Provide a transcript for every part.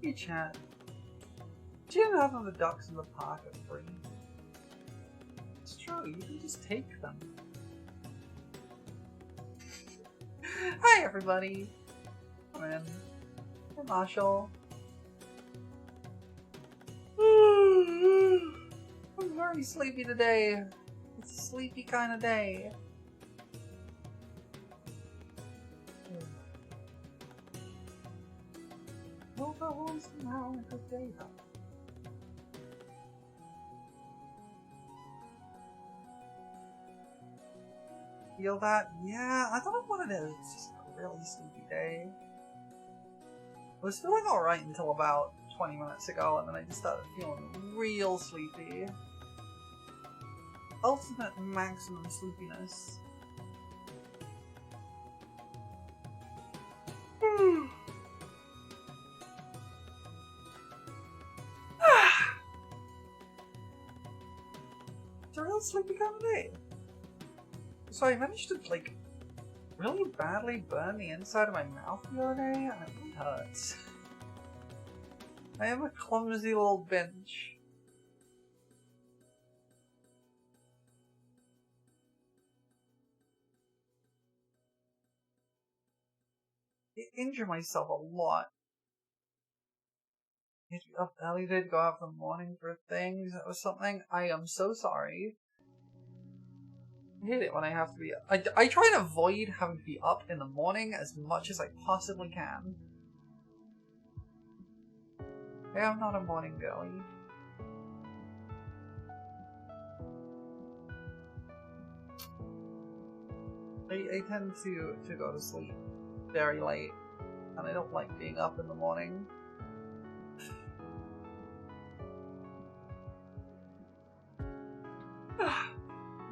Hey chat. Do you know half of the ducks in the park are free? It's true, you can just take them. Hi everybody! Come in. Hey Marshall. I'm very sleepy today. It's a sleepy kind of day. Hope I was now a good day though. Feel that? Yeah, I don't know what it is. It's just a really sleepy day. I was feeling alright until about 20 minutes ago, and then I just started feeling real sleepy. Ultimate maximum sleepiness. It's a real sleepy kind of day. So I managed to, like, really badly burn the inside of my mouth the other day, and it really hurts. I am a clumsy little bench. I injure myself a lot. I had to be up early today to go out in the morning for things or something. I am so sorry. I hate it when I have to be. I try and avoid having to be up in the morning as much as I possibly can. I am not a morning girly. I tend to go to sleep very late, and I don't like being up in the morning.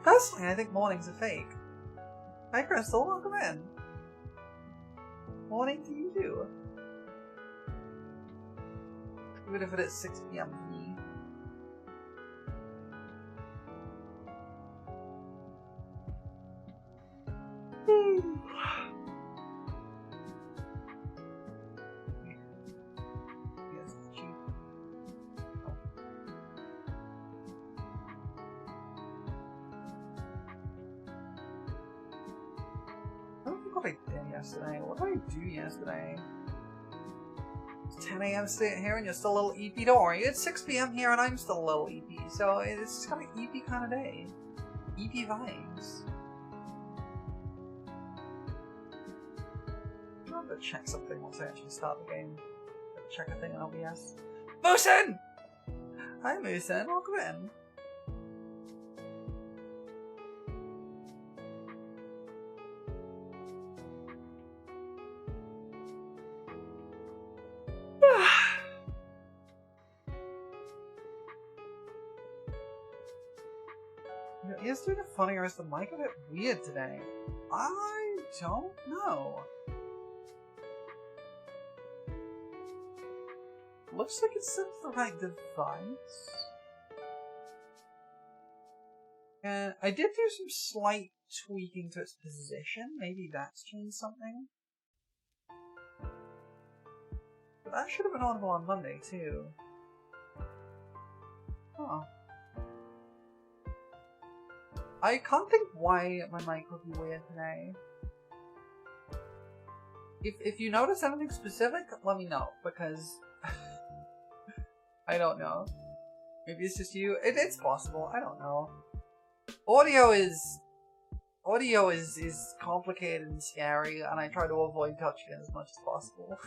Personally, I think mornings are fake. Hi Crystal, welcome in. Morning to you too. Even if it is 6 PM for me. Yes, it's cheap. Oh. I don't think what I did yesterday. What did I do yesterday? It's 10 AM here and you're still a little EP. Don't worry, it's 6 PM here and I'm still a little EP. So it's just kind of EP kind of day. EP vibes. I'm gonna check something once I actually start the game. Check a thing in OBS. Moosin! Hi Moosin, welcome in. Is doing it funny or is the mic a bit weird today? I don't know. Looks like it's set to the right device. And I did do some slight tweaking to its position. Maybe that's changed something. But that should have been audible on Monday too. Huh. I can't think why my mic would be weird today. If you notice anything specific, let me know, because I don't know. Maybe it's just you. It's possible. I don't know. Audio is complicated and scary, and I try to avoid touching it as much as possible.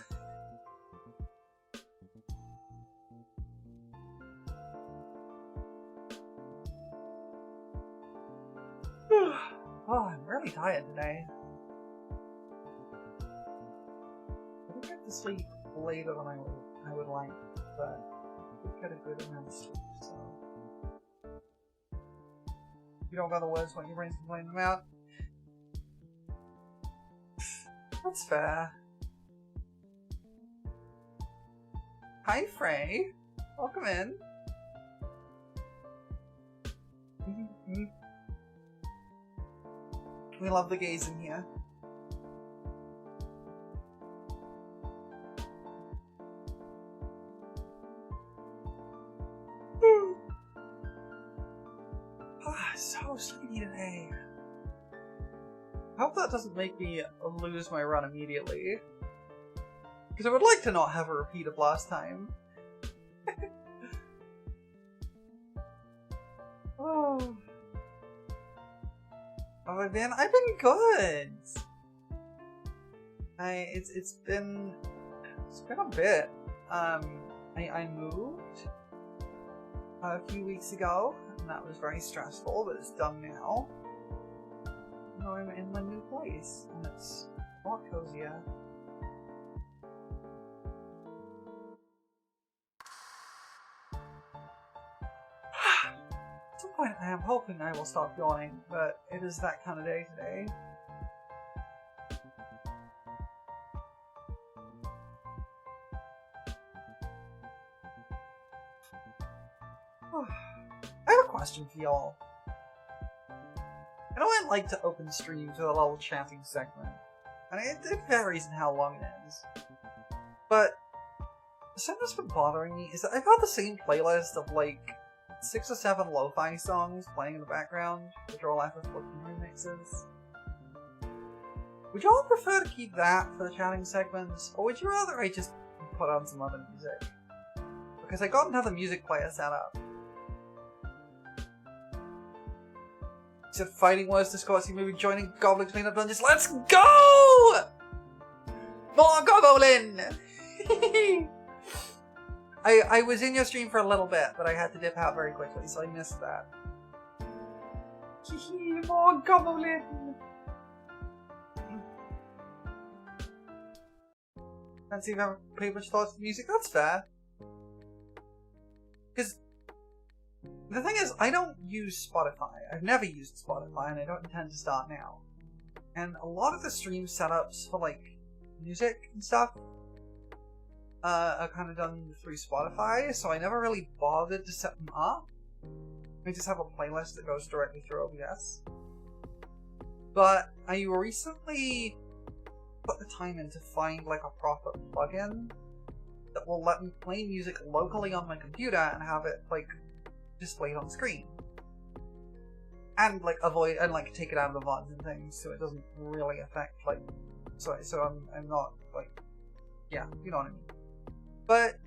Oh, I'm really tired today. I didn't get to sleep later than I would like, but I did get a good amount of sleep, so. You don't got the words when your brain's complaining about. That's fair. Hi Frey, welcome in. We love the gays in here. So sleepy today. I hope that doesn't make me lose my run immediately. Because I would like to not have a repeat of last time. Oh. How have I been? I've been good. It's been a bit. I moved a few weeks ago, and that was very stressful, but it's done now. Now I'm in my new place, and it's a lot cozier. At some point I am hoping I will stop yawning, but it is that kind of day today. I have a question for y'all. I know I like to open streams with a little chatting segment, and it varies in how long it is. But something that's been bothering me is that I've got the same playlist of like 6 or 7 lo-fi songs playing in the background, which are all FFXIV remixes. Would y'all prefer to keep that for the chatting segments, or would you rather I just put on some other music? Because I got another music player set up. Except fighting words, discoursing, movie, joining Goblin Cleanup Dungeons. Let's go! More Goblin! I was in your stream for a little bit, but I had to dip out very quickly, so I missed that. More Goblin! Fancy if I haven't paid much thought to the music? That's fair. Because the thing is, I don't use Spotify. I've never used Spotify, and I don't intend to start now. And a lot of the stream setups for, like, music and stuff are kind of done through Spotify, so I never really bothered to set them up. I just have a playlist that goes directly through OBS. But I recently put the time in to find, like, a proper plugin that will let me play music locally on my computer and have it, like, displayed on screen, and like avoid and like take it out of the VODs and things, so it doesn't really affect like. So I'm not like, yeah, you know what I mean. But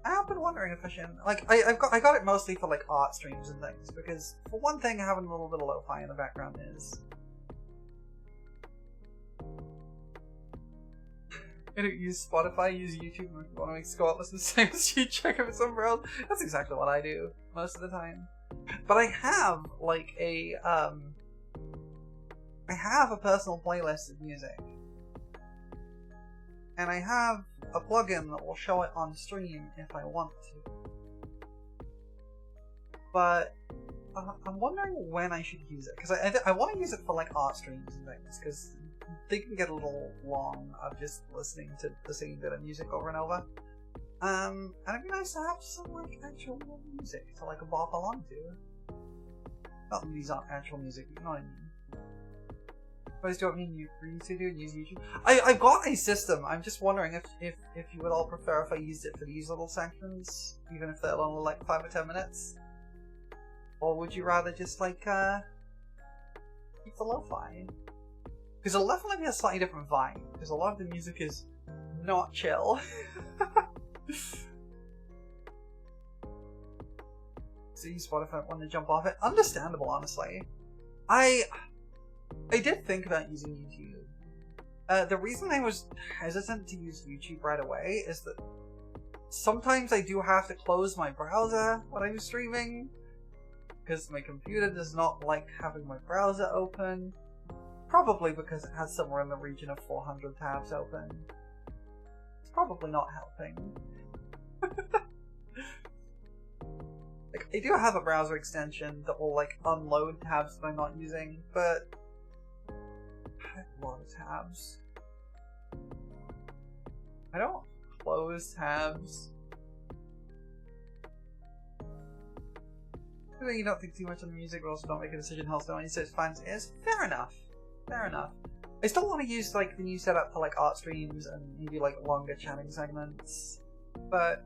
I have been wondering if I should like I got it mostly for like art streams and things, because for one thing, having a little bit of lo-fi in the background is. I don't use Spotify, I use YouTube, and if you want to make Scott listen to the same as you, check out somewhere else. That's exactly what I do, most of the time. But I have, like, I have a personal playlist of music. And I have a plugin that will show it on stream if I want to. But I'm wondering when I should use it, because I want to use it for, like, art streams and things, because they can get a little long of just listening to the same bit of music over and over. And it'd be nice to have some like actual music to like bop along to. Not that these aren't actual music, but you know what I mean. Guys, do you want me to do and use YouTube? I've got a system. I'm just wondering if you would all prefer if I used it for these little sections, even if they're only like 5 or 10 minutes, or would you rather just like keep the lo-fi? Because it'll definitely be a slightly different vibe, because a lot of the music is not chill. So you Spotify want to jump off it? Understandable, honestly. I did think about using YouTube. The reason I was hesitant to use YouTube right away is that sometimes I do have to close my browser when I'm streaming, because my computer does not like having my browser open. Probably because it has somewhere in the region of 400 tabs open. It's probably not helping. Like, I do have a browser extension that will, like, unload tabs that I'm not using, but I have a lot of tabs. I don't close tabs. You don't think too much on the music, but also don't make a decision. Healthstone, he says, fans is fair enough. Fair enough. I still want to use like the new setup for like art streams and maybe like longer chatting segments, but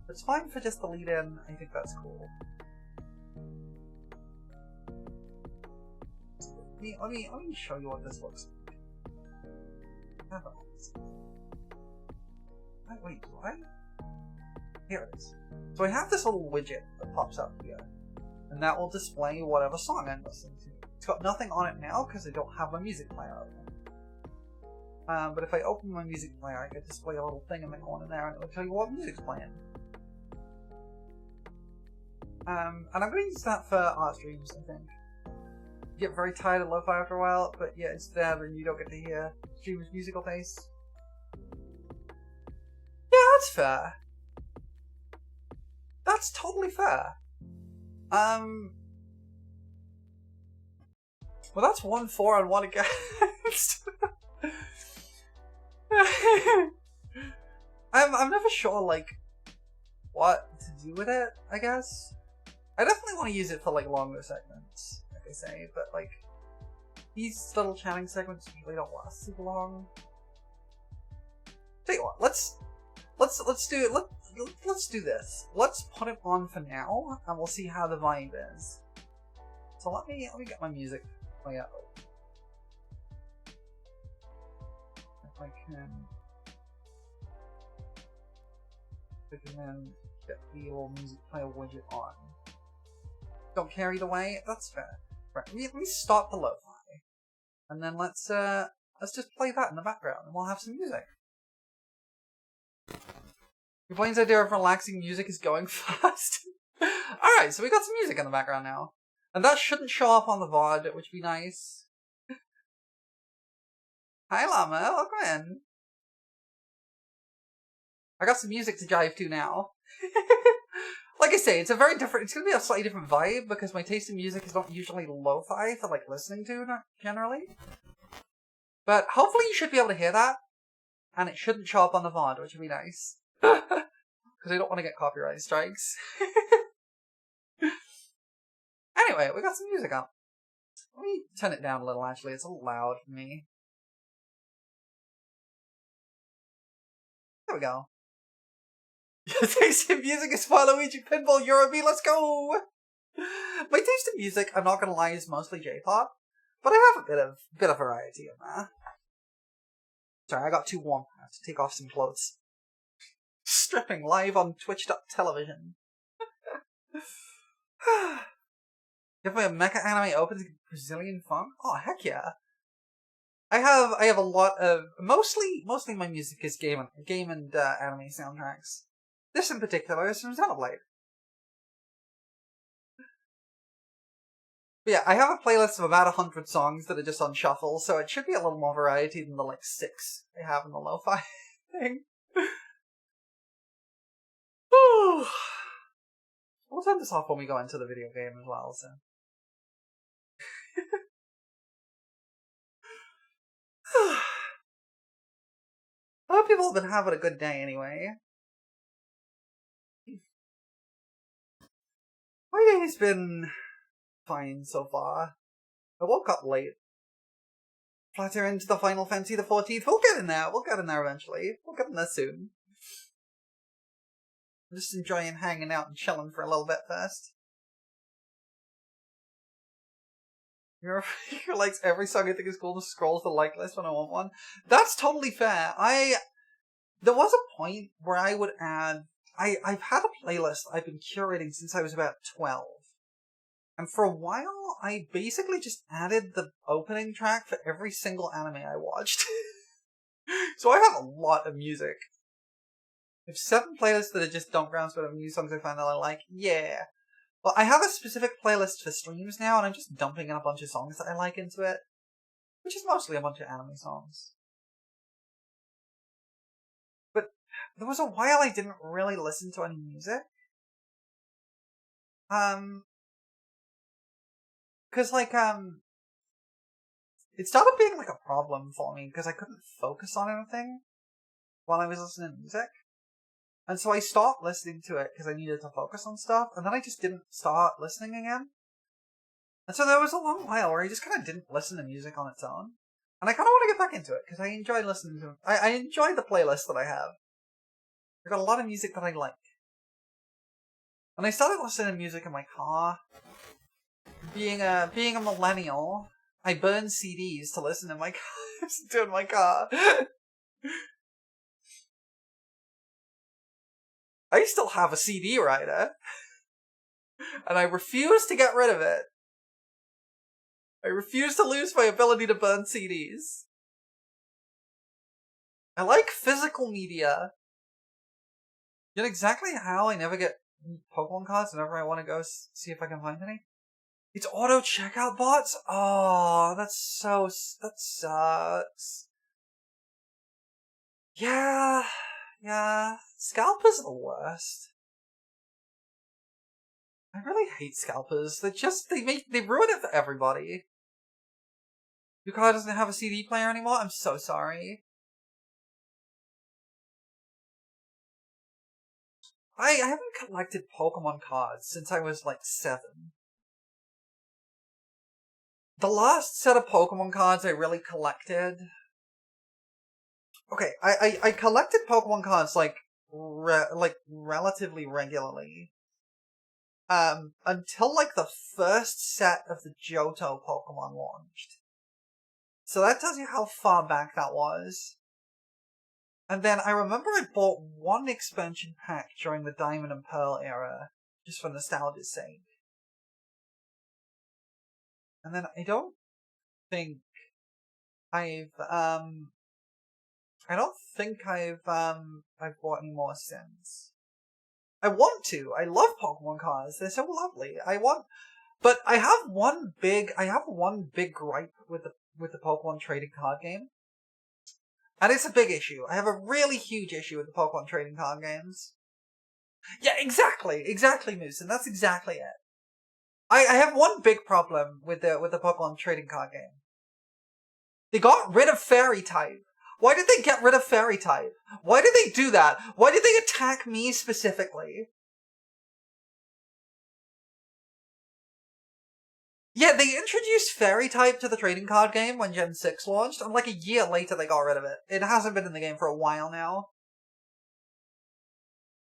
it's fine for just the lead-in. I think that's cool. Let me show you what this looks like. Wait, do I? Here it is. So I have this little widget that pops up here, and that will display whatever song I'm listening to. It's got nothing on it now because I don't have my music player open. But if I open my music player, I can display a little thing in the corner there, and it will tell you what music's playing. And I'm going to use that for art streams, I think. You get very tired of lo-fi after a while, but yeah, it's there and you don't get to hear streamers' musical taste. Yeah, that's fair. That's totally fair. Well, that's 1 for and 1 against. I'm never sure, like, what to do with it, I guess. I definitely want to use it for, like, longer segments, like I say, but, like, these little chatting segments usually don't last super long. Tell you what, let's do this. Let's put it on for now, and we'll see how the vibe is. So let me get my music play out. If I can then get the little music player widget on. Don't care either way. That's fair. Right, let me stop the lo-fi, and then let's just play that in the background, and we'll have some music. Your brain's idea of relaxing music is going fast. Alright, so we got some music in the background now. And that shouldn't show up on the VOD, which would be nice. Hi Llama, welcome in. I got some music to jive to now. Like I say, it's gonna be a slightly different vibe, because my taste in music is not usually lo-fi for, like, listening to, not generally. But hopefully you should be able to hear that, and it shouldn't show up on the VOD, which would be nice. Because I don't want to get copyright strikes. Anyway, we got some music up. Let me turn it down a little, actually. It's a little loud for me. There we go. Your taste in music is Waluigi Pinball Eurobeat, let's go! My taste in music, I'm not gonna lie, is mostly J-pop, but I have a bit of variety in there. Sorry, I got too warm. I have to take off some clothes. Stripping live on Twitch.television. If my mecha anime opens Brazilian funk? Oh, heck yeah. I have a lot of mostly my music is game and anime soundtracks. This in particular is from Xenoblade. But yeah, I have a playlist of about 100 songs that are just on shuffle, so it should be a little more variety than the like 6 I have in the lo-fi thing. We'll turn this off when we go into the video game as well, so. I hope people have been having a good day anyway. My day's been fine so far. I woke up late. Flatter into the Final Fantasy XIV. We'll get in there. We'll get in there eventually. We'll get in there soon. I'm just enjoying hanging out and chilling for a little bit first. You're likes every song I think is cool to scroll the like list when I want one. That's totally fair. There was a point where I would add... I've had a playlist I've been curating since I was about 12. And for a while, I basically just added the opening track for every single anime I watched. So I have a lot of music. I have 7 playlists that are just dump grounds for new songs I find that I like. Yeah. Well, I have a specific playlist for streams now, and I'm just dumping in a bunch of songs that I like into it. Which is mostly a bunch of anime songs. But there was a while I didn't really listen to any music. Cause like, it started being like a problem for me, because I couldn't focus on anything while I was listening to music. And so I stopped listening to it because I needed to focus on stuff, and then I just didn't start listening again. And so there was a long while where I just kind of didn't listen to music on its own. And I kind of want to get back into it, because I enjoy listening to it. I enjoy the playlist that I have. I've got a lot of music that I like. And I started listening to music in my car. Being a millennial, I burn CDs to listen in my car. In my car. I still have a CD writer. And I refuse to get rid of it. I refuse to lose my ability to burn CDs. I like physical media. You know exactly how I never get Pokemon cards whenever I want to go see if I can find any? It's auto checkout bots? Oh, that sucks. Yeah. Scalpers are the worst. I really hate scalpers. They ruin it for everybody. Your car doesn't have a CD player anymore? I'm so sorry. I haven't collected Pokemon cards since I was like 7. The last set of Pokemon cards I really collected... Okay, I collected Pokemon cards like relatively regularly. Until like the first set of the Johto Pokemon launched. So that tells you how far back that was. And then I remember I bought one expansion pack during the Diamond and Pearl era, just for nostalgia's sake. And then I don't think I've bought any more since. I want to. I love Pokemon cards. They're so lovely. But I have one big gripe with the Pokemon trading card game. And it's a big issue. I have a really huge issue with the Pokemon trading card games. Yeah, exactly, Moose, and that's exactly it. I have one big problem with the Pokemon trading card game. They got rid of Fairy type. Why did they get rid of Fairy type? Why did they do that? Why did they attack me specifically? Yeah, they introduced Fairy type to the trading card game when Gen 6 launched, and like a year later they got rid of it. It hasn't been in the game for a while now.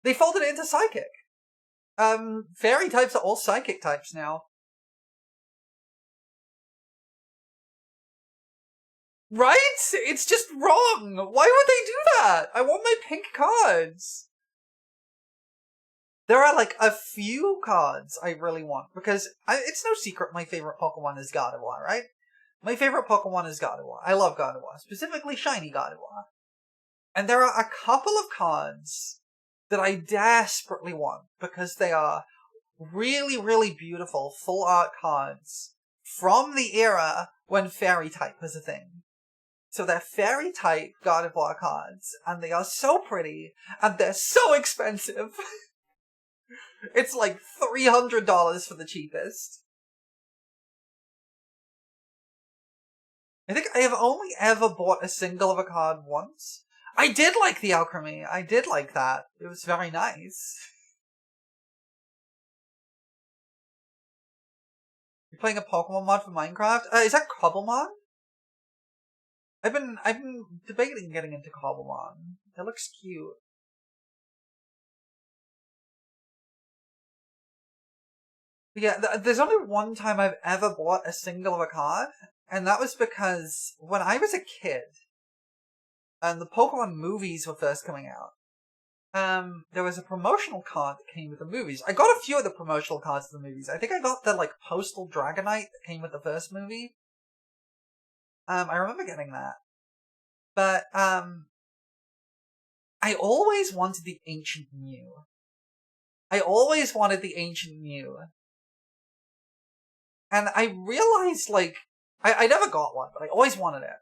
They folded it into Psychic. Fairy types are all Psychic types now. Right? It's just wrong! Why would they do that? I want my pink cards! There are like a few cards I really want, because it's no secret my favorite Pokemon is Gardevoir, right? My favorite Pokemon is Gardevoir. I love Gardevoir, specifically Shiny Gardevoir. And there are a couple of cards that I desperately want, because they are really, really beautiful full art cards from the era when Fairy type was a thing. So they're Fairy type Gardevoir cards, and they are so pretty, and they're so expensive. It's like $300 for the cheapest. I think I have only ever bought a single of a card once. I did like the Alchemy. I did like that. It was very nice. You're playing a Pokemon mod for Minecraft? Is that Cobblemon? I've been debating getting into Cobblemon. It looks cute. But yeah, there's only one time I've ever bought a single of a card, and that was because when I was a kid, and the Pokemon movies were first coming out, there was a promotional card that came with the movies. I got a few of the promotional cards of the movies. I think I got the, like, Postal Dragonite that came with the first movie. I remember getting that. But, I always wanted the Ancient Mew. And I realized, like, I never got one, but I always wanted it.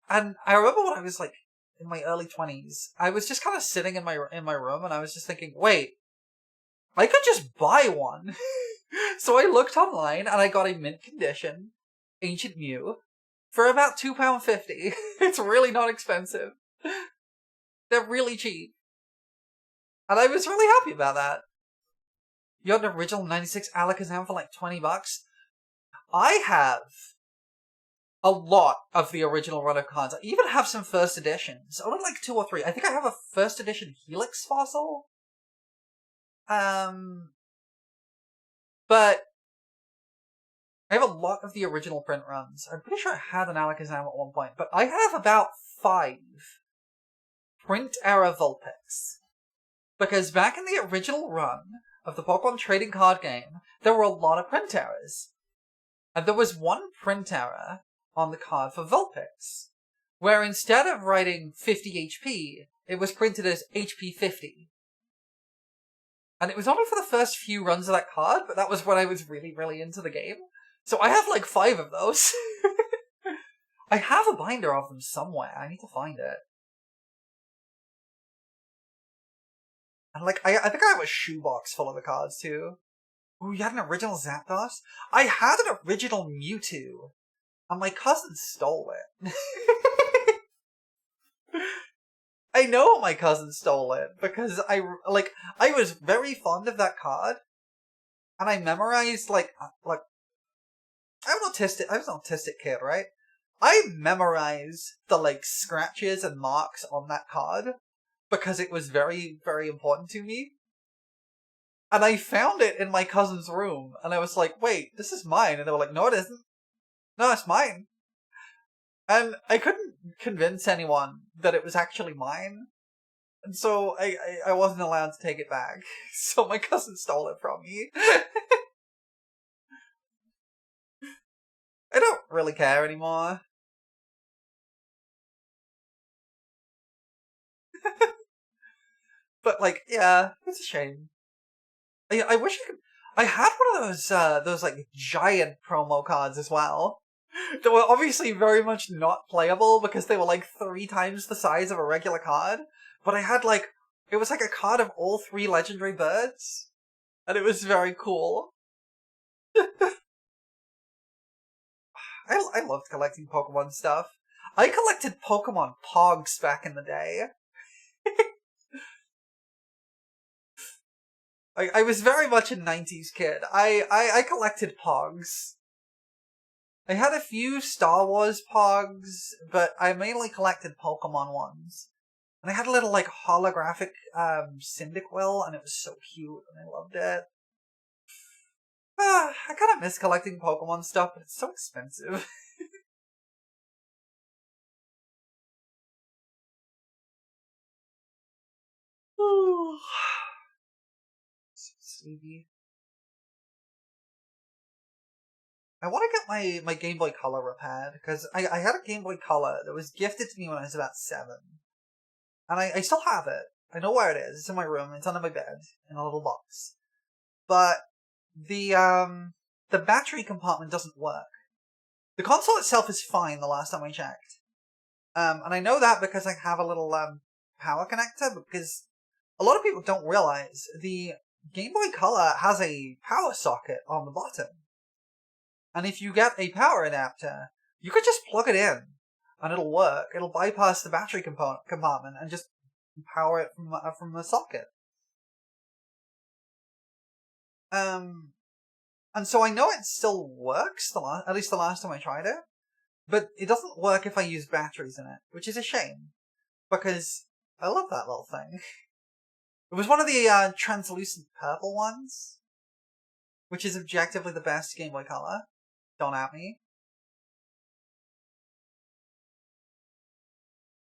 And I remember when I was, like, in my early 20s, I was just kind of sitting in my room, and I was just thinking, wait, I could just buy one. So I looked online, and I got a mint condition Ancient Mew for about £2.50. It's really not expensive. They're really cheap. And I was really happy about that. You got an original 96 Alakazam for like $20? I have a lot of the original run of cards. I even have some first editions. Only like 2 or 3. I think I have a first edition Helix fossil. But I have a lot of the original print runs. I'm pretty sure I had an Alakazam at one point, but I have about 5 print era Vulpix. Because back in the original run of the Pokemon trading card game, there were a lot of print errors. And there was one print error on the card for Vulpix, where instead of writing 50 HP, it was printed as HP 50. And it was only for the first few runs of that card, but that was when I was really, really into the game. So I have like 5 of those. I have a binder of them somewhere. I need to find it. And like, I think I have a shoebox full of the cards too. Ooh, you had an original Zapdos? I had an original Mewtwo. And my cousin stole it. I know my cousin stole it because I was very fond of that card, and I memorized I was an autistic kid, right? I memorized the scratches and marks on that card because it was very, very important to me. And I found it in my cousin's room, and I was like, "Wait, this is mine," and they were like, "No, it isn't. No, it's mine." And I couldn't convince anyone that it was actually mine. And so I wasn't allowed to take it back. So my cousin stole it from me. I don't really care anymore. But yeah, it's a shame. I wish I could. I had one of those giant promo cards as well. That were obviously very much not playable because they were 3 times the size of a regular card. But I had it was a card of all 3 legendary birds. And it was very cool. I loved collecting Pokemon stuff. I collected Pokemon Pogs back in the day. I was very much a 90s kid. I collected Pogs. I had a few Star Wars Pogs, but I mainly collected Pokemon ones. And I had a little holographic Cyndaquil, and it was so cute, and I loved it. I kind of miss collecting Pokemon stuff, but it's so expensive. So sleepy. I want to get my Game Boy Color repaired, because I had a Game Boy Color that was gifted to me when I was about 7. And I still have it. I know where it is. It's in my room. It's under my bed in a little box. But the battery compartment doesn't work. The console itself is fine the last time I checked. And I know that because I have a little power connector, because a lot of people don't realize the Game Boy Color has a power socket on the bottom. And if you get a power adapter, you could just plug it in and it'll work. It'll bypass the battery compartment and just power it from the socket. And so I know it still works, at least the last time I tried it, but it doesn't work if I use batteries in it, which is a shame, because I love that little thing. It was one of the translucent purple ones, which is objectively the best Game Boy Color. Don't at me.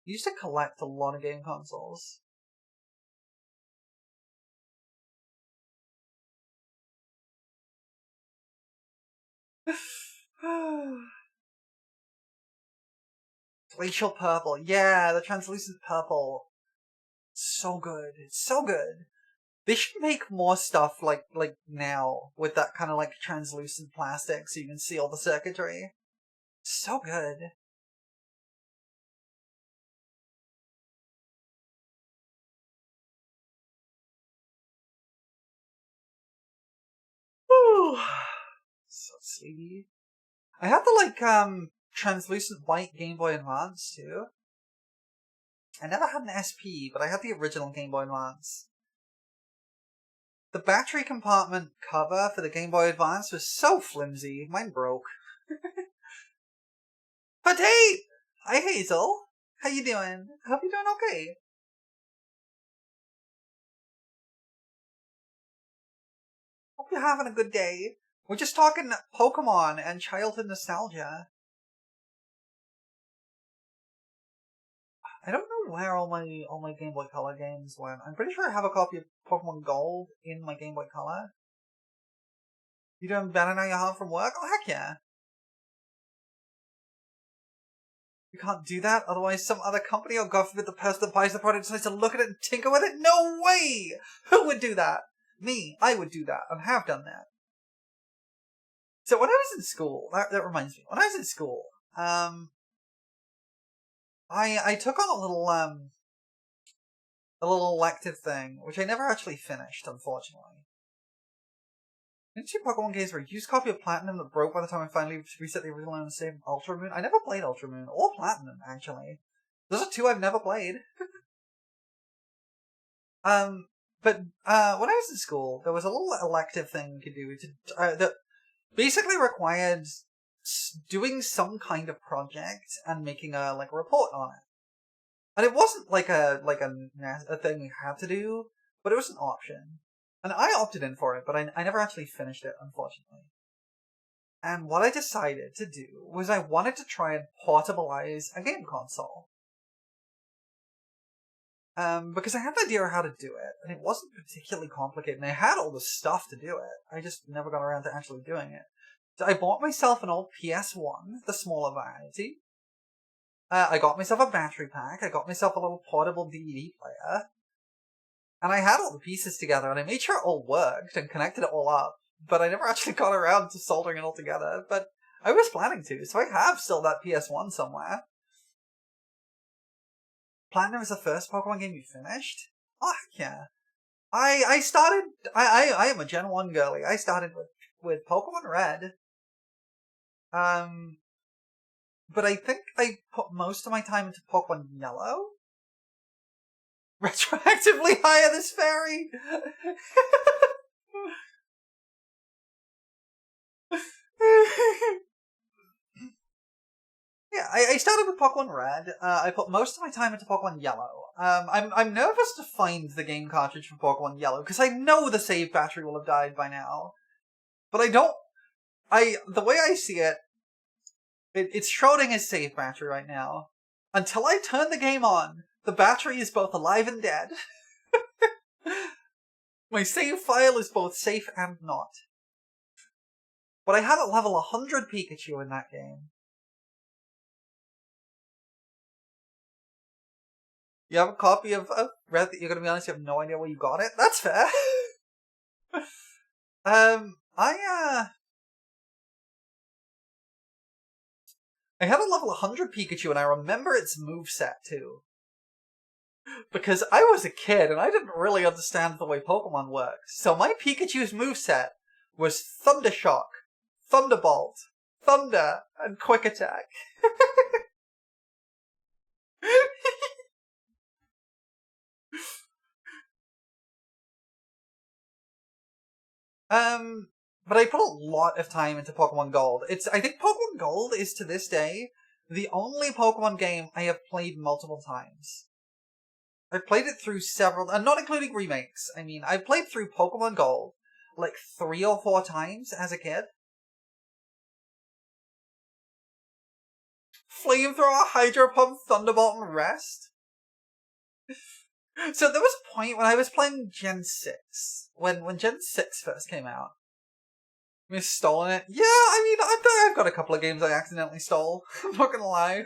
I used to collect a lot of game consoles. Glacial purple. Yeah, the translucent purple. So good. It's so good. They should make more stuff like now with that kind of translucent plastic so you can see all the circuitry. So good. Whew. So sleepy. I had the translucent white Game Boy Advance too. I never had an SP, but I had the original Game Boy Advance. The battery compartment cover for the Game Boy Advance was so flimsy. Mine broke. But hey! Hi Hazel! How you doing? Hope you're doing okay. Hope you're having a good day. We're just talking Pokemon and childhood nostalgia. I don't know where all my Game Boy Color games went. I'm pretty sure I have a copy of Pokemon Gold in my Game Boy Color. You doing better now you're home from work? Oh, heck yeah. You can't do that, otherwise some other company, or God forbid the person that buys the product decides to look at it and tinker with it? No way! Who would do that? Me. I would do that, and have done that. So when I was in school, that reminds me, when I was in school, I took on a little elective thing, which I never actually finished, unfortunately. Two Pokemon games were a used copy of Platinum that broke by the time I finally reset the original and saved Ultra Moon. I never played Ultra Moon, or Platinum, actually. Those are two I've never played. But when I was in school, there was a little elective thing you could do that basically required doing some kind of project and making a report on it. And it wasn't like a thing we had to do, but it was an option. And I opted in for it, but I never actually finished it, unfortunately. And what I decided to do was I wanted to try and portabilize a game console. Because I had an idea of how to do it, and it wasn't particularly complicated, and I had all the stuff to do it. I just never got around to actually doing it. So I bought myself an old PS1, the smaller variety. I got myself a battery pack, I got myself a little portable DVD player, and I had all the pieces together, and I made sure it all worked and connected it all up, but I never actually got around to soldering it all together, but I was planning to, so I have still that PS1 somewhere. Platinum is the first Pokemon game you finished? Oh, heck yeah. I am a Gen 1 girly. I started with Pokemon Red. But I think I put most of my time into Pokemon Yellow? Retroactively higher this fairy! Yeah, I started with Pokemon Red. I put most of my time into Pokemon Yellow. I'm nervous to find the game cartridge for Pokemon Yellow, because I know the save battery will have died by now. But the way I see it, it's Schrodinger's save battery right now. Until I turn the game on, the battery is both alive and dead. My save file is both safe and not. But I had a level 100 Pikachu in that game. You have a copy of Red that you're gonna be honest, you have no idea where you got it? That's fair. I had a level 100 Pikachu and I remember its moveset too. Because I was a kid and I didn't really understand the way Pokemon worked. So my Pikachu's moveset was Thunder Shock, Thunderbolt, Thunder, and Quick Attack. But I put a lot of time into Pokemon Gold. I think Pokemon Gold is, to this day, the only Pokemon game I have played multiple times. I've played it through several, and not including remakes. I mean, I've played through Pokemon Gold like 3 or 4 times as a kid. Flamethrower, Hydro Pump, Thunderbolt, and Rest. So there was a point when I was playing Gen 6, when Gen 6 first came out. I've stolen it. Yeah, I mean, I've got a couple of games I accidentally stole. I'm not gonna lie.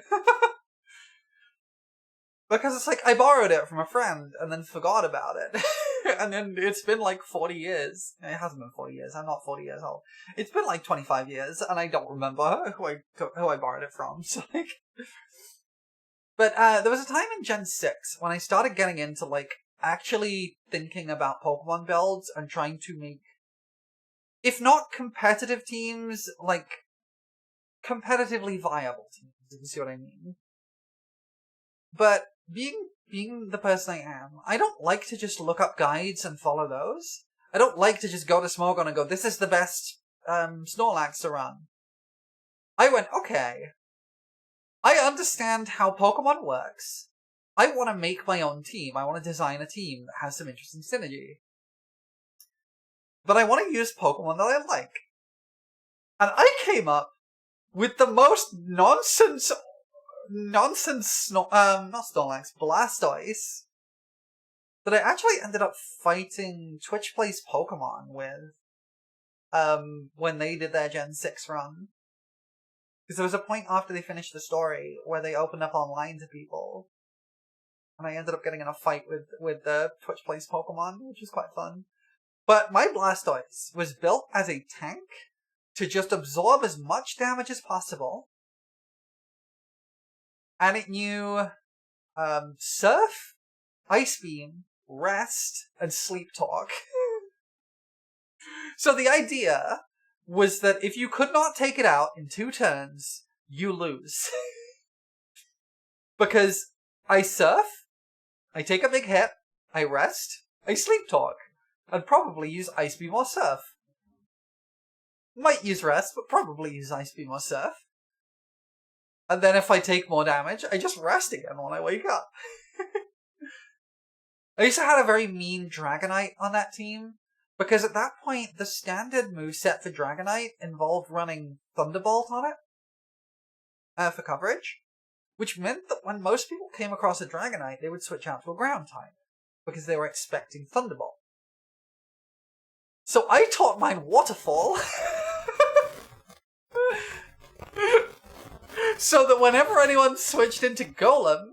Because it's like, I borrowed it from a friend and then forgot about it. And then it's been like 40 years. It hasn't been 40 years. I'm not 40 years old. It's been like 25 years and I don't remember who I borrowed it from. So like... But there was a time in Gen 6 when I started getting into like actually thinking about Pokemon builds and trying to make, if not competitive teams, like competitively viable teams, if you see what I mean. But being the person I am, I don't like to just look up guides and follow those. I don't like to just go to Smogon and go, this is the best Snorlax to run. I went, okay, I understand how Pokemon works. I want to make my own team. I want to design a team that has some interesting synergy. But I want to use Pokemon that I like. And I came up with the most not Snorlax, Blastoise, that I actually ended up fighting Twitch Plays Pokemon with, when they did their Gen 6 run. Because there was a point after they finished the story where they opened up online to people. And I ended up getting in a fight with the Twitch Plays Pokemon, which was quite fun. But my Blastoise was built as a tank to just absorb as much damage as possible. And it knew Surf, Ice Beam, Rest, and Sleep Talk. So the idea was that if you could not take it out in 2 turns, you lose. Because I Surf, I take a big hit, I Rest, I Sleep Talk, and probably use Ice Beam or Surf. Might use Rest, but probably use Ice Beam or Surf. And then if I take more damage, I just rest again when I wake up. I used to have a very mean Dragonite on that team, because at that point, the standard moveset for Dragonite involved running Thunderbolt on it for coverage, which meant that when most people came across a Dragonite, they would switch out to a ground type, because they were expecting Thunderbolt. So I taught mine Waterfall, so that whenever anyone switched into Golem,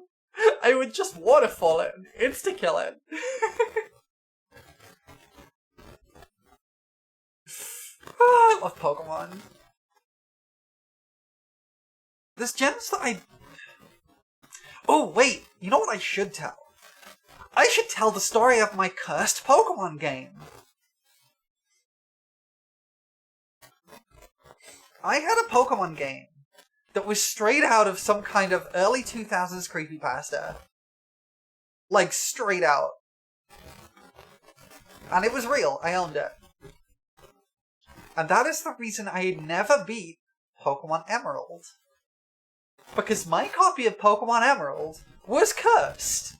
I would just Waterfall it and insta-kill it. I love Pokemon. There's gens that I... Oh, wait, you know what I should tell? I should tell the story of my cursed Pokemon game. I had a Pokemon game that was straight out of some kind of early 2000s creepypasta. Like, straight out. And it was real. I owned it. And that is the reason I never beat Pokemon Emerald. Because my copy of Pokemon Emerald was cursed.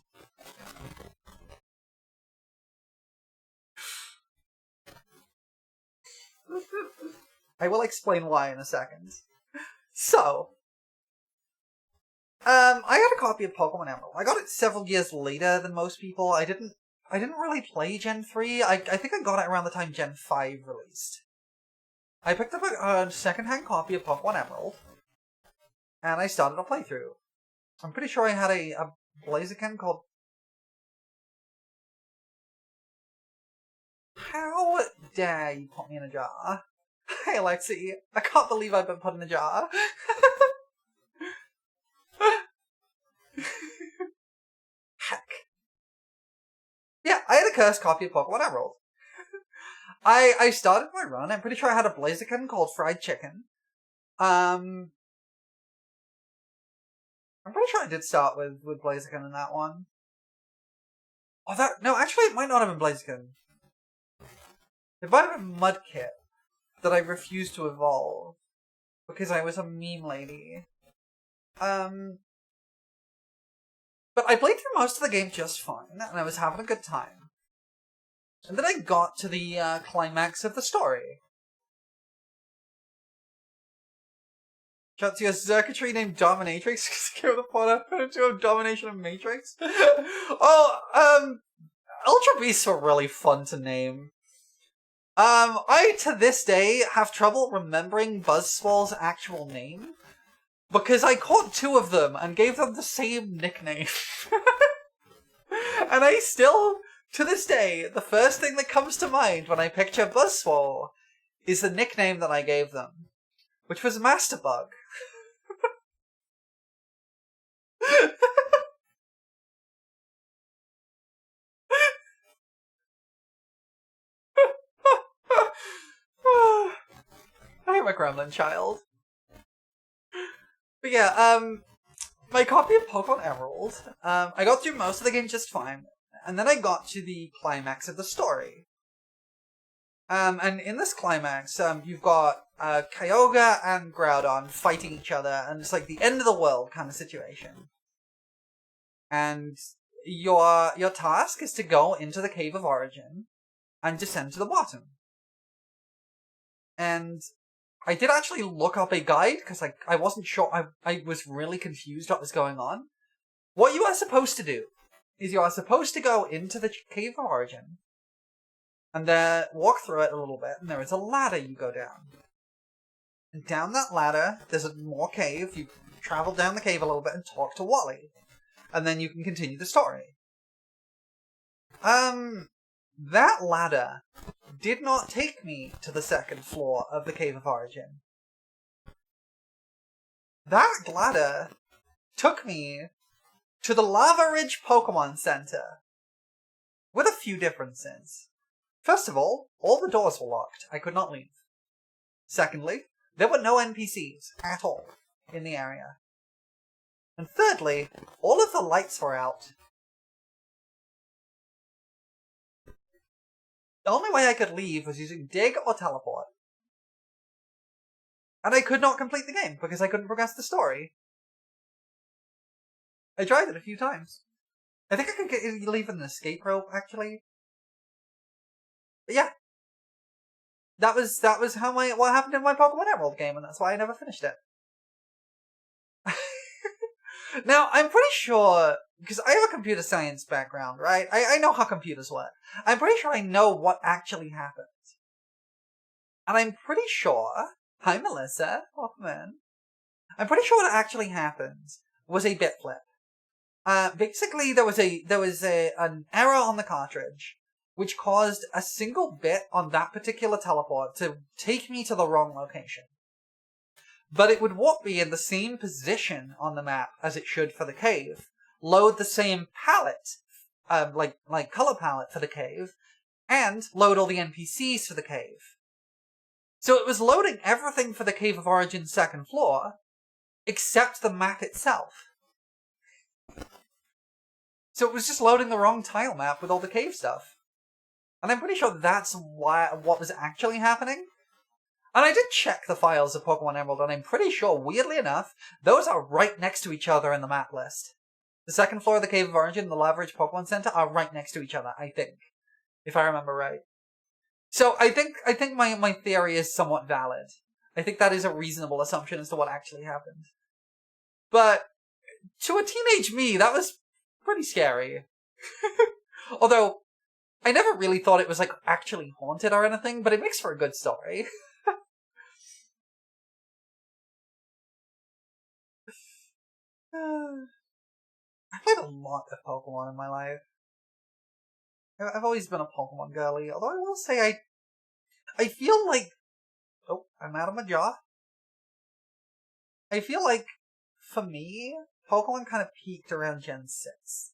I will explain why in a second. So, I had a copy of Pokemon Emerald. I got it several years later than most people. I didn't really play Gen 3. I think I got it around the time Gen 5 released. I picked up a second-hand copy of Pokemon Emerald, and I started a playthrough. I'm pretty sure I had a Blaziken called... How dare you put me in a jar? Hey, Alexi, I can't believe I've been put in a jar. Heck. Yeah, I had a cursed copy of Pokemon Emerald. I started my run. I'm pretty sure I had a Blaziken called Fried Chicken. I'm pretty sure I did start with Blaziken in that one. Oh, no, actually, it might not have been Blaziken. It might have been Mudkip that I refused to evolve because I was a meme lady. But I played through most of the game just fine, and I was having a good time. And then I got to the climax of the story. Shout out to a circuitry named Dominatrix, give the plot into Domination of Matrix. Ultra Beasts were really fun to name. I, to this day, have trouble remembering Buzzswall's actual name, because I caught 2 of them and gave them the same nickname. And I still, to this day, the first thing that comes to mind when I picture Buzzswall is the nickname that I gave them, which was Masterbug. I'm a gremlin child. But yeah, my copy of Pokemon Emerald, I got through most of the game just fine, and then I got to the climax of the story. And in this climax, you've got Kyogre and Groudon fighting each other, and it's like the end of the world kind of situation. And your task is to go into the Cave of Origin and descend to the bottom. And I did actually look up a guide, because I wasn't sure, I was really confused what was going on. What you are supposed to do is you are supposed to go into the Cave of Origin, and then walk through it a little bit, and there is a ladder you go down. And down that ladder, there's a more cave. You travel down the cave a little bit and talk to Wally. And then you can continue the story. That ladder did not take me to the second floor of the Cave of Origin. That ladder took me to the Lava Ridge Pokemon Center. With a few differences. First of all the doors were locked. I could not leave. Secondly, there were no NPCs at all in the area. And thirdly, all of the lights were out. The only way I could leave was using Dig or Teleport. And I could not complete the game because I couldn't progress the story. I tried it a few times. I think I could leave an escape rope, actually. But yeah. That was how what happened in my Pokemon Emerald game, and that's why I never finished it. Now, I'm pretty sure, because I have a computer science background, right? I know how computers work. I'm pretty sure I know what actually happened. And I'm pretty sure, hi Melissa, welcome in. I'm pretty sure what actually happened was a bit flip. Basically, there was an error on the cartridge, which caused a single bit on that particular teleport to take me to the wrong location. But it would warp me in the same position on the map as it should for the cave, load the same palette, like color palette for the cave, and load all the NPCs for the cave. So it was loading everything for the Cave of Origin's second floor, except the map itself. So it was just loading the wrong tile map with all the cave stuff. And I'm pretty sure that's what was actually happening. And I did check the files of Pokemon Emerald, and I'm pretty sure, weirdly enough, those are right next to each other in the map list. The second floor of the Cave of Origin and the Lava Ridge Pokemon Center are right next to each other, I think. If I remember right. So I think my theory is somewhat valid. I think that is a reasonable assumption as to what actually happened. But to a teenage me, that was pretty scary. Although, I never really thought it was like actually haunted or anything, but it makes for a good story. I played a lot of Pokemon in my life. I've always been a Pokemon girly, although I will say I feel like... Oh, I'm out of my jaw. I feel like, for me, Pokemon kind of peaked around Gen 6.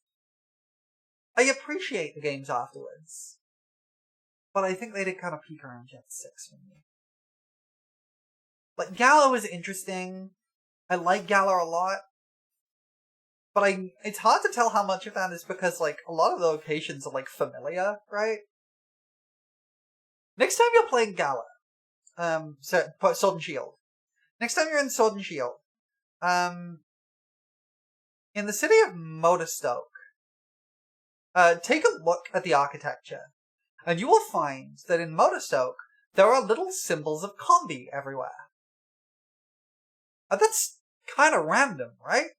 I appreciate the games afterwards, but I think they did kind of peak around Gen 6 for me. Like, Galar is interesting. I like Galar a lot. But it's hard to tell how much of that is because, like, a lot of the locations are, like, familiar, right? Next time you're playing Galar, Sword and Shield. Next time you're in Sword and Shield, in the city of Motorstoke, take a look at the architecture, and you will find that in Motorstoke, there are little symbols of combi everywhere. And that's kind of random, right?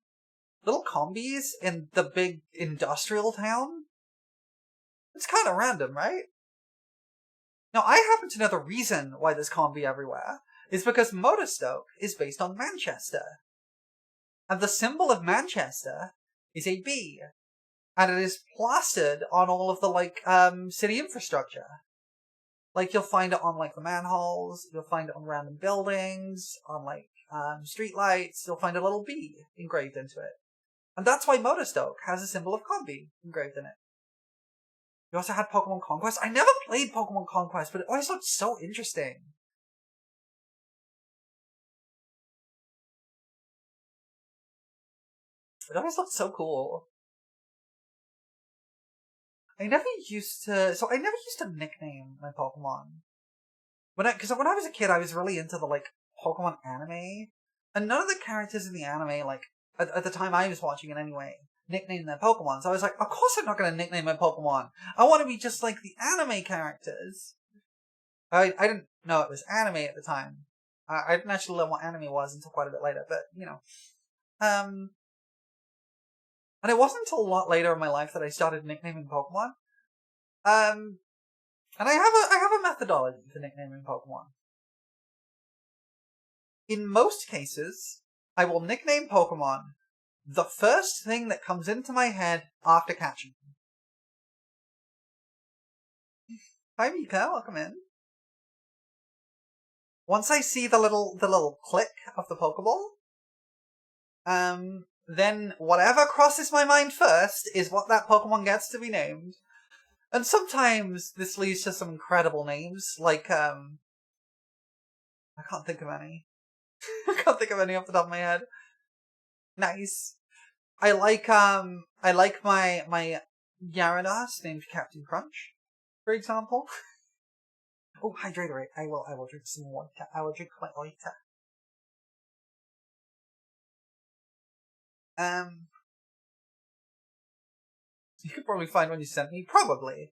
Little combis in the big industrial town? It's kind of random, right? Now, I happen to know the reason why there's combi everywhere is because Motorstoke is based on Manchester. And the symbol of Manchester is a bee. And it is plastered on all of the, like, city infrastructure. Like, you'll find it on, like, the manholes, you'll find it on random buildings, on, like, street lights, you'll find a little bee engraved into it. And that's why Motorstoke has a symbol of combi engraved in it. You also had Pokemon Conquest. I never played Pokemon Conquest, but it always looked so interesting. It always looked so cool. I never used to nickname my Pokemon. Because when I was a kid, I was really into the, like, Pokemon anime. And none of the characters in the anime, like, at the time I was watching it anyway, nicknamed their Pokemon. So I was like, of course I'm not going to nickname my Pokemon. I want to be just like the anime characters. I didn't know it was anime at the time. I didn't actually learn what enemy was until quite a bit later, but, you know. And it wasn't until a lot later in my life that I started nicknaming Pokemon. And I have a methodology for nicknaming Pokemon. In most cases, I will nickname Pokemon the first thing that comes into my head after catching them. Hi Mika, welcome in. Once I see the little click of the Pokeball, then whatever crosses my mind first is what that Pokemon gets to be named. And sometimes this leads to some incredible names, like, I can't think of any. I can't think of any off the top of my head. Nice. I like my Gyarados named Captain Crunch, for example. Oh, hydratorate. I will drink some water. I will drink my water. You could probably find one you sent me. Probably.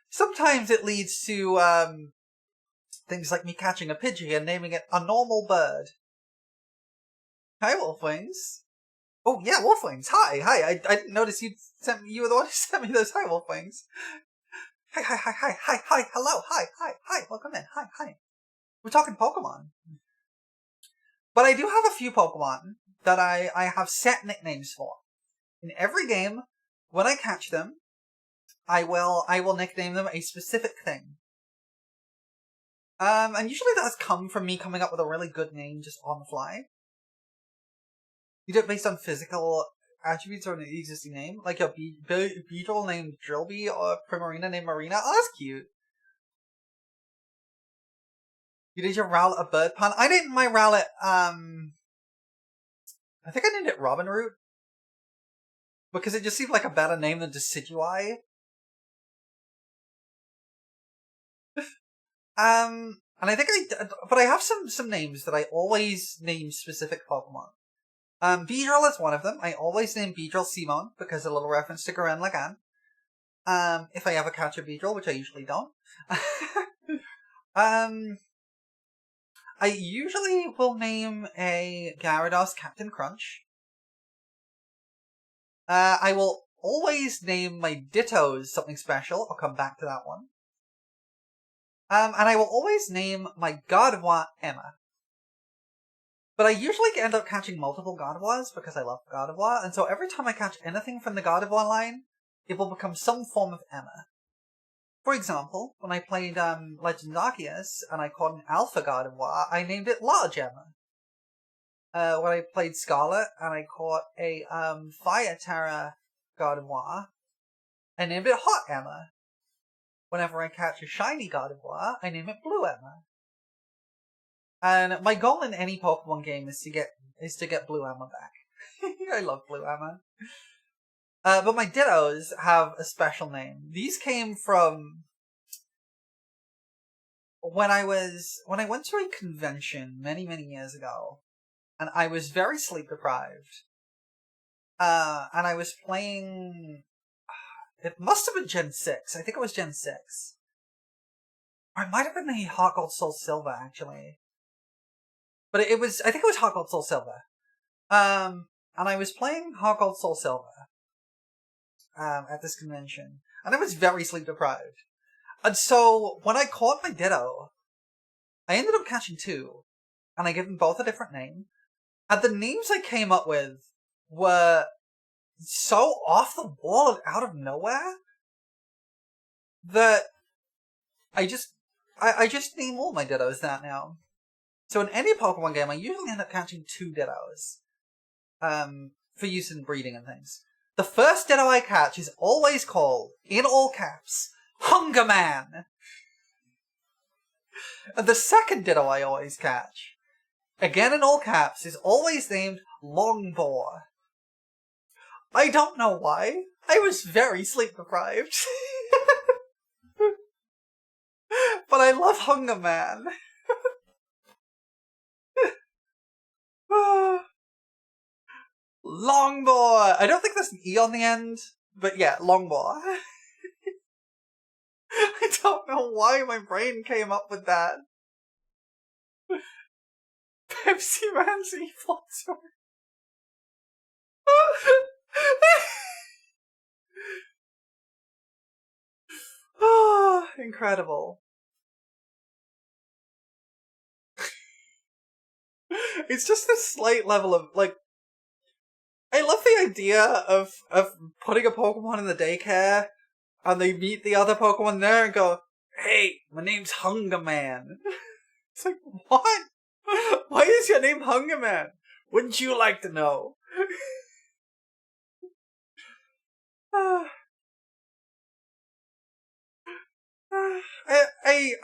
Sometimes it leads to, things like me catching a Pidgey and naming it a normal bird. Hi, Wolfwings. Oh, yeah, Wolfwings. Hi. I didn't notice you were the one who sent me those. Hi, Wolfwings. Hi, hello, hi, welcome in, hi. We're talking Pokemon. But I do have a few Pokemon that I have set nicknames for. In every game, when I catch them, I will nickname them a specific thing. And usually that's come from me coming up with a really good name just on the fly. You do it based on physical attributes or an existing name, like a beetle named Drillbee or a Primarina named Marina. Oh, that's cute. You did your Rowlet a bird pun? I named my Rowlet, I think I named it Robin Root. Because it just seemed like a better name than Decidueye. And I think but I have some names that I always name specific Pokemon. Beedrill is one of them. I always name Beedrill Simon because a little reference to Gurren Lagann. If I ever catch a Beedrill, which I usually don't. I usually will name a Gyarados Captain Crunch. I will always name my Dittos something special. I'll come back to that one. And I will always name my Gardevoir Emma. But I usually end up catching multiple Gardevoirs because I love Gardevoir, and so every time I catch anything from the Gardevoir line, it will become some form of Emma. For example, when I played Legends Arceus and I caught an Alpha Gardevoir, I named it Large Emma. When I played Scarlet and I caught a Fire Terra Gardevoir, I named it Hot Emma. Whenever I catch a shiny Gardevoir, I name it Blue Emma. And my goal in any Pokemon game is to get Blue Emma back. I love Blue Emma. But my Dittos have a special name. These came from when I went to a convention many years ago, and I was very sleep deprived. And I was playing. It must have been Gen 6. I think it was Gen 6. Or it might have been the Heart Gold Soul Silver, actually. But I think it was Heart Gold Soul Silver. And I was playing Heart Gold Soul Silver at this convention. And I was very sleep deprived. And so, when I caught my Ditto, I ended up catching two. And I gave them both a different name. And the names I came up with were so off the wall and out of nowhere that I just name all my Dittos that now. So in any Pokemon game, I usually end up catching two Dittos. For use in breeding and things. The first Ditto I catch is always called, in all caps, Hunger Man. And the second Ditto I always catch, again in all caps, is always named Longbore. I don't know why. I was very sleep deprived. But I love Hunger Man. Longbore! I don't think there's an E on the end, but yeah, Longbore. I don't know why my brain came up with that. Pepsi Man's evil toy. Oh, incredible. It's just this slight level of, like, I love the idea of putting a Pokemon in the daycare, and they meet the other Pokemon there and go, "Hey, my name's Hunger Man." It's like, what? Why is your name Hunger Man? Wouldn't you like to know?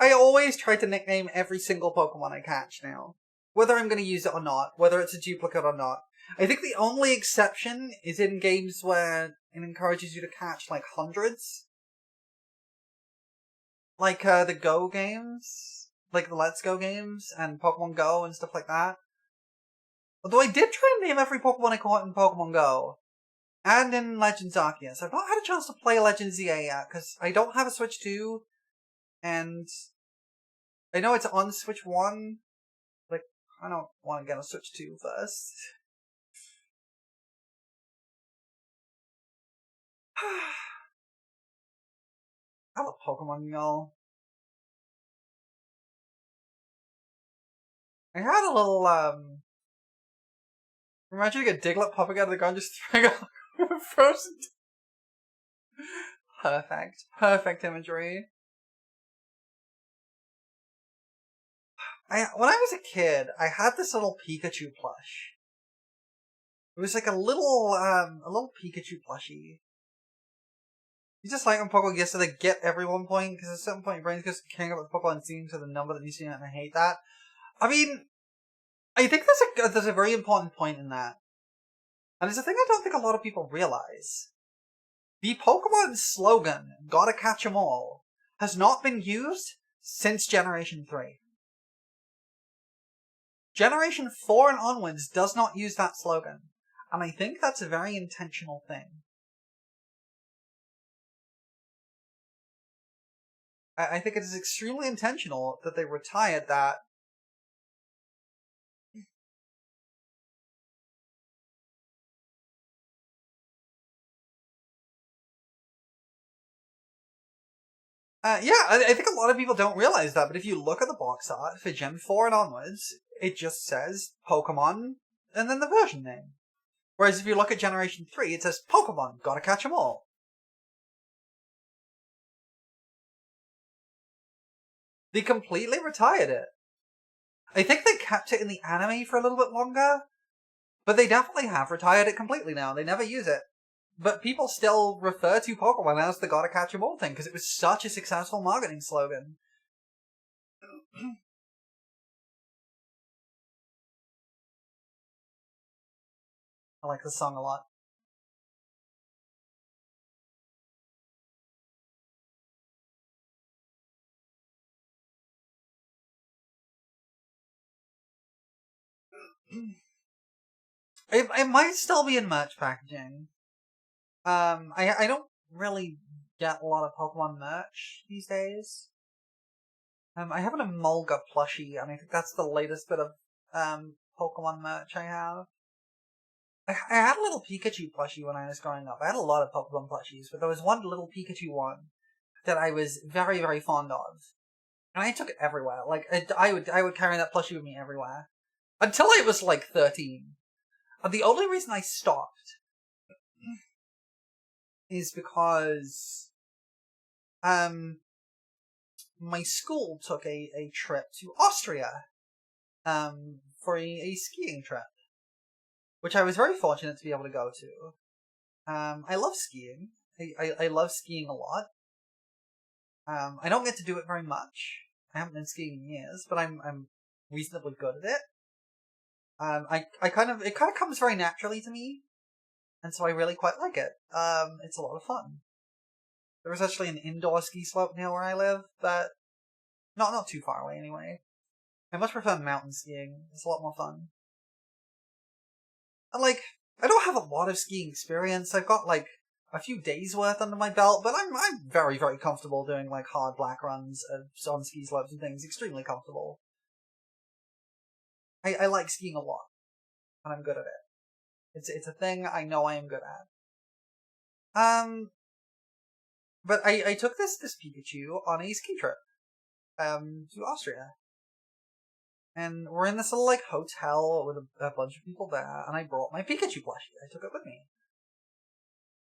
I always try to nickname every single Pokemon I catch now. Whether I'm going to use it or not, whether it's a duplicate or not. I think the only exception is in games where it encourages you to catch, like, hundreds. Like, the Go games. Like, the Let's Go games, and Pokemon Go and stuff like that. Although I did try and name every Pokemon I caught in Pokemon Go. And in Legends Arceus. I've not had a chance to play Legends ZA yet, because I don't have a Switch 2, and I know it's on Switch 1, but I don't want to get a Switch 2 first. I love Pokemon, y'all. I had a little, imagining a Diglett popping out of the ground just throwing out frozen. Perfect. Perfect imagery. When I was a kid, I had this little Pikachu plush. It was like a little Pikachu plushie. You just like when Pokemon gets to the get everyone point, because at a certain point your brain goes caring about the Pokemon and seeing to the number that needs to be, and I hate that. I mean, I think there's a very important point in that. And it's a thing I don't think a lot of people realize. The Pokemon slogan, "Gotta catch 'em all," has not been used since Generation 3. Generation 4 and onwards does not use that slogan. And I think that's a very intentional thing. I think it is extremely intentional that they retired that. Yeah, I think a lot of people don't realize that, but if you look at the box art for Gen 4 and onwards, it just says Pokemon and then the version name. Whereas if you look at Generation 3, it says Pokemon, gotta catch 'em all. They completely retired it. I think they kept it in the anime for a little bit longer, but they definitely have retired it completely now. They never use it. But people still refer to Pokemon as the gotta catch 'em all thing, because it was such a successful marketing slogan. I like this song a lot. It might still be in merch packaging. I don't really get a lot of Pokemon merch these days. I have an Emolga plushie, and I think that's the latest bit of Pokemon merch I have. I had a little Pikachu plushie when I was growing up. I had a lot of Pokemon plushies, but there was one little Pikachu one that I was very, very fond of. And I took it everywhere. Like, I would carry that plushie with me everywhere. Until I was like 13. And the only reason I stopped is because my school took a trip to Austria for a skiing trip, which I was very fortunate to be able to go to. I love skiing. I love skiing a lot. I don't get to do it very much. I haven't been skiing in years, but I'm reasonably good at it. It kind of comes very naturally to me, and so I really quite like it. It's a lot of fun. There was actually an indoor ski slope near where I live, but not too far away anyway. I much prefer mountain skiing. It's a lot more fun. And like, I don't have a lot of skiing experience. I've got like a few days worth under my belt, but I'm very, very comfortable doing like hard black runs on ski slopes and things. Extremely comfortable. I like skiing a lot, and I'm good at it. It's a thing I know I am good at. But I took this Pikachu on a ski trip, to Austria. And we're in this little, like, hotel with a bunch of people there, and I brought my Pikachu plushie. I took it with me.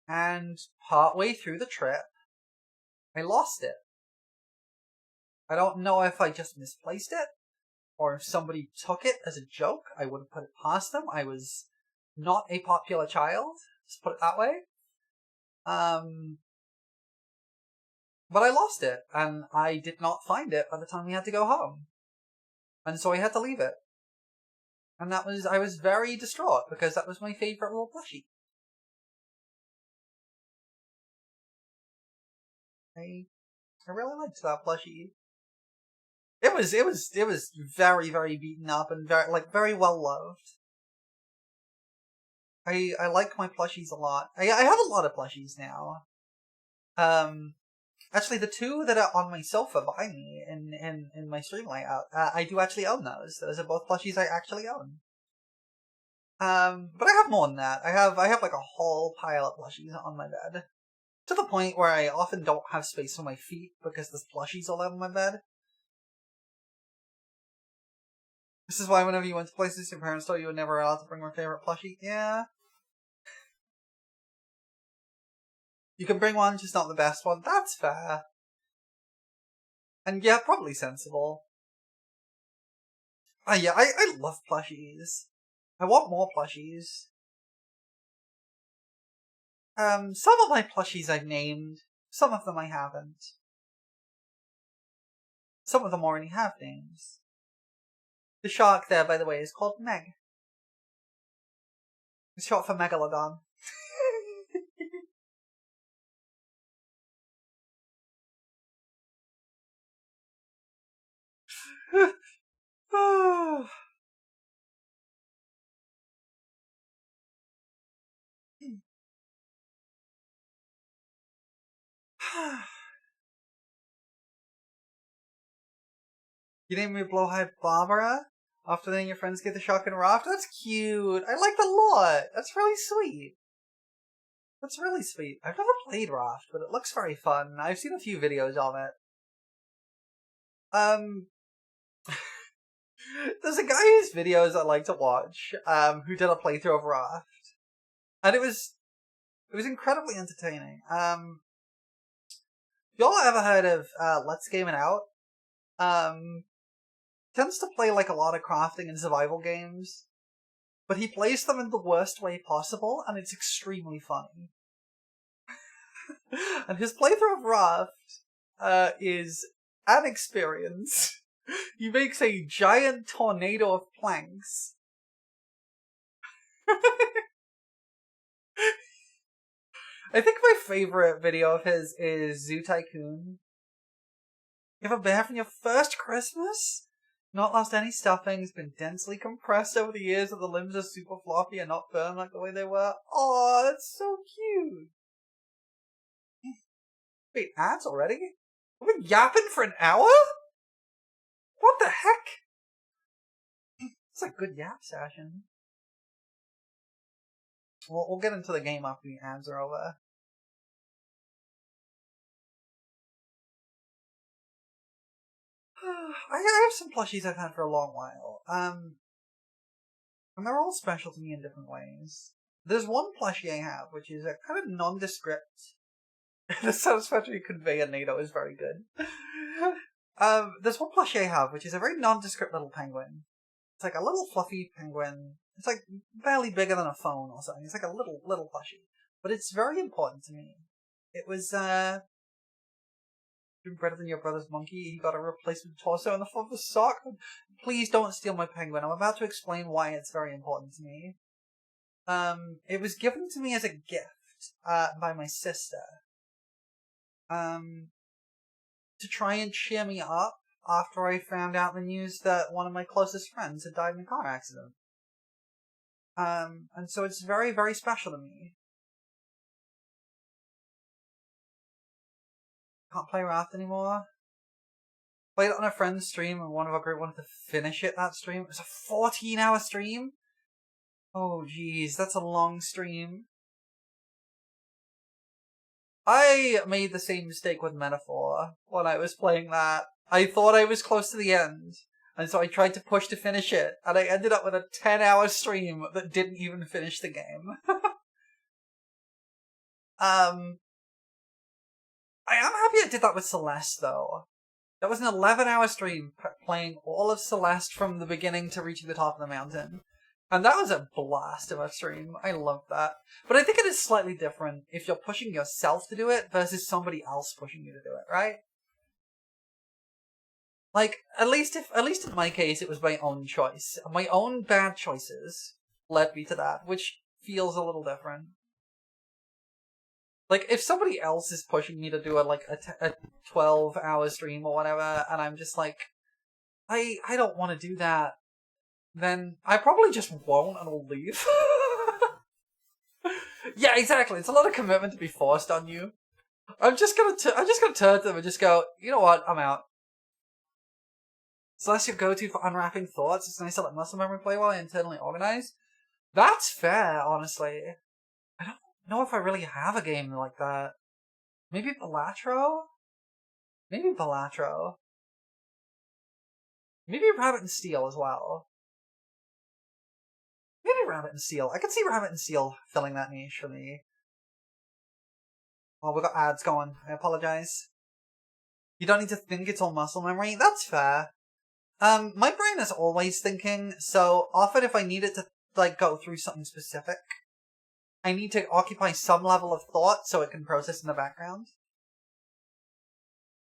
And partway through the trip, I lost it. I don't know if I just misplaced it, or if somebody took it as a joke. I wouldn't put it past them. I was not a popular child, just put it that way. But I lost it, and I did not find it by the time we had to go home. And so I had to leave it. And I was very distraught, because that was my favorite little plushie. I really liked that plushie. It was very, very beaten up and very well loved. I like my plushies a lot. I have a lot of plushies now. Actually, the two that are on my sofa behind me in my stream layout, I do actually own those. Those are both plushies I actually own. But I have more than that. I have like a whole pile of plushies on my bed. To the point where I often don't have space for my feet because there's plushies all over my bed. This is why whenever you went to places your parents told you were never allowed to bring my favorite plushie. Yeah. You can bring one, just not the best one. That's fair. And yeah, probably sensible. Yeah, I love plushies. I want more plushies. Some of my plushies I've named. Some of them I haven't. Some of them already have names. The shark there, by the way, is called Meg. It's short for Megalodon. You named me Blowhide Barbara? After then your friends get the shock and raft? That's cute. I like that a lot. That's really sweet. That's really sweet. I've never played Raft, but it looks very fun. I've seen a few videos of it. There's a guy whose videos I like to watch, who did a playthrough of Raft. And it was incredibly entertaining. Y'all ever heard of, Let's Game It Out? Tends to play like a lot of crafting and survival games, but he plays them in the worst way possible, and it's extremely funny. And his playthrough of Raft is an experience. He makes a giant tornado of planks. I think my favorite video of his is Zoo Tycoon. You have a bear from your first Christmas? Not lost any stuffing, it's been densely compressed over the years, and the limbs are super floppy and not firm like the way they were. Aw, that's so cute. Wait, ads already? We've been yapping for an hour? What the heck? It's a good yap session. We'll get into the game after the ads are over. I have some plushies I've had for a long while. And they're all special to me in different ways. There's one plushie I have, which is a kind of nondescript. The satisfactory convey a NATO is very good. There's one plushie I have, which is a very nondescript little penguin. It's like a little fluffy penguin. It's like barely bigger than a phone or something. It's like a little plushie. But it's very important to me. It was, better than your brother's monkey. He got a replacement torso in the form of a sock. Please don't steal my penguin. I'm about to explain why it's very important to me. It was given to me as a gift, by my sister. To try and cheer me up after I found out the news that one of my closest friends had died in a car accident. And so it's very, very special to me. Can't play Wrath anymore. Played it on a friend's stream, and one of our group wanted to finish that stream. It was a 14-hour stream? Oh, jeez, that's a long stream. I made the same mistake with Metaphor when I was playing that. I thought I was close to the end, and so I tried to push to finish it, and I ended up with a 10-hour stream that didn't even finish the game. I am happy I did that with Celeste, though. That was an 11-hour stream playing all of Celeste from the beginning to reaching the top of the mountain. And that was a blast of a stream. I loved that. But I think it is slightly different if you're pushing yourself to do it versus somebody else pushing you to do it, right? Like, at least in my case, it was my own choice. My own bad choices led me to that, which feels a little different. Like, if somebody else is pushing me to do a 12-hour stream or whatever, and I'm just like, I don't want to do that, then I probably just won't and I'll leave. Yeah, exactly. It's a lot of commitment to be forced on you. I'm just gonna turn to them and just go, you know what, I'm out. So that's your go-to for unwrapping thoughts. It's nice to let muscle memory play while I internally organize. That's fair, honestly. I don't know if I really have a game like that. Maybe Balatro? Maybe Balatro. Maybe Rabbit and Steel as well. Maybe Rabbit and Steel. I could see Rabbit and Steel filling that niche for me. Oh, we got ads going. I apologize. You don't need to think it's all muscle memory. That's fair. My brain is always thinking, so often if I need it to, go through something specific, I need to occupy some level of thought so it can process in the background.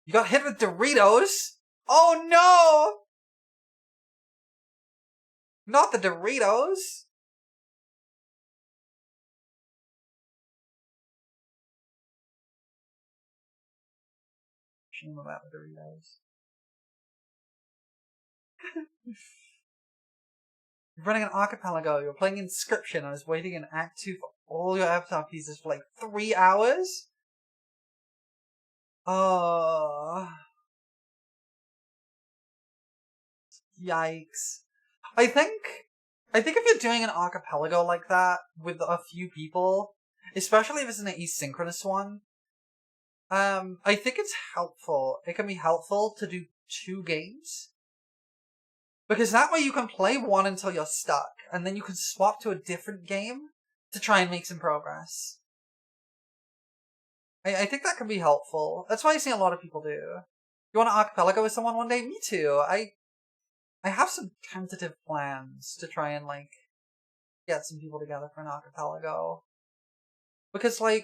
You got hit with Doritos? Oh no! Not the Doritos! Shame about the Doritos. You're running an archipelago, you're playing Inscription, I was waiting in Act 2 for all your avatar pieces for 3 hours? Oh. Yikes. I think if you're doing an archipelago like that with a few people, especially if it's an asynchronous one, I think it's helpful. It can be helpful to do 2 games. Because that way you can play one until you're stuck, and then you can swap to a different game to try and make some progress. I think that can be helpful. That's why I see a lot of people do. You want to archipelago with someone one day? Me too. I have some tentative plans to try and, get some people together for an archipelago. Because, I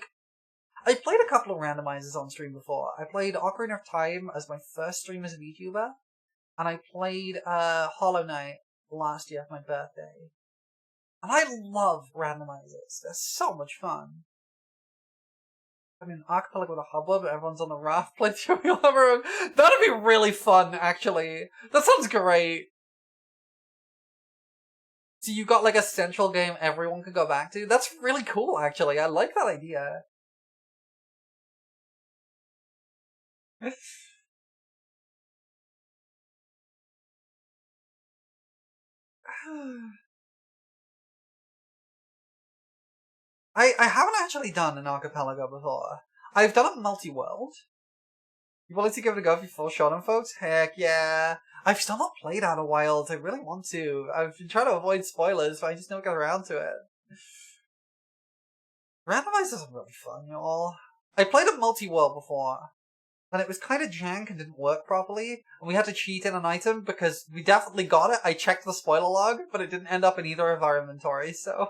played a couple of randomizers on stream before. I played Ocarina of Time as my first stream as a VTuber, and I played Hollow Knight last year for my birthday. And I love randomizers. They're so much fun. I mean, archipelago with a hubbub, everyone's on the raft playing through your room. That'd be really fun, actually. That sounds great. So you got a central game everyone can go back to? That's really cool, actually. I like that idea. I haven't actually done an archipelago before. I've done a multi-world. You wanted to give it a go if you full shot on, folks? Heck yeah. I've still not played Outer Wilds. I really want to. I've been trying to avoid spoilers, but I just never got around to it. Randomizers are really fun, y'all. I played a multi-world before, and it was kind of jank and didn't work properly, and we had to cheat in an item because we definitely got it. I checked the spoiler log, but it didn't end up in either of our inventories, so...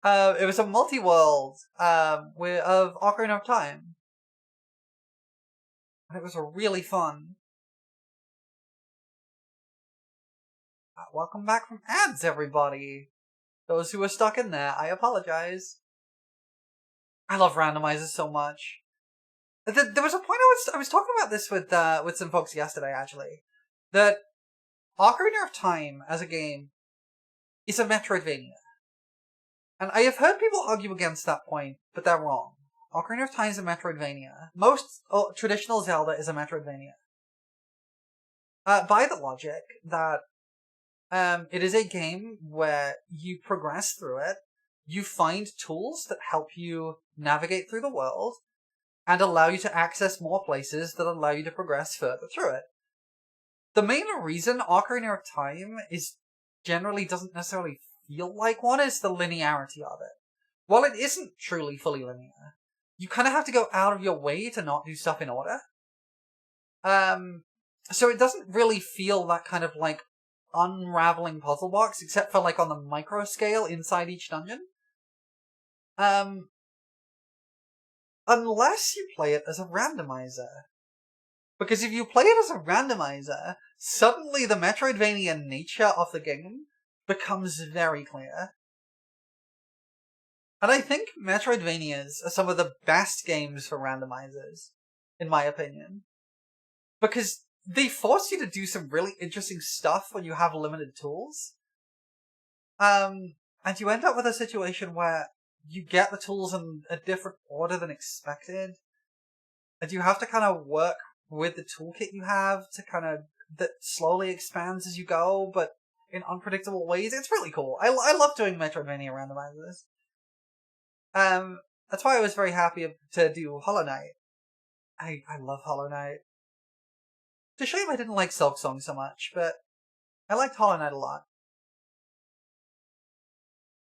it was a multi-world of Ocarina of Time. And it was really fun. Welcome back from ads, everybody. Those who are stuck in there, I apologize. I love randomizers so much. There was a point I was talking about this with some folks yesterday, actually. That Ocarina of Time, as a game, is a Metroidvania. And I have heard people argue against that point, but they're wrong. Ocarina of Time is a Metroidvania. Most traditional Zelda is a Metroidvania. By the logic that it is a game where you progress through it, you find tools that help you navigate through the world, and allow you to access more places that allow you to progress further through it. The main reason Ocarina of Time generally doesn't necessarily feel like one is the linearity of it. While it isn't truly fully linear, you kind of have to go out of your way to not do stuff in order. So it doesn't really feel that kind of like unraveling puzzle box, except for like on the micro scale inside each dungeon. Unless you play it as a randomizer. Because if you play it as a randomizer, suddenly the Metroidvania nature of the game becomes very clear. And I think Metroidvanias are some of the best games for randomizers, in my opinion. Because they force you to do some really interesting stuff when you have limited tools. And you end up with a situation where you get the tools in a different order than expected. And you have to kind of work with the toolkit you have to kind of, that slowly expands as you go, but in unpredictable ways. It's really cool. I love doing Metroidvania randomizers. That's why I was very happy to do Hollow Knight. I love Hollow Knight. It's a shame I didn't like Silksong so much, but I liked Hollow Knight a lot.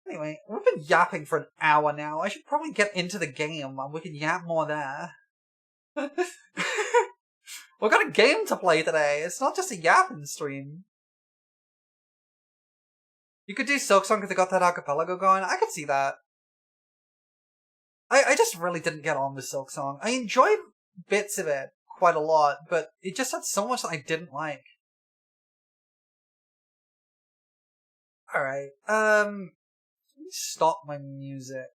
Anyway, we've been yapping for an hour now. I should probably get into the game and we can yap more there. We've got a game to play today. It's not just a yapping stream. You could do Silksong because they got that archipelago going. I could see that. I just really didn't get on with Silksong. I enjoyed bits of it quite a lot, but it just had so much that I didn't like. Alright, let me stop my music.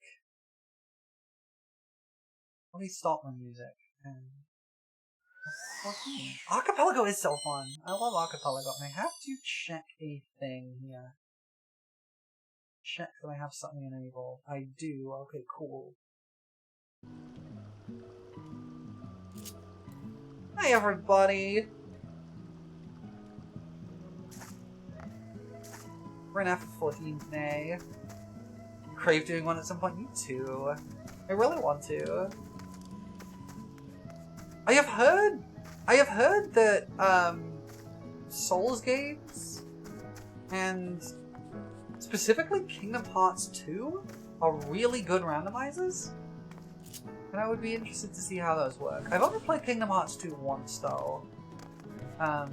Archipelago is so fun. I love Archipelago. I have to check a thing here. Check that I have something enabled. I do. Okay, cool. Hi everybody! We're in FFXIV today. Crave doing one at some point. Me too. I really want to. I have heard that Souls games and specifically Kingdom Hearts 2 are really good randomizers. And I would be interested to see how those work. I've only played Kingdom Hearts 2 once though. I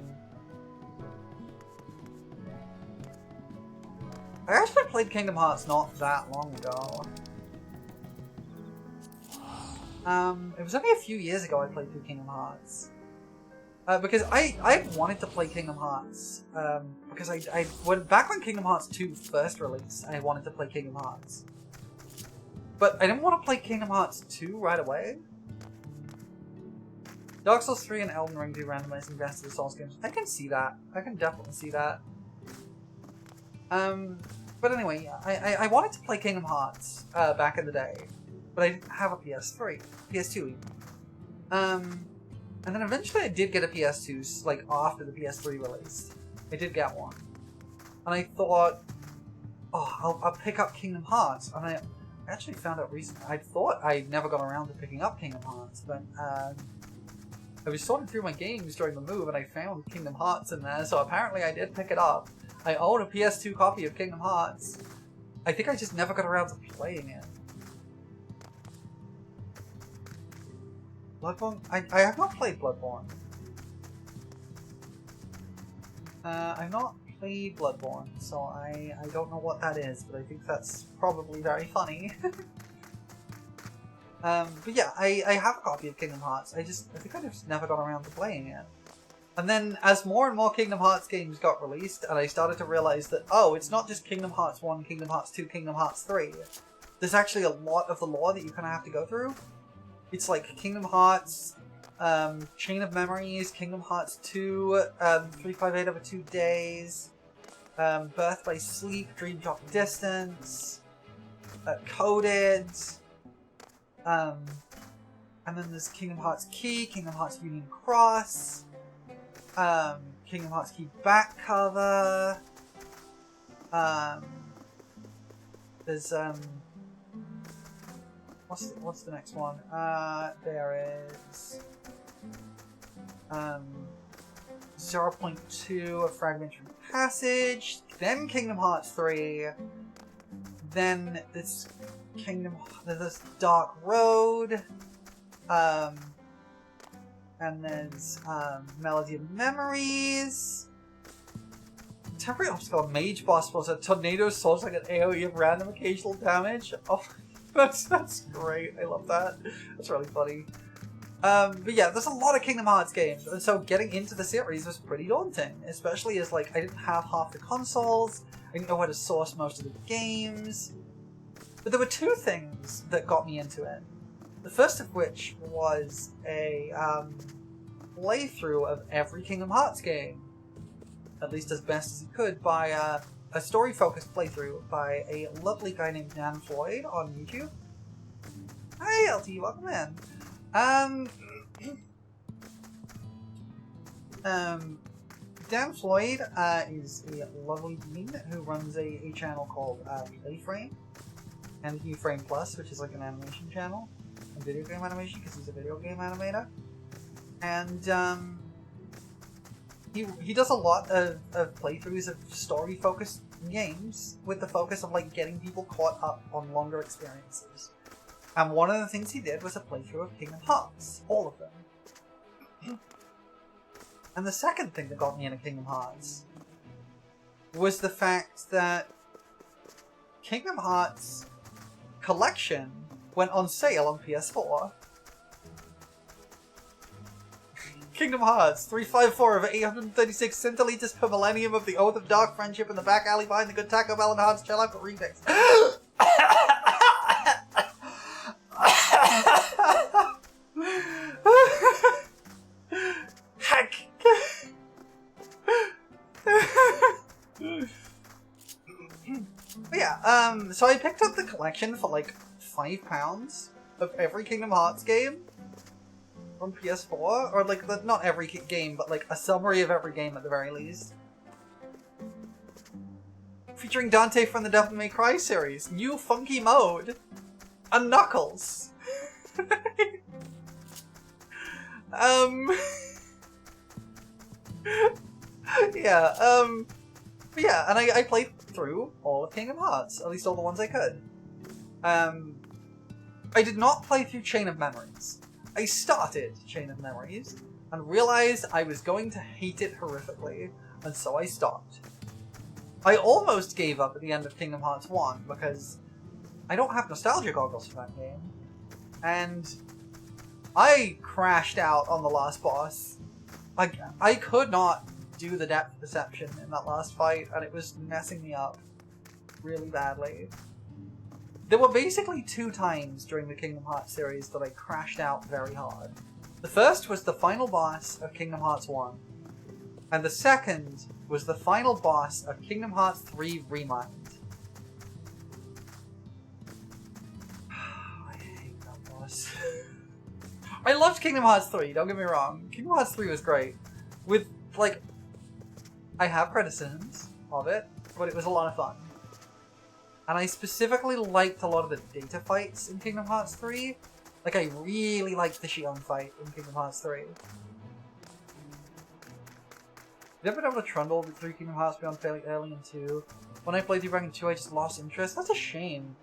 actually played Kingdom Hearts not that long ago. It was only a few years ago I played through Kingdom Hearts. Because I wanted to play Kingdom Hearts. Because back when Kingdom Hearts 2 first released, I wanted to play Kingdom Hearts. But I didn't want to play Kingdom Hearts 2 right away. Dark Souls 3 and Elden Ring do randomizing best of the Souls games. I can see that. I can definitely see that. But anyway, I wanted to play Kingdom Hearts back in the day. But I didn't have a PS3. PS2 even. And then eventually I did get a PS2, like after the PS3 released. I did get one. And I thought, oh, I'll pick up Kingdom Hearts. And I actually found out recently, I thought I never got around to picking up Kingdom Hearts, but I was sorting through my games during the move and I found Kingdom Hearts in there, so apparently I did pick it up. I own a PS2 copy of Kingdom Hearts. I think I just never got around to playing it. Bloodborne? I have not played Bloodborne. I've not played Bloodborne, so I don't know what that is, but I think that's probably very funny. But yeah, I have a copy of Kingdom Hearts. I think I just never got around to playing it. And then, as more and more Kingdom Hearts games got released, and I started to realize that, oh, it's not just Kingdom Hearts 1, Kingdom Hearts 2, Kingdom Hearts 3. There's actually a lot of the lore that you kind of have to go through. It's like Kingdom Hearts, Chain of Memories, Kingdom Hearts 2, 358 over 2 Days, Birth by Sleep, Dream Drop Distance, Coded. And then there's Kingdom Hearts Key, Kingdom Hearts Union Cross, Kingdom Hearts Key back cover. There's what's the next one? There is 0.2, a Fragmentary Passage, then Kingdom Hearts 3, then this this Dark Road, and there's Melody of Memories, Temporary Obstacle, Mage Boss was a Tornado Source like an AoE of random occasional damage. Oh, that's great. I love that. That's really funny. But yeah, there's a lot of Kingdom Hearts games, and so getting into the series was pretty daunting, especially as like I didn't have half the consoles, I didn't know how to source most of the games. But there were two things that got me into it. The first of which was a playthrough of every Kingdom Hearts game, at least as best as you could, by a story-focused playthrough by a lovely guy named Dan Floyd on YouTube. Hey LT, welcome in. Dan Floyd is a lovely being who runs a channel called Playframe and Viewframe Plus, which is like an animation channel and video game animation because he's a video game animator. And he does a lot of playthroughs of story-focused games with the focus of like getting people caught up on longer experiences. And one of the things he did was a playthrough of Kingdom Hearts, all of them. And the second thing that got me into Kingdom Hearts was the fact that Kingdom Hearts Collection went on sale on PS4. Kingdom Hearts 354 of 836 centiliters per millennium of the Oath of Dark Friendship in the back alley behind the good Taco Bell and Hearts Chill Out remix. Heck. But yeah, so I picked up the collection for like £5 of every Kingdom Hearts game on PS4, or like not every game, but like a summary of every game at the very least. Featuring Dante from the Devil May Cry series, new funky mode, and Knuckles. Yeah, and I played through all of Kingdom Hearts, at least all the ones I could. I did not play through Chain of Memories. I started Chain of Memories and realized I was going to hate it horrifically, and so I stopped. I almost gave up at the end of Kingdom Hearts 1 because I don't have nostalgia goggles for that game, and I crashed out on the last boss. I could not do the depth perception in that last fight, and it was messing me up really badly. There were basically 2 times during the Kingdom Hearts series that I crashed out very hard. The first was the final boss of Kingdom Hearts 1, and the second was the final boss of Kingdom Hearts 3 Remind. I hate that boss. I loved Kingdom Hearts 3, don't get me wrong. Kingdom Hearts 3 was great. With, like, I have criticisms of it, but it was a lot of fun. And I specifically liked a lot of the data fights in Kingdom Hearts 3. Like, I really liked the Xion fight in Kingdom Hearts 3. I've never been able to trundle through Kingdom Hearts beyond fairly early in 2. When I played through Dragon 2, I just lost interest. That's a shame.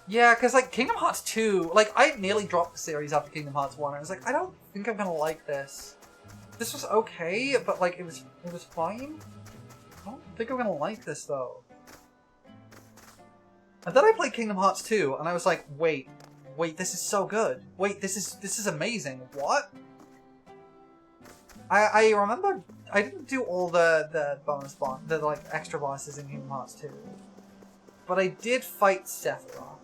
Yeah, because, like, Kingdom Hearts 2, like, I nearly dropped the series after Kingdom Hearts 1. I was like, I don't think I'm gonna like this. This was okay, but, like, it was fine. I don't think I'm gonna like this, though. And then I played Kingdom Hearts 2, and I was like, wait, this is so good. Wait, this is amazing. What? I remember I didn't do all the bonus boss, the like extra bosses in Kingdom Hearts 2, but I did fight Sephiroth.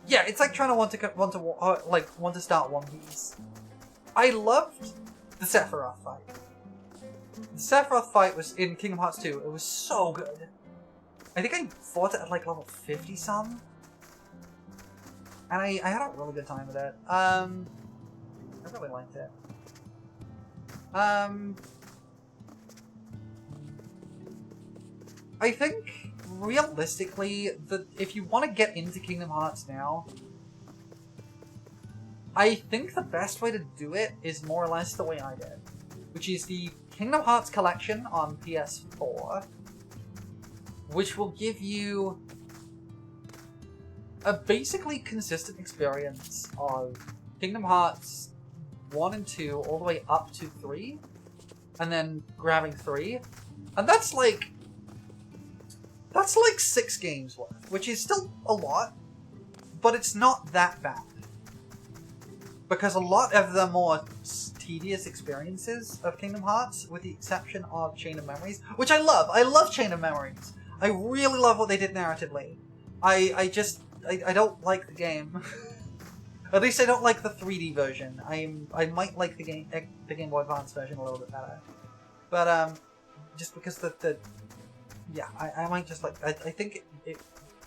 Yeah, it's like trying to want to start One Piece. I loved the Sephiroth fight. The Sephiroth fight was in Kingdom Hearts 2. It was so good. I think I fought it at like level 50 some. And I had a really good time with it. I really liked it. I think, realistically, that if you want to get into Kingdom Hearts now, I think the best way to do it is more or less the way I did, which is the Kingdom Hearts collection on PS4, which will give you a basically consistent experience of Kingdom Hearts 1 and 2 all the way up to 3, and then grabbing 3, and that's like 6 games worth, which is still a lot, but it's not that bad. Because a lot of the more tedious experiences of Kingdom Hearts, with the exception of Chain of Memories, which I love. I love Chain of Memories. I really love what they did narratively. I don't like the game. At least I don't like the 3D version. I might like the Game Boy Advance version a little bit better. But just because yeah, I might just like. I think it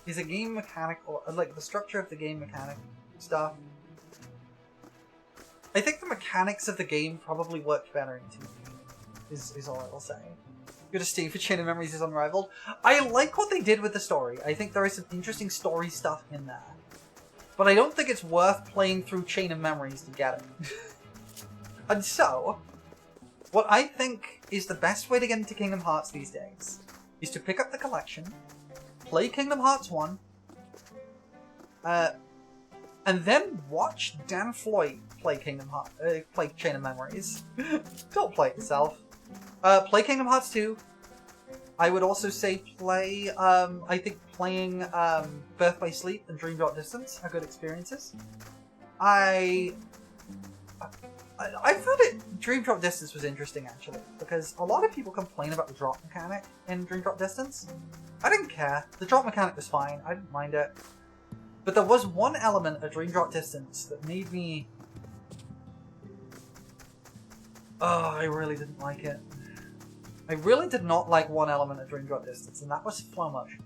is a game mechanic, or like the structure of the game mechanic stuff. I think the mechanics of the game probably worked better in 2D, is all I will say. Good esteem for Chain of Memories is unrivaled. I like what they did with the story. I think there is some interesting story stuff in there. But I don't think it's worth playing through Chain of Memories to get it. And so, what I think is the best way to get into Kingdom Hearts these days is to pick up the collection, play Kingdom Hearts 1, and then watch Dan Floyd play play Chain of Memories. Don't play it yourself. Play Kingdom Hearts 2. I would also say play, I think playing Birth by Sleep and Dream Drop Distance are good experiences. I found Dream Drop Distance was interesting, actually, because a lot of people complain about the drop mechanic in Dream Drop Distance. I didn't care. The drop mechanic was fine. I didn't mind it. But there was one element of Dream Drop Distance that made me... Oh, I really didn't like it. I really did not like one element of Dream Drop Distance, and that was flow motion.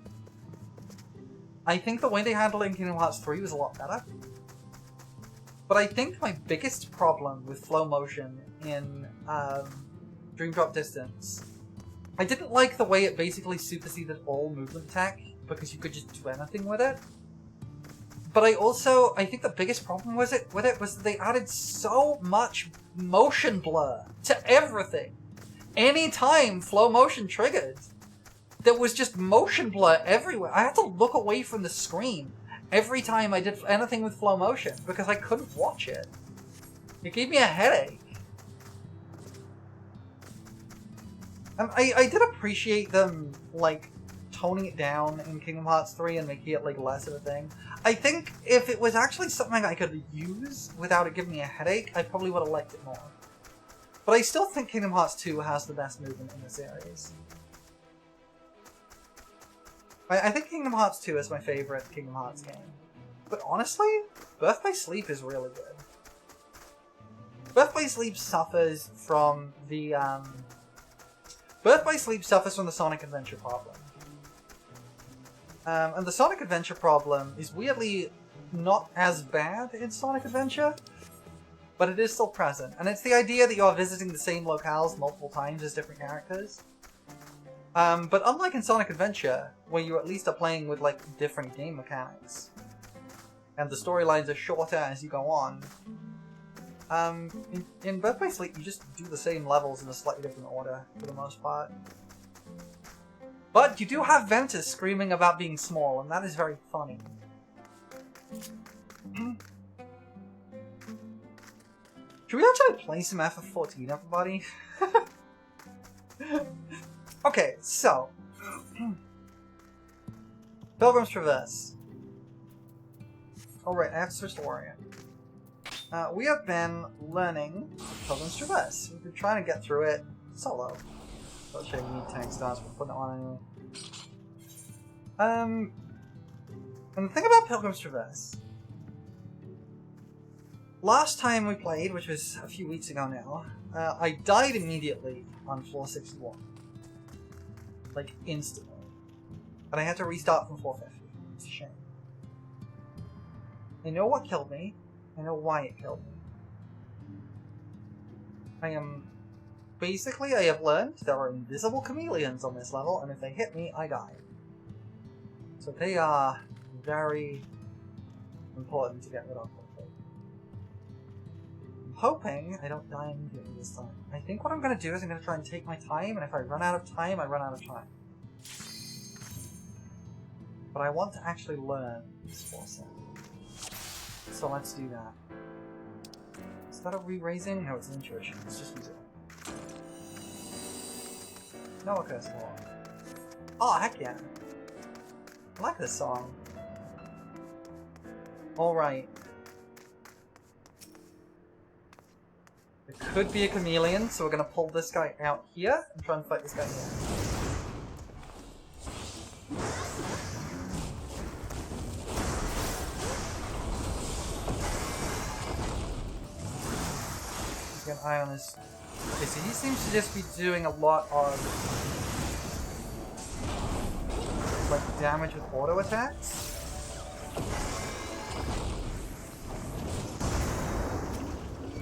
I think the way they handled it in Kingdom Hearts 3 was a lot better. But I think my biggest problem with flow motion in Dream Drop Distance, I didn't like the way it basically superseded all movement tech, because you could just do anything with it. But I think the biggest problem with it was that they added so much motion blur to everything. Anytime flow motion triggered, there was just motion blur everywhere. I had to look away from the screen every time I did anything with flow motion because I couldn't watch it. It gave me a headache. And I did appreciate them, like, toning it down in Kingdom Hearts 3 and making it, like, less of a thing. I think if it was actually something I could use without it giving me a headache, I probably would have liked it more. But I still think Kingdom Hearts 2 has the best movement in the series. I think Kingdom Hearts 2 is my favorite Kingdom Hearts game. But honestly, Birth by Sleep is really good. Birth by Sleep suffers from the, Sonic Adventure problem. And the Sonic Adventure problem is weirdly not as bad in Sonic Adventure, but it is still present. And it's the idea that you're visiting the same locales multiple times as different characters. But unlike in Sonic Adventure, where you at least are playing with, like, different game mechanics, and the storylines are shorter as you go on, in Birth by Sleep you just do the same levels in a slightly different order, for the most part. But you do have Ventus screaming about being small, and that is very funny. Should we actually play some FF14, everybody? Okay, so... Pilgrim's Traverse. Oh right, I have to switch to Warrior. We have been learning Pilgrim's Traverse. We've been trying to get through it solo. I'll show you need tank stars, but putting it on anyway. And the thing about Pilgrim's Traverse... Last time we played, which was a few weeks ago now, I died immediately on floor 61. Like, instantly. And I had to restart from 450. It's a shame. I know what killed me. I know why it killed me. Basically, I have learned there are invisible chameleons on this level, and if they hit me, I die. So they are very important to get rid of quickly. I'm hoping I don't die immediately this time. I think what I'm going to do is I'm going to try and take my time, and if I run out of time, I run out of time. But I want to actually learn this force. So let's do that. Is that a re-raising? No, it's an intuition. Let's just use it. No, okay, so oh, heck yeah. I like this song. Alright. It could be a chameleon, so we're gonna pull this guy out here and try and fight this guy here. Get an eye on his. Okay, so he seems to just be doing a lot of like damage with auto attacks.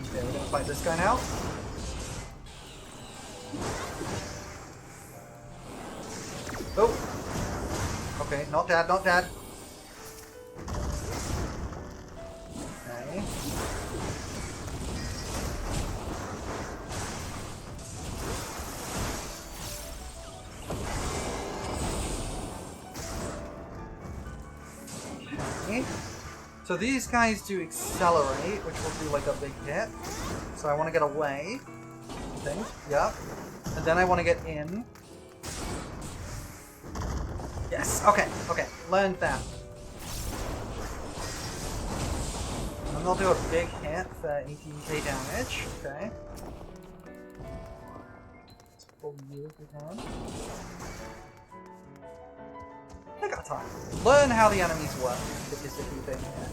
Okay, we're gonna fight this guy now. Oh! Okay, not dead, not dead. Okay. So these guys do accelerate, which will do like a big hit. So I want to get away, I think. Yep. And then I want to get in. Yes. Okay. Okay. Learned that. And then they'll do a big hit for 18k damage. Okay. Let's pull you if we can. I got time. Learn how the enemies work is the key thing here.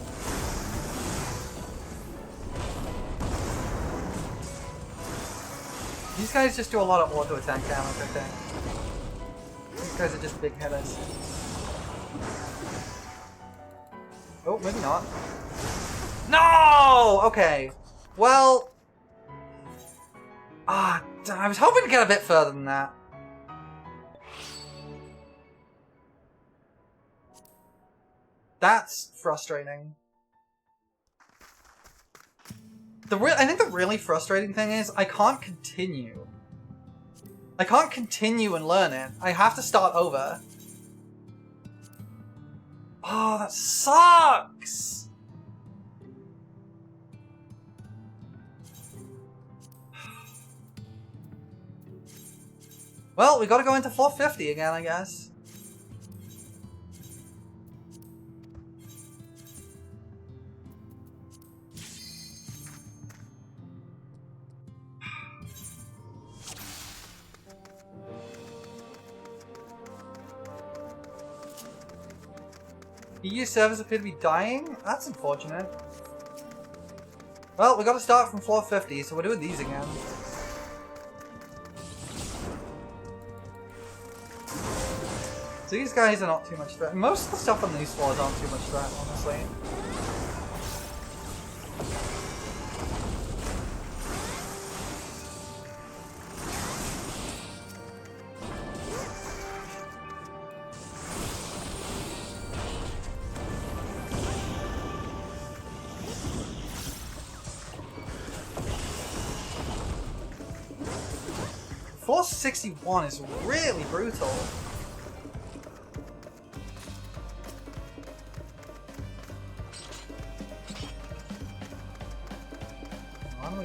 These guys just do a lot of auto attack damage, I think. These guys are just big hitters. Oh, maybe not. No! Okay. Well. I was hoping to get a bit further than that. That's frustrating. I think the really frustrating thing is I can't continue. I can't continue and learn it. I have to start over. Oh, that sucks! Well, we gotta go into 450 again, I guess. EU servers appear to be dying? That's unfortunate. Well, we gotta start from floor 50, so we're doing these again. So these guys are not too much threat. Most of the stuff on these floors aren't too much threat, honestly. Floor 61 is really brutal. Come on, we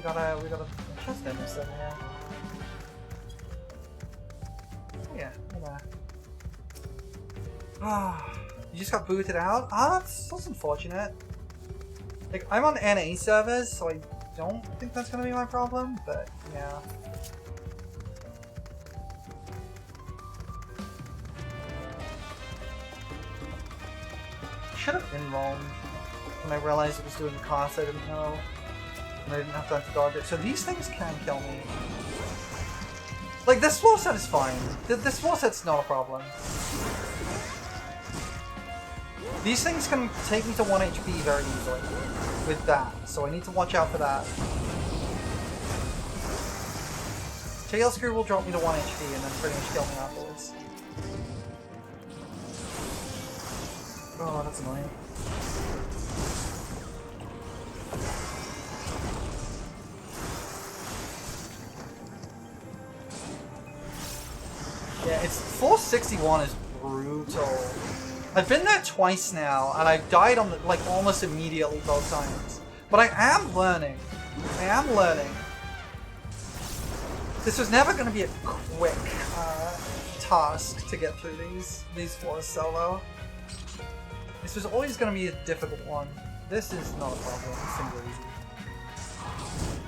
gotta trust them instead here. Yeah, you just got booted out? That's unfortunate. Like, I'm on NA servers, so I don't think that's gonna be my problem, but yeah. I should have enrolled when I realized it was doing the cost I didn't know. And I didn't have time to dodge it. So these things can kill me. Like, this floor set is fine. This floor set's not a problem. These things can take me to 1 HP very easily with that, so I need to watch out for that. Tail Screw will drop me to 1 HP and then pretty much kill me afterwards. Oh, that's annoying. Yeah, it's 461 is brutal. I've been there twice now, and I've died on the, like almost immediately both times. But I am learning. I am learning. This was never going to be a quick task to get through these floors solo. This was always going to be a difficult one. This is not a problem. These things are easy.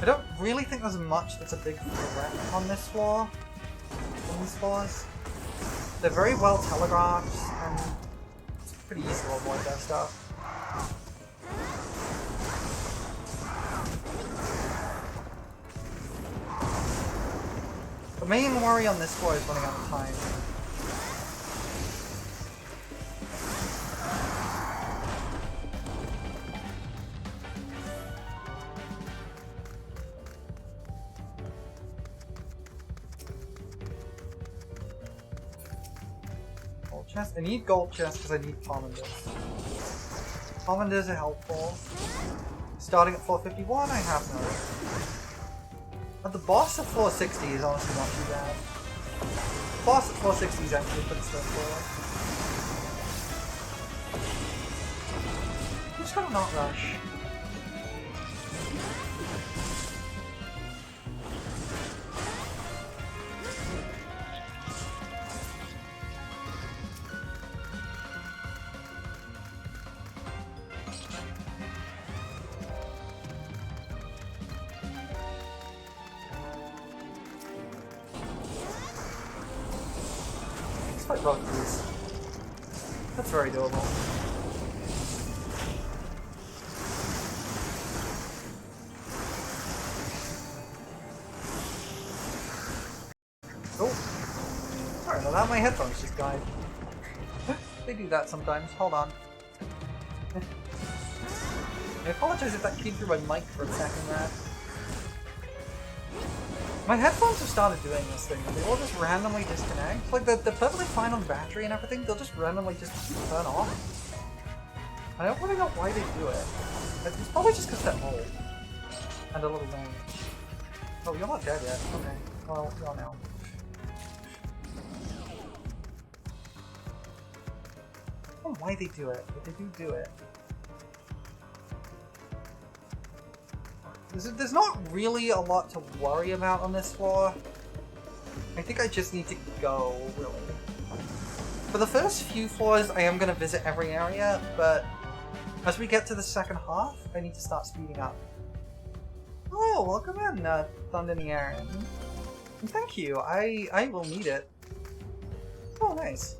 I don't really think there's much that's a big threat on this floor. On these floors. They're very well telegraphed, and it's pretty easy to avoid that stuff. The main worry on this floor is running out of time. Gold chest? I need gold chests because I need commanders. Commanders are helpful. Starting at 451, I have no. But the boss at 460 is honestly not too bad. The boss at 460 is actually pretty straightforward. I'm just gonna not rush. Both these. That's very doable. Oh! Sorry about that, my headphones just died. They do that sometimes. Hold on. I apologize if that came through my mic for a second there. My headphones have started doing this thing, they will just randomly disconnect. Like, they're perfectly fine on battery and everything, they'll just randomly just turn off. I don't really know why they do it. It's probably just because they're old. And a little range. Oh, you're not dead yet. Okay. Well, you are now. I don't know why they do it, but they do it. There's not really a lot to worry about on this floor. I think I just need to go, really. For the first few floors, I am going to visit every area, but as we get to the second half, I need to start speeding up. Oh, welcome in, Thundering. Thank you, I will need it. Oh, nice.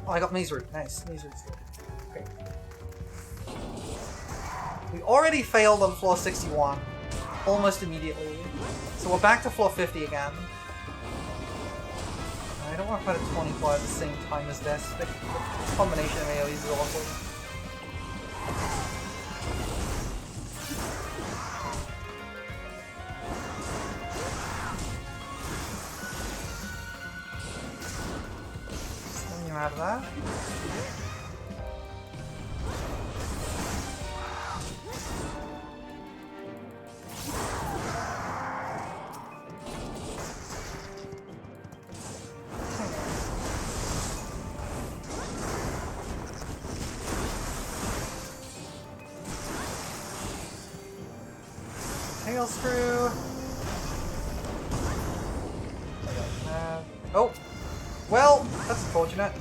Oh, I got Maze Root. Nice, Maze Root's good. Okay. We already failed on floor 61, almost immediately, so we're back to floor 50 again. I don't want to fight a 24 at the same time as this. The combination of AoEs is awful. Sling you out of that. Tail Screw. Oh! Well, that's unfortunate.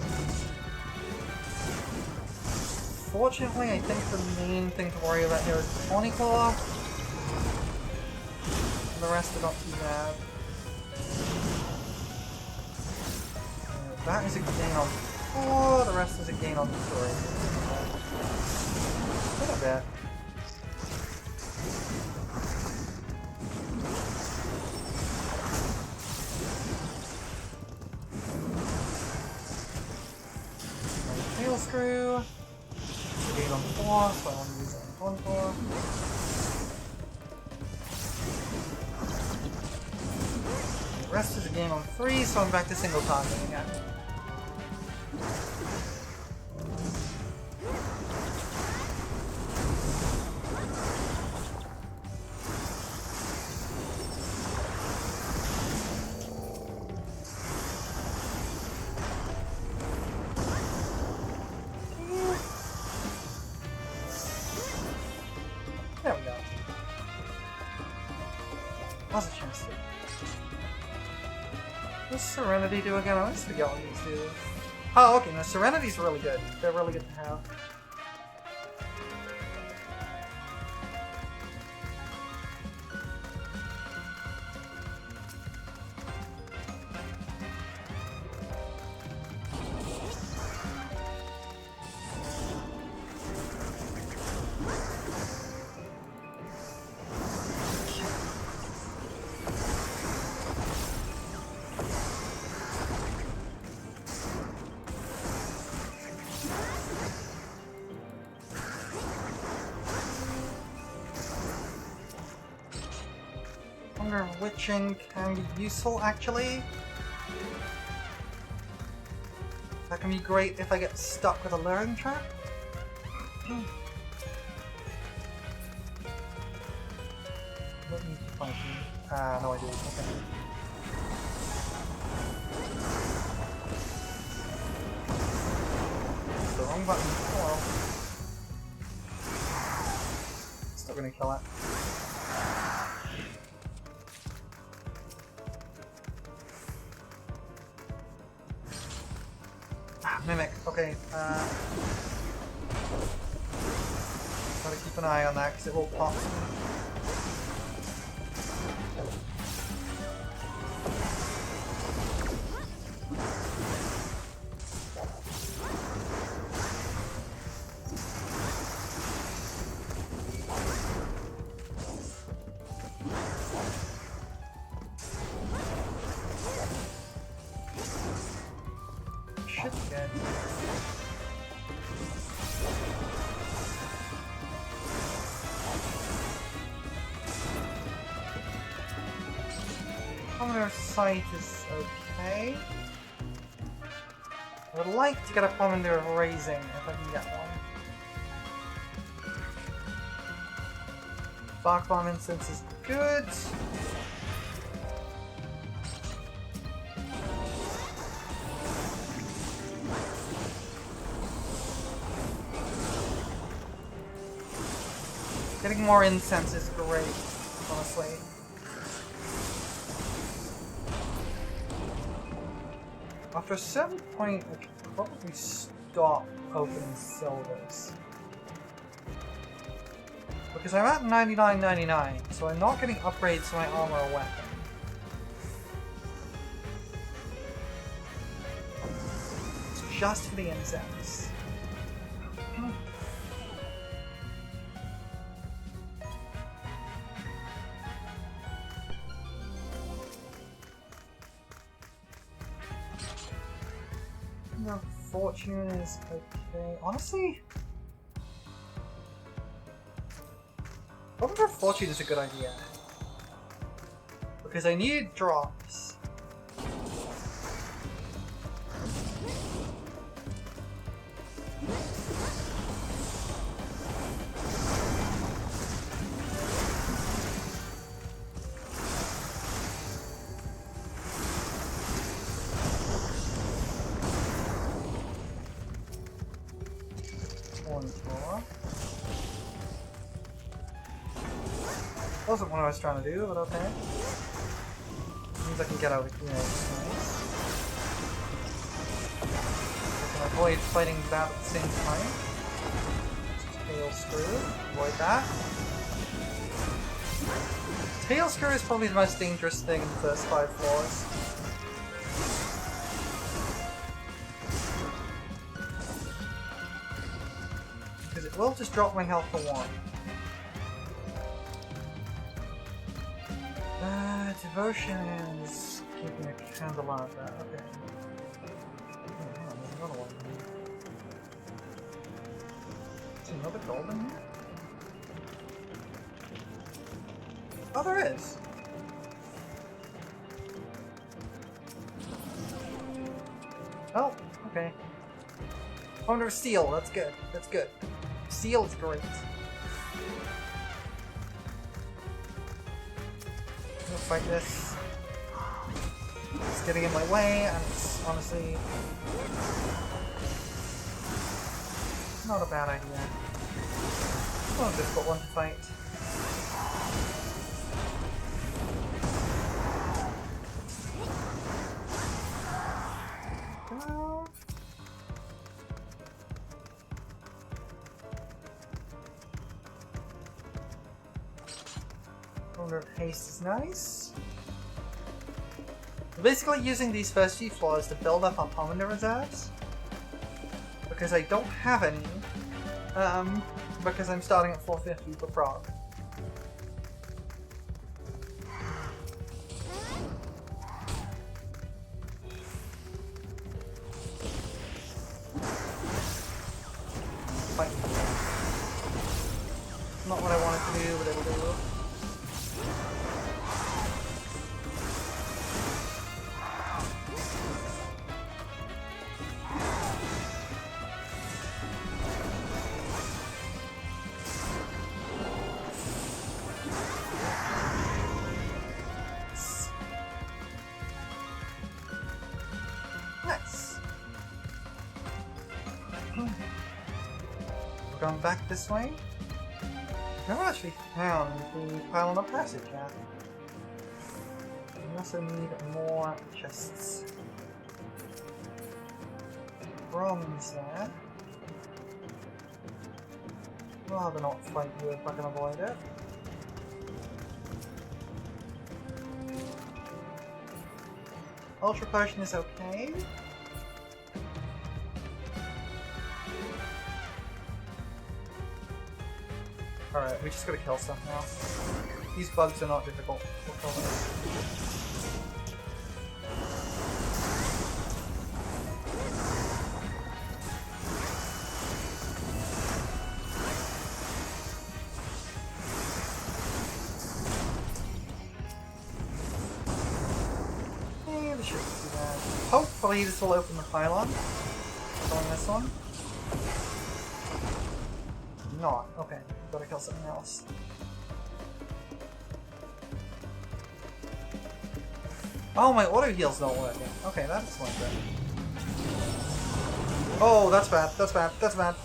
Fortunately, I think the main thing to worry about here is the Pony Claw. And the rest are not too bad. That is a gain on 4, the rest is a gain on 3. Not bad. Tail Screw. floor, so I want to use it on one floor. The rest of the game on 3, so I'm back to single targeting again. There we go. How's a chance to? What's Serenity do again? I always forget what these do. Oh, okay, no, Serenity's really good. They're really good to have. Witching can be useful, actually. That can be great if I get stuck with a luring trap. What needs to fight me? No idea. Okay. The wrong button. Oh well. Still gonna kill it. Mimic, okay. Gotta keep an eye on that because it will pop. Sight is okay. I would like to get a Commander of Raising if I can get one. Bark Bomb Incense is good. Getting more incense is great, honestly. After a certain point, I could probably stop opening silvers. Because I'm at 99.99, so I'm not getting upgrades to my armor or weapon. It's just for the incense. Fortune is okay. Honestly, I wonder if Fortune is a good idea. Because I need drops. Wasn't what I was trying to do, but okay. Means I can get over here. Nice. I can avoid fighting that at the same time. Tail Screw. Avoid that. Tail Screw is probably the most dangerous thing in the first 5 floors. Because it will just drop my health to 1. Devotion is keeping a candle on that, okay. Oh, there's another one. another gold in here? Oh, there is. Oh, okay. Oh, there's steel. That's good. That's good. Steel is great. I'll fight this. It's getting in my way, and it's honestly not a bad idea. It's not a difficult one to fight. Haste is nice. Basically using these first few floors to build up our pomander reserves. Because I don't have any. Because I'm starting at 450 for frog. Fight. Not what I wanted to do, but it'll do. Going back this way? I've never actually found the pile on the passage yet. We also need more chests. Bronze there. Rather not fight you if I can avoid it. Ultra potion is okay. Alright, we just gotta kill some now. These bugs are not difficult. We'll kill them. Hey, this shouldn't be too bad. Hopefully this will open the pylon. Killing this one. Not. Okay. Gotta kill something else. Oh, my auto heal's not working. Okay, that explains it. Oh, that's bad. That's bad. That's bad.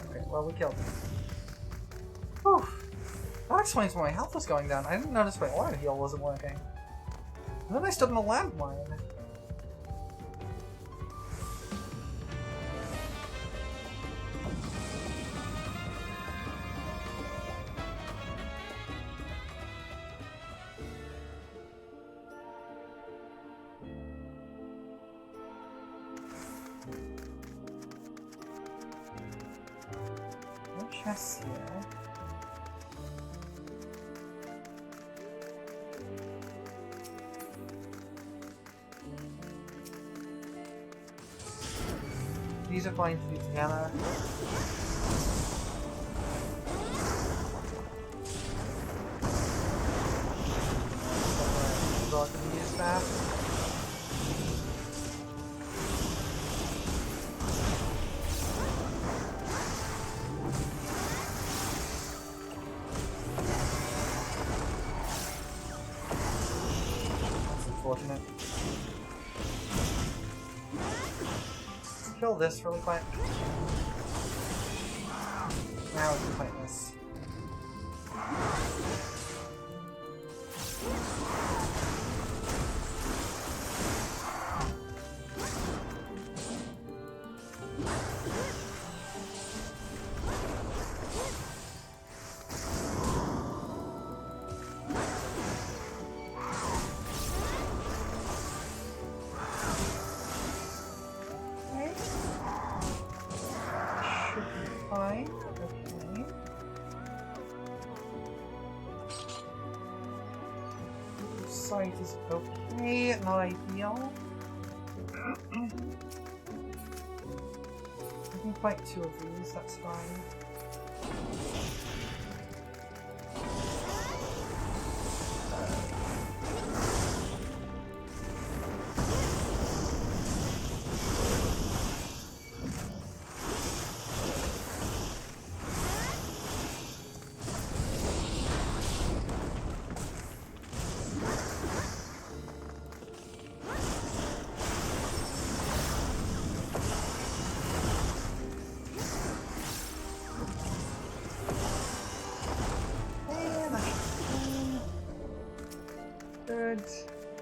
Okay, well, we killed him. Whew. That explains why my health was going down. I didn't notice my auto heal wasn't working. And then I stood in a landmine. Chests here. These are fine to do together. So I can use that. Unfortunate. Let's kill this really quick. Now we can fight this. Fine. Okay. Sight is okay, not ideal. fight 2 of these, that's fine.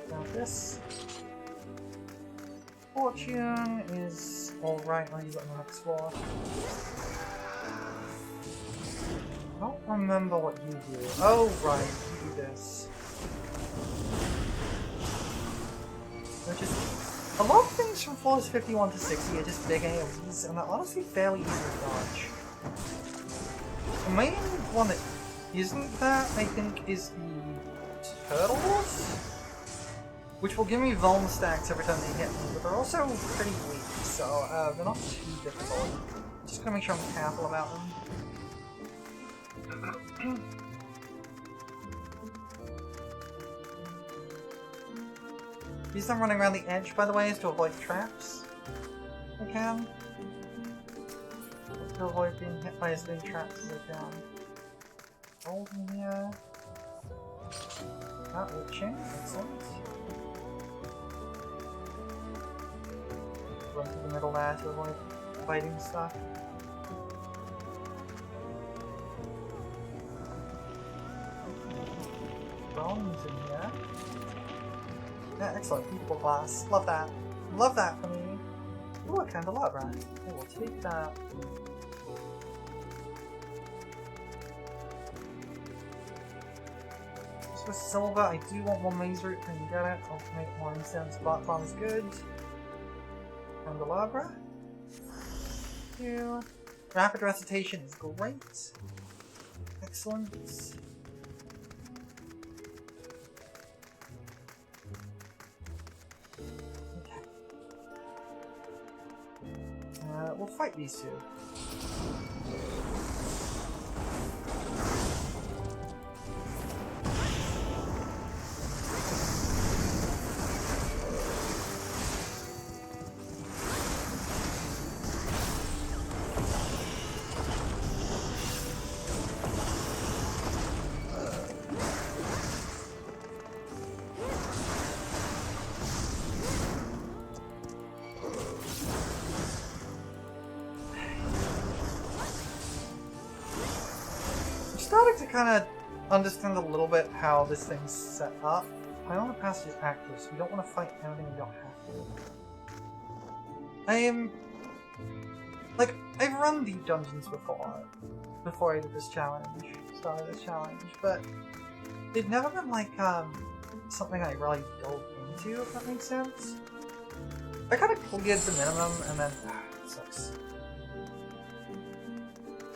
Now this fortune is alright, I'll use it on the next floor. I don't remember what you do. Oh right, you do this. They're just a lot of things from floors 51 to 60 are just big AoEs, and they're honestly fairly easy to dodge. The main one that isn't that, I think, is the turtles, which will give me vuln stacks every time they hit me, but they're also pretty weak, so they're not too difficult. Just gonna make sure I'm careful about them. Use them running around the edge, by the way, is to avoid traps. I can. To avoid being hit by as many traps as I can. Hold in here. Not witching, excellent. Run to the middle there to avoid fighting stuff. Bronze in here. Yeah, excellent. Beautiful glass. Love that. Love that for me. Ooh, a candelabra. I will take that. Just with silver, I do want more maze route. Can you get it? I'll make more incense. Black bomb is good. Candelabra. Thank you. Rapid recitation is great. Excellent. Okay. We'll fight these two. Starting to kind of understand a little bit how this thing's set up. I want to pass these actors, so we don't want to fight anything we don't have to. I am... like, I've run deep dungeons before I did this challenge, started this challenge, but they've never been like, something I really dove into, if that makes sense. I kind of cleared the minimum, and then, it sucks.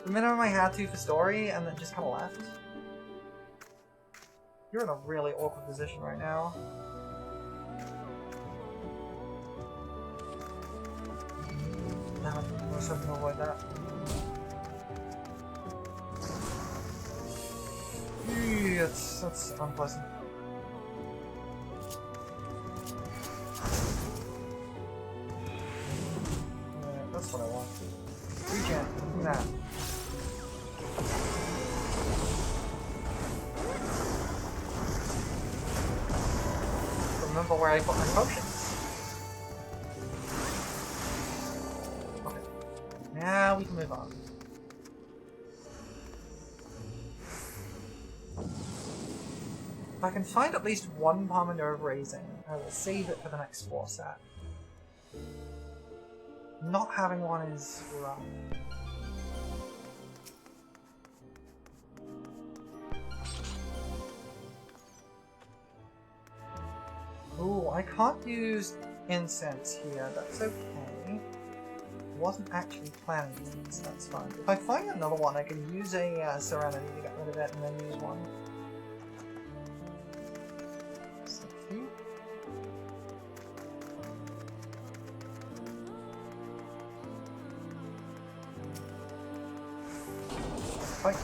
The minimum I had to for story, and then just kind of left. You're in a really awkward position right now. Damn it, I was hoping to avoid that. Eee, that's unpleasant. Yeah, that's what I want. Regen, nah. Remember where I put my potions. Okay. Now we can move on. If I can find at least one Pomander of Raising, I will save it for the next floor set. Not having one is rough. Ooh, I can't use incense here, that's okay. I wasn't actually planning to use, that's fine. If I find another one, I can use a Serenity to get rid of it and then use one. Safety. Fight you.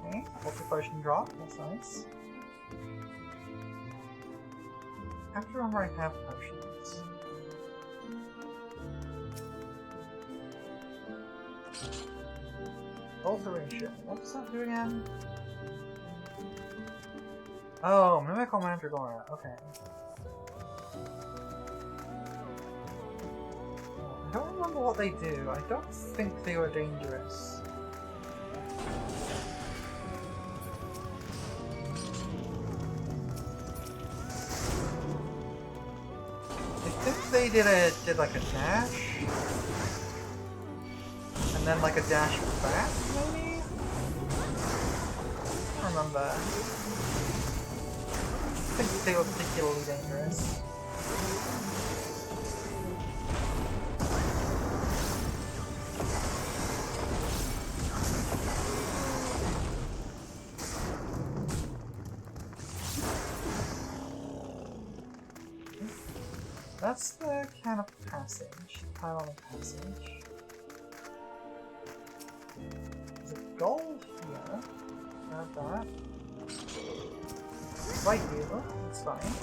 Okay, multi-potion drop, that's nice. I have to remember I have potions. Alteration. What does that do again? Oh, Mimical Mandragora. Okay. I don't remember what they do. I don't think they were dangerous. I think they did like a dash. And then like a dash back, maybe? I don't remember. I think they were particularly dangerous. That's the can of passage. Pile of passage. There's a gold here. Grab that. Right here. It's fine.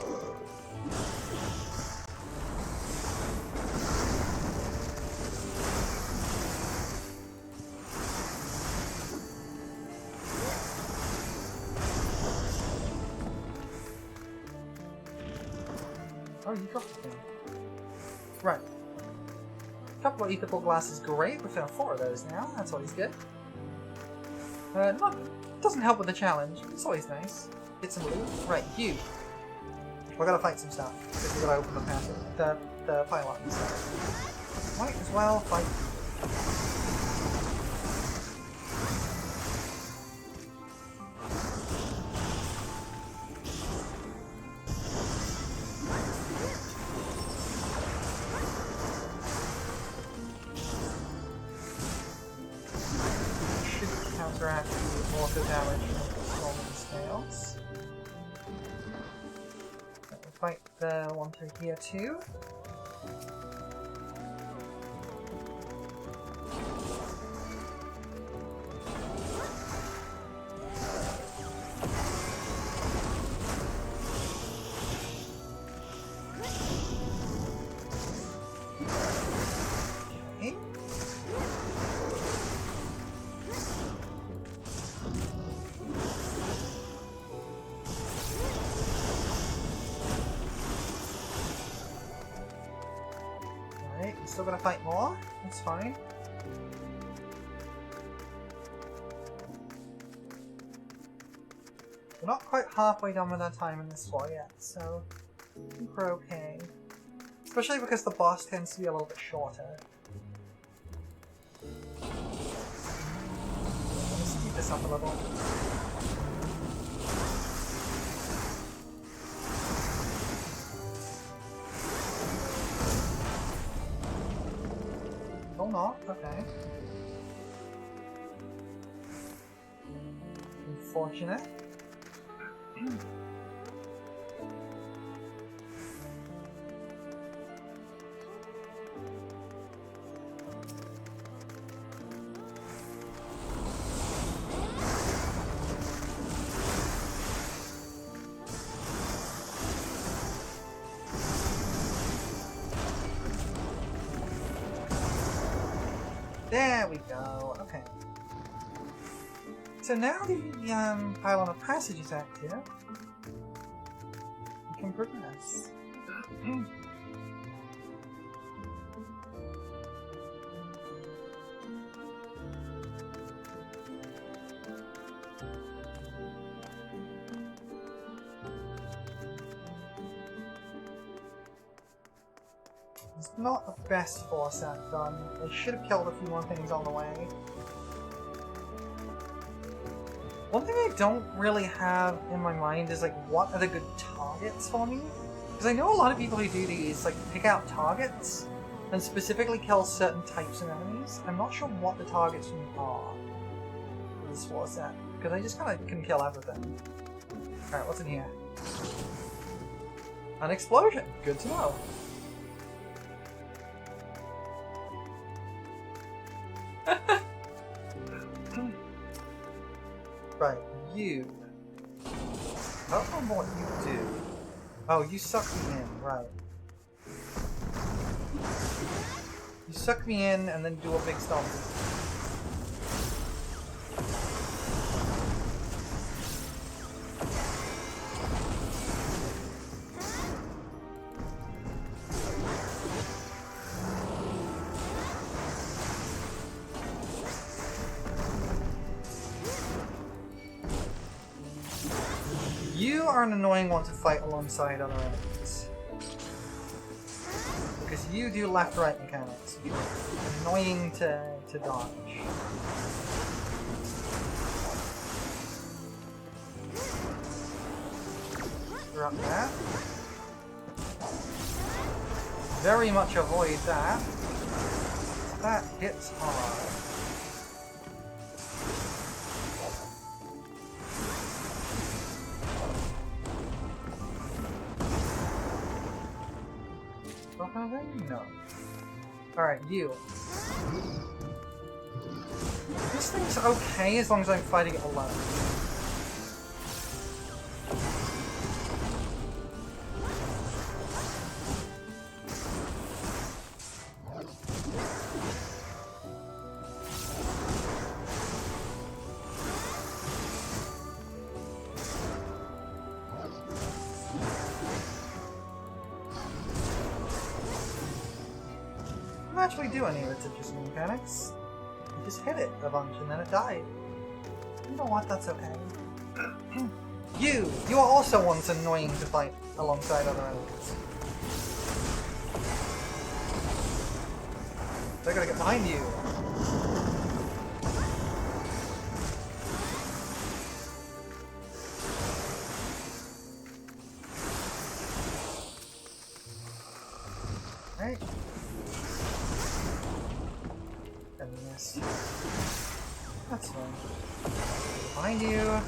Oh, you dropped the thing. Right. A couple of ethical glasses, great. We found 4 of those now. That's always good. Doesn't help with the challenge. It's always nice. Get some loot. Right, you. We gotta fight some stuff. Because we gotta open the passage, the pylon and stuff. Might as well fight. Counteract the auto damage from normal scales. We'll fight the one through here too. Still gonna fight more? That's fine. We're not quite halfway done with our time in this floor yet, so I think we're okay. Especially because the boss tends to be a little bit shorter. Let's speed this up a little. Oh, not? Okay. Unfortunate. There we go. Okay. So now the pylon of passage is active. We can progress. It's not the best force act done. They should have killed a few more things on the way. One thing I don't really have in my mind is like, what are the good targets for me? Because I know a lot of people who do these, like, pick out targets and specifically kill certain types of enemies. I'm not sure what the targets for me are. this floor set, because I just kind of can kill everything. Alright, what's in here? An explosion! Good to know. Right, you. I don't remember what you do. Oh, you suck me in, right. You suck me in and then do a big stomp. You are an annoying one to fight alongside other enemies. Because you do left-right mechanics. You're annoying to dodge. You're up there. Very much avoid that. That hits hard. No. Alright, you. This thing's okay as long as I'm fighting it alone. Actually do any of its interesting mechanics. You just hit it a bunch and then it died. You know what, that's okay. You are also once annoying to fight alongside other enemies. They're gonna get behind you. Right. That's fine. Behind you.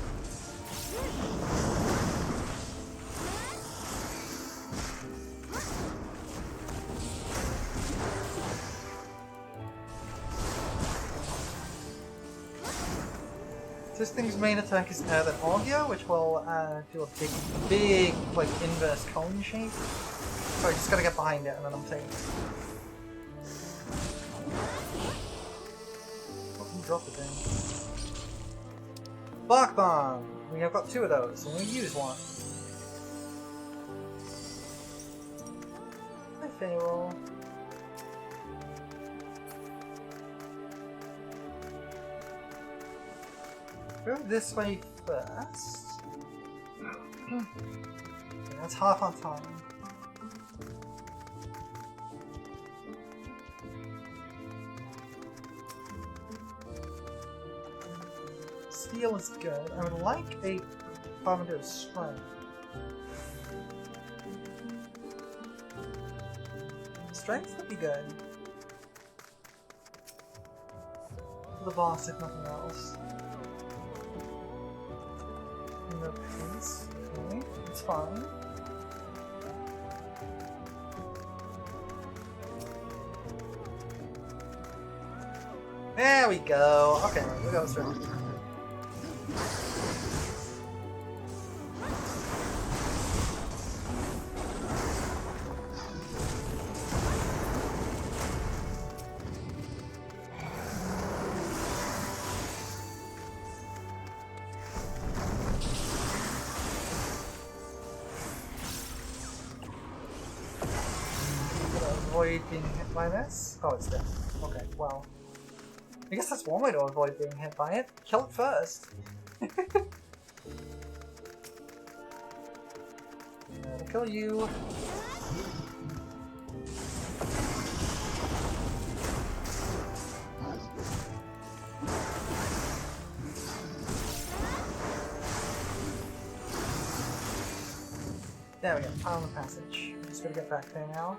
This thing's main attack is an audio, which will do a big, like, inverse cone shape. So I just gotta get behind it and then I'm safe. Drop the thing. Bark Bomb! We have got two of those, and we use one. Hi, Pharaoh. Go this way first. Okay, that's half our time. Steel is good. I would like a Bombardier of Strength. Strength would be good. For the boss, if nothing else. No pace. Okay, it's fine. There we go. Okay, we got strength. Avoid being hit by this? Oh, it's dead. Okay, well. I guess that's one way to avoid being hit by it. Kill it first. We'll kill you. There we go, on the passage. I'm just gonna get back there now.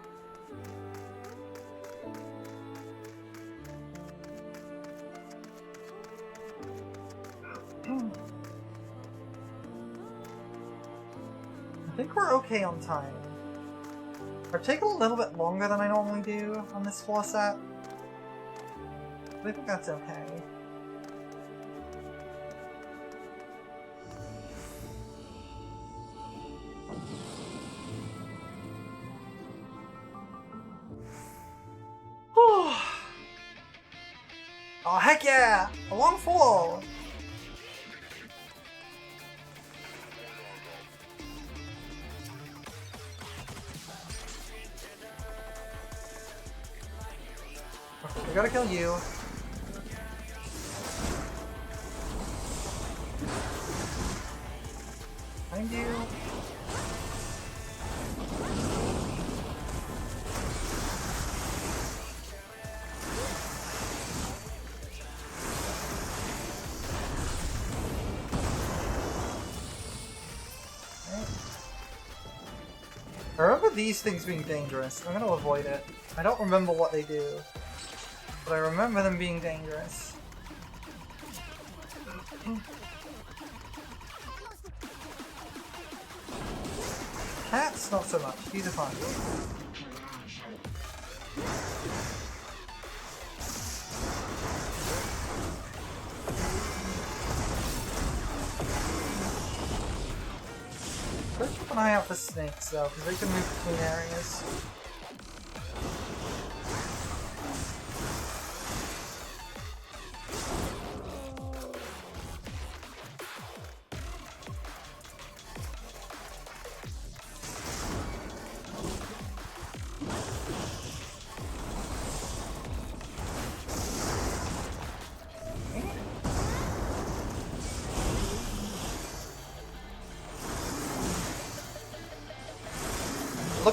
think we're okay on time. I've taken a little bit longer than I normally do on this floor set. But I think that's okay. Oh, heck yeah! A long fall! Okay, we gotta kill you. Find you. I remember these things being dangerous. I'm gonna avoid it. I don't remember what they do, but I remember them being dangerous. Cats, not so much. These are fun. Let's keep an eye out for snakes though, because they can move between areas.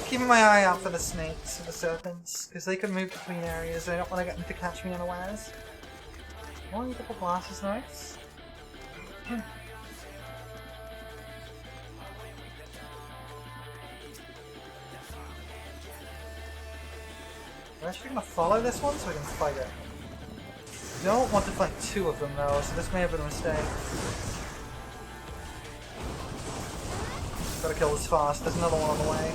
Keeping my eye out for the snakes and the serpents, because they can move between areas. I don't want to get them to catch me unawares. Oh, double glass is nice. Am I actually going to follow this one so I can fight it? I don't want to fight two of them though, so this may have been a mistake. Gotta kill this fast, there's another one on the way.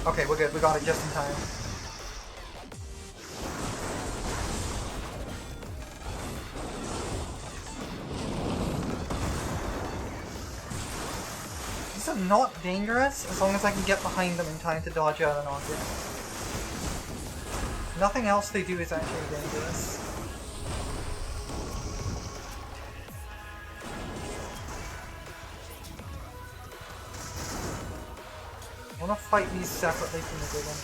Okay, we're good. We got it just in time. These are not dangerous as long as I can get behind them in time to dodge out an object. Nothing else they do is actually dangerous. I want to fight these separately from the big one.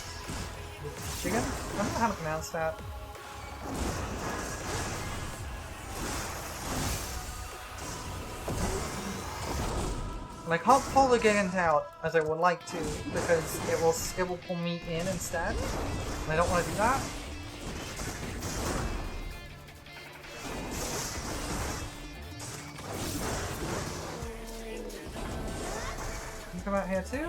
The chicken? I don't know how to pronounce that. And I can't pull the gigant out as I would like to because it will pull me in instead. And I don't want to do that. Can you come out here too?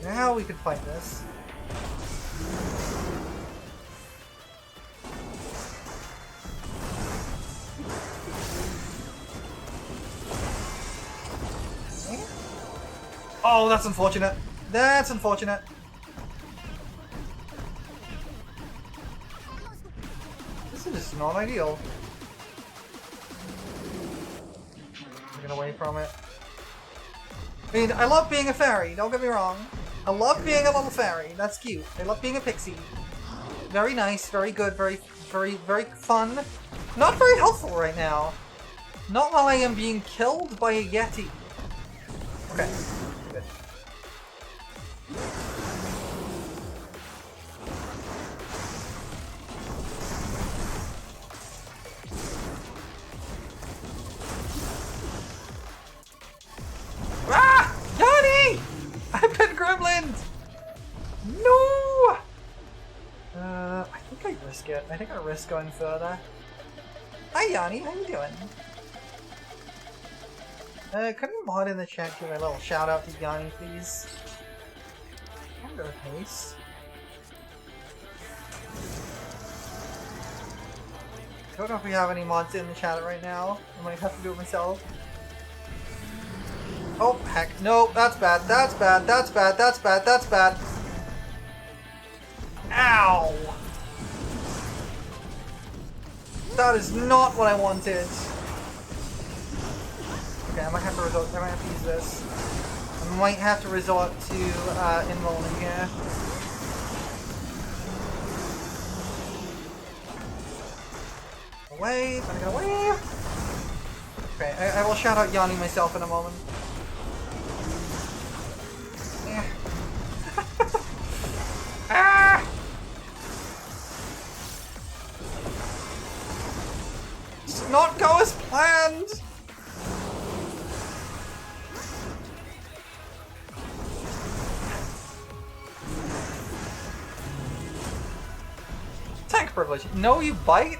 Now we can fight this. Oh, that's unfortunate. That's unfortunate. This is not ideal. Get away from it. I mean, I love being a fairy, don't get me wrong. I love being a little fairy, that's cute. I love being a pixie. Very nice, very good, very fun. Not very helpful right now. Not while I am being killed by a yeti. Okay, good. Ah! Yeah! I think I risk going further. Hi Yanni, how you doing? Could you mod in the chat give a little shout out to Yanni, please? I'm going pace. I don't know if we have any mods in the chat right now. I might have to do it myself. Oh, heck. No, that's bad. That's bad. That's bad. That's bad. That's bad. Ow! That is not what I wanted. Okay, I might have to resort. I might have to use this. I might have to resort to enrolling here. Away! Gotta get away! Okay, I will shout out Yanni myself in a moment. Yeah. Ah! Did not go as planned! Tank privilege. No, you bite?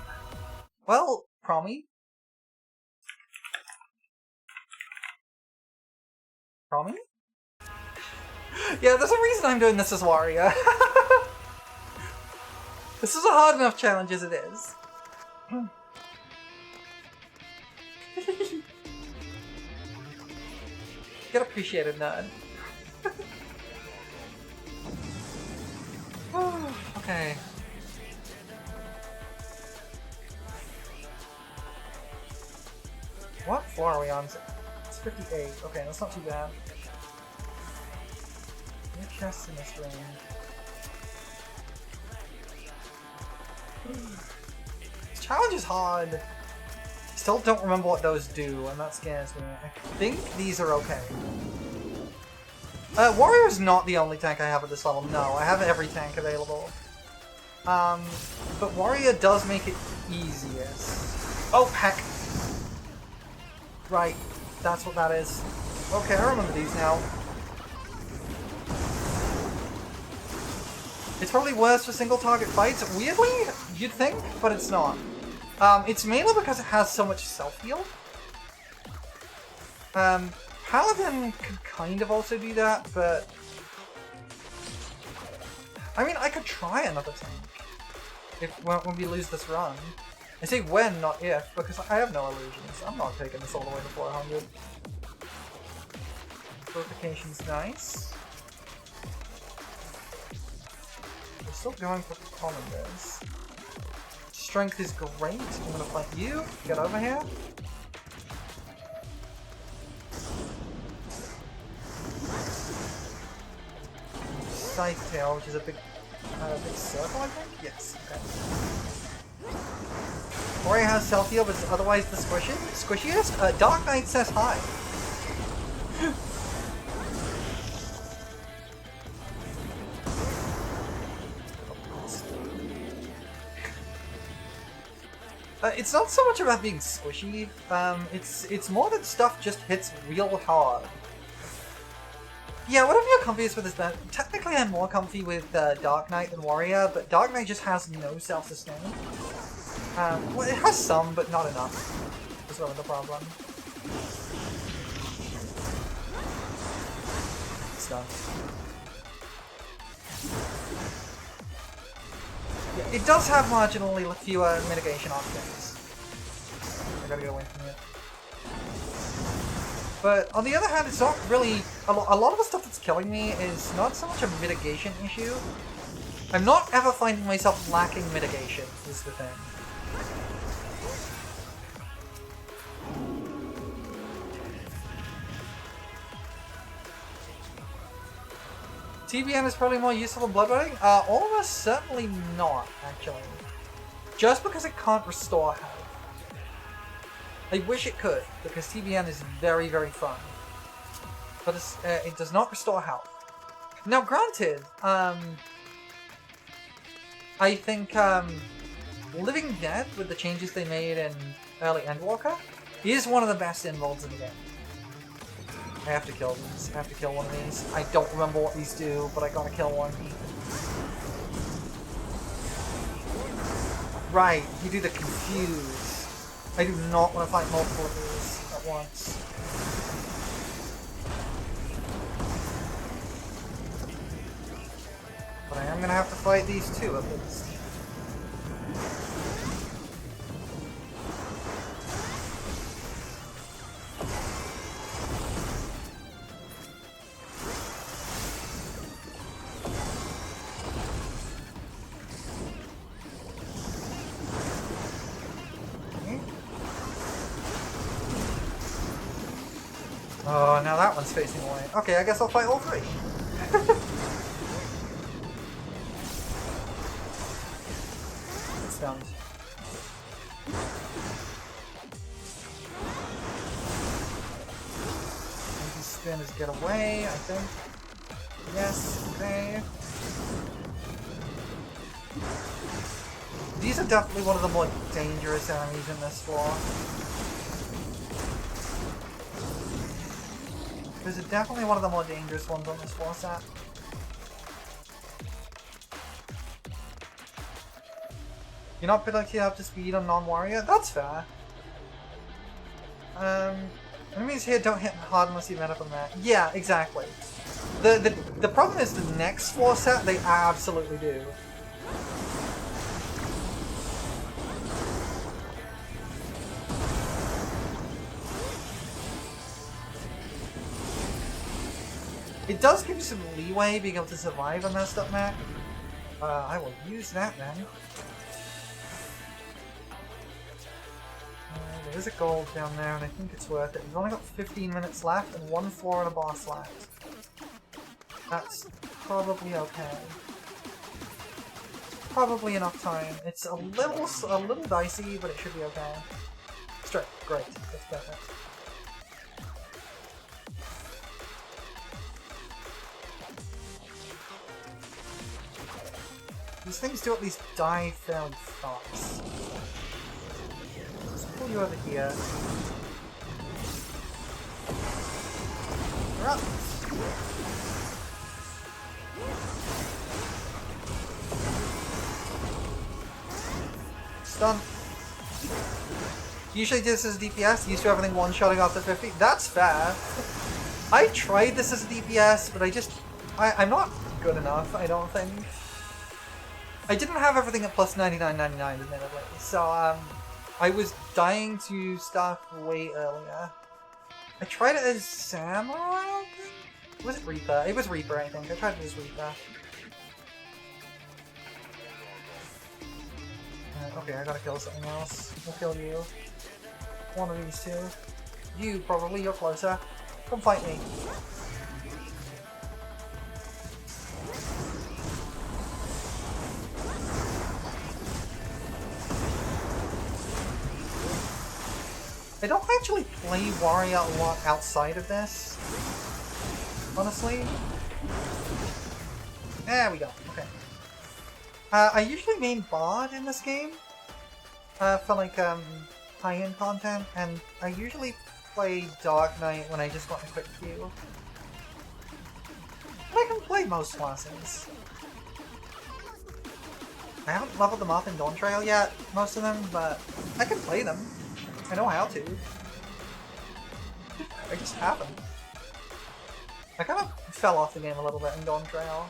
Well, Promi. Promi? Yeah, there's a reason I'm doing this as Warrior. This is a hard enough challenge as it is. Get appreciated, nerd. Okay. What floor are we on? It's 58. Okay, that's not too bad. No chests in this room. This challenge is hard. Still don't remember what those do, and that scares me. I think these are okay. Warrior's not the only tank I have at this level. No, I have every tank available. But Warrior does make it easiest. Oh, heck! Right, that's what that is. Okay, I remember these now. It's probably worse for single target fights. Weirdly, you'd think, but it's not. It's mainly because it has so much self-heal. Paladin could kind of also do that, but... I mean, I could try another tank when we lose this run. I say when, not if, because I have no illusions. I'm not taking this all the way to 400. Purification's nice. We're still going for commanders. Strength is great. I'm gonna fight you. Get over here. Scythe tail, which is a big circle, I think? Yes, okay. Warrior has self-heal, but is otherwise the squishiest? Dark Knight says hi. It's not so much about being squishy, it's more that stuff just hits real hard. Yeah, whatever you're comfiest with is better. Technically I'm more comfy with Dark Knight than Warrior, but Dark Knight just has no self-sustain. Well, it has some, but not enough. That's sort of the problem. Stuff. Yeah, it does have marginally fewer mitigation options. I gotta get away from it. But on the other hand, it's not really... A lot of the stuff that's killing me is not so much a mitigation issue. I'm not ever finding myself lacking mitigation, is the thing. TBN is probably more useful than bloodletting? Almost certainly not, actually. Just because it can't restore health. I wish it could, because TBN is very, very fun. But it does not restore health. Now, granted, I think Living Dead, with the changes they made in early Endwalker, is one of the best involves in the game. I have to kill these. I have to kill one of these. I don't remember what these do, but I gotta kill one. Right, you do the confuse. I do not want to fight multiple of these at once. But I am going to have to fight these two at least. Oh, now that one's facing away. Okay, I guess I'll fight all three. It's stunned. Maybe spinners get away, I think. Yes, okay. These are definitely one of the more dangerous enemies in this floor. These are definitely one of the more dangerous ones on this floor set. You're not particularly up to speed on non-warrior? That's fair. Enemies here don't hit hard unless you met up on that. Yeah, exactly. The problem is the next floor set, they absolutely do. It does give you some leeway being able to survive a messed up mech. I will use that then. There is a gold down there and I think it's worth it. We've only got 15 minutes left and one floor and a boss left. That's probably okay. Probably enough time. It's a little dicey, but it should be okay. Straight, great. That's perfect. These things do at least die fairly fast. Let's pull you over here. You're up. Stun. Usually this is DPS, used to everything one-shotting after 50. That's fair. I tried this as a DPS, but I'm not good enough, I don't think. I didn't have everything at plus 99.99 admittedly, so I was dying to stuff way earlier. I tried it as Samurai? Was it Reaper? It was Reaper, I think. I tried it as Reaper. Okay, I gotta kill something else. We'll kill you. One of these two. You, probably. You're closer. Come fight me. I don't actually play Warrior a lot outside of this, honestly. There we go, okay. I usually main Bard in this game, for like, high-end content, and I usually play Dark Knight when I just want a quick queue. And I can play most classes. I haven't leveled them up in Dawn Trail yet, most of them, but I can play them. I know how to. I just haven't. I kind of fell off the game a little bit in Dawn Trail.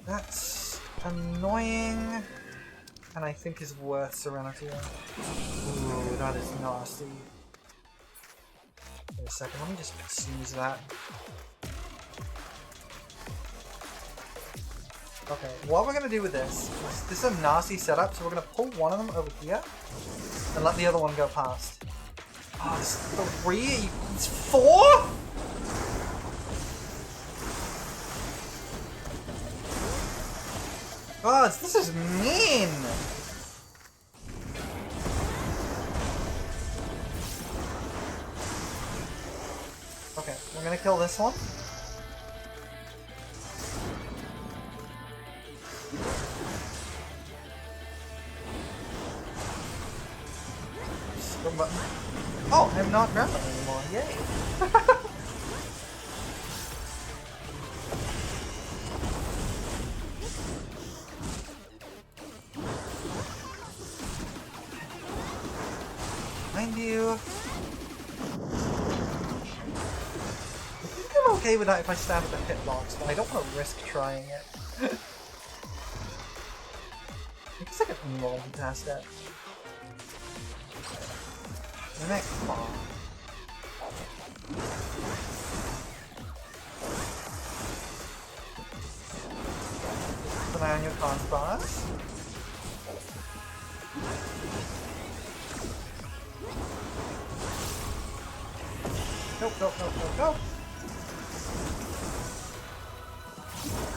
That's annoying, and I think is worth Serenity. Ooh, that is nasty. Wait a second, let me just snooze that. Okay, what we're going to do with this is a nasty setup, so we're going to pull one of them over here and let the other one go past. Oh, it's 3? It's 4?! God, this is mean! Okay, we're going to kill this one. Button. Oh, I'm not grappling anymore. Yay! behind you. I think I'm okay with that if I stand at the hitbox, but I don't want to risk trying it. I guess I could multitask it. The next bomb. Put on your crossbars. Nope, nope, nope, nope, nope.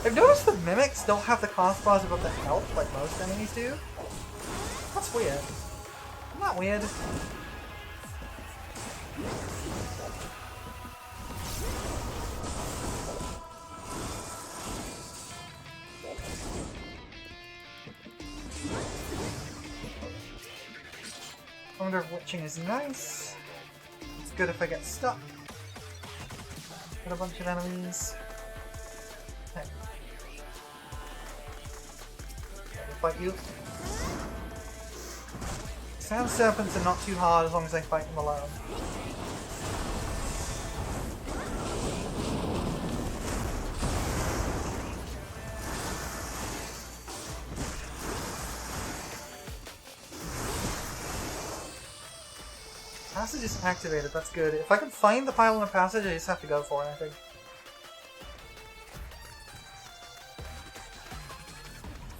I've noticed that mimics don't have the crossbars above the health like most enemies do. That's weird. Isn't that weird? I wonder if witching is nice. It's good if I get stuck. Got a bunch of enemies. Okay. I'll fight you. Sand serpents are not too hard as long as I fight them alone. Passage is activated, that's good. If I can find the pile in a passage, I just have to go for it, I think.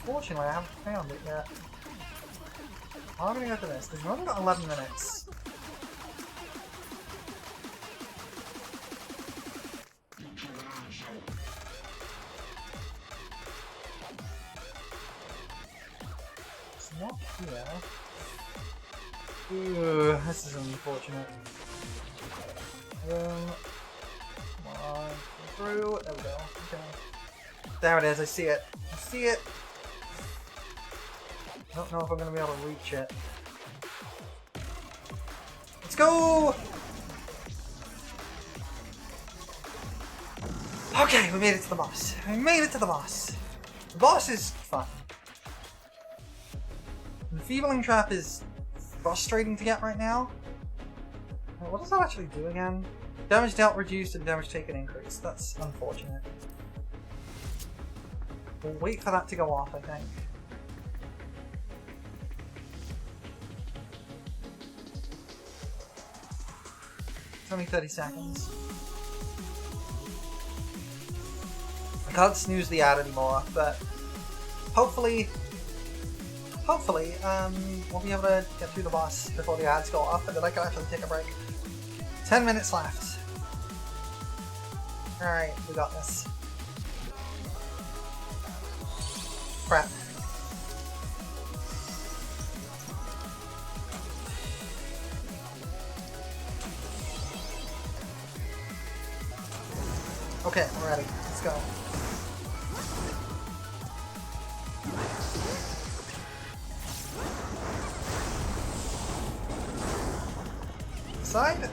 Fortunately, I haven't found it yet. How am I gonna go to this? Because we've only got 11 minutes. It's not here. Ooh, this is unfortunate. Come on, through. There we go. Okay. There it is, I see it. I see it! I don't know if I'm going to be able to reach it. Let's go! Okay, we made it to the boss. We made it to the boss. The boss is fun. The Enfeebling Trap is frustrating to get right now. What does that actually do again? Damage dealt reduced and damage taken increased. That's unfortunate. We'll wait for that to go off, I think. It's only 30 seconds. I can't snooze the ad anymore, but hopefully we'll be able to get through the boss before the ads go off, and then I can actually take a break. 10 minutes left. Alright, we got this. Crap. Okay, we're ready. Let's go. Side.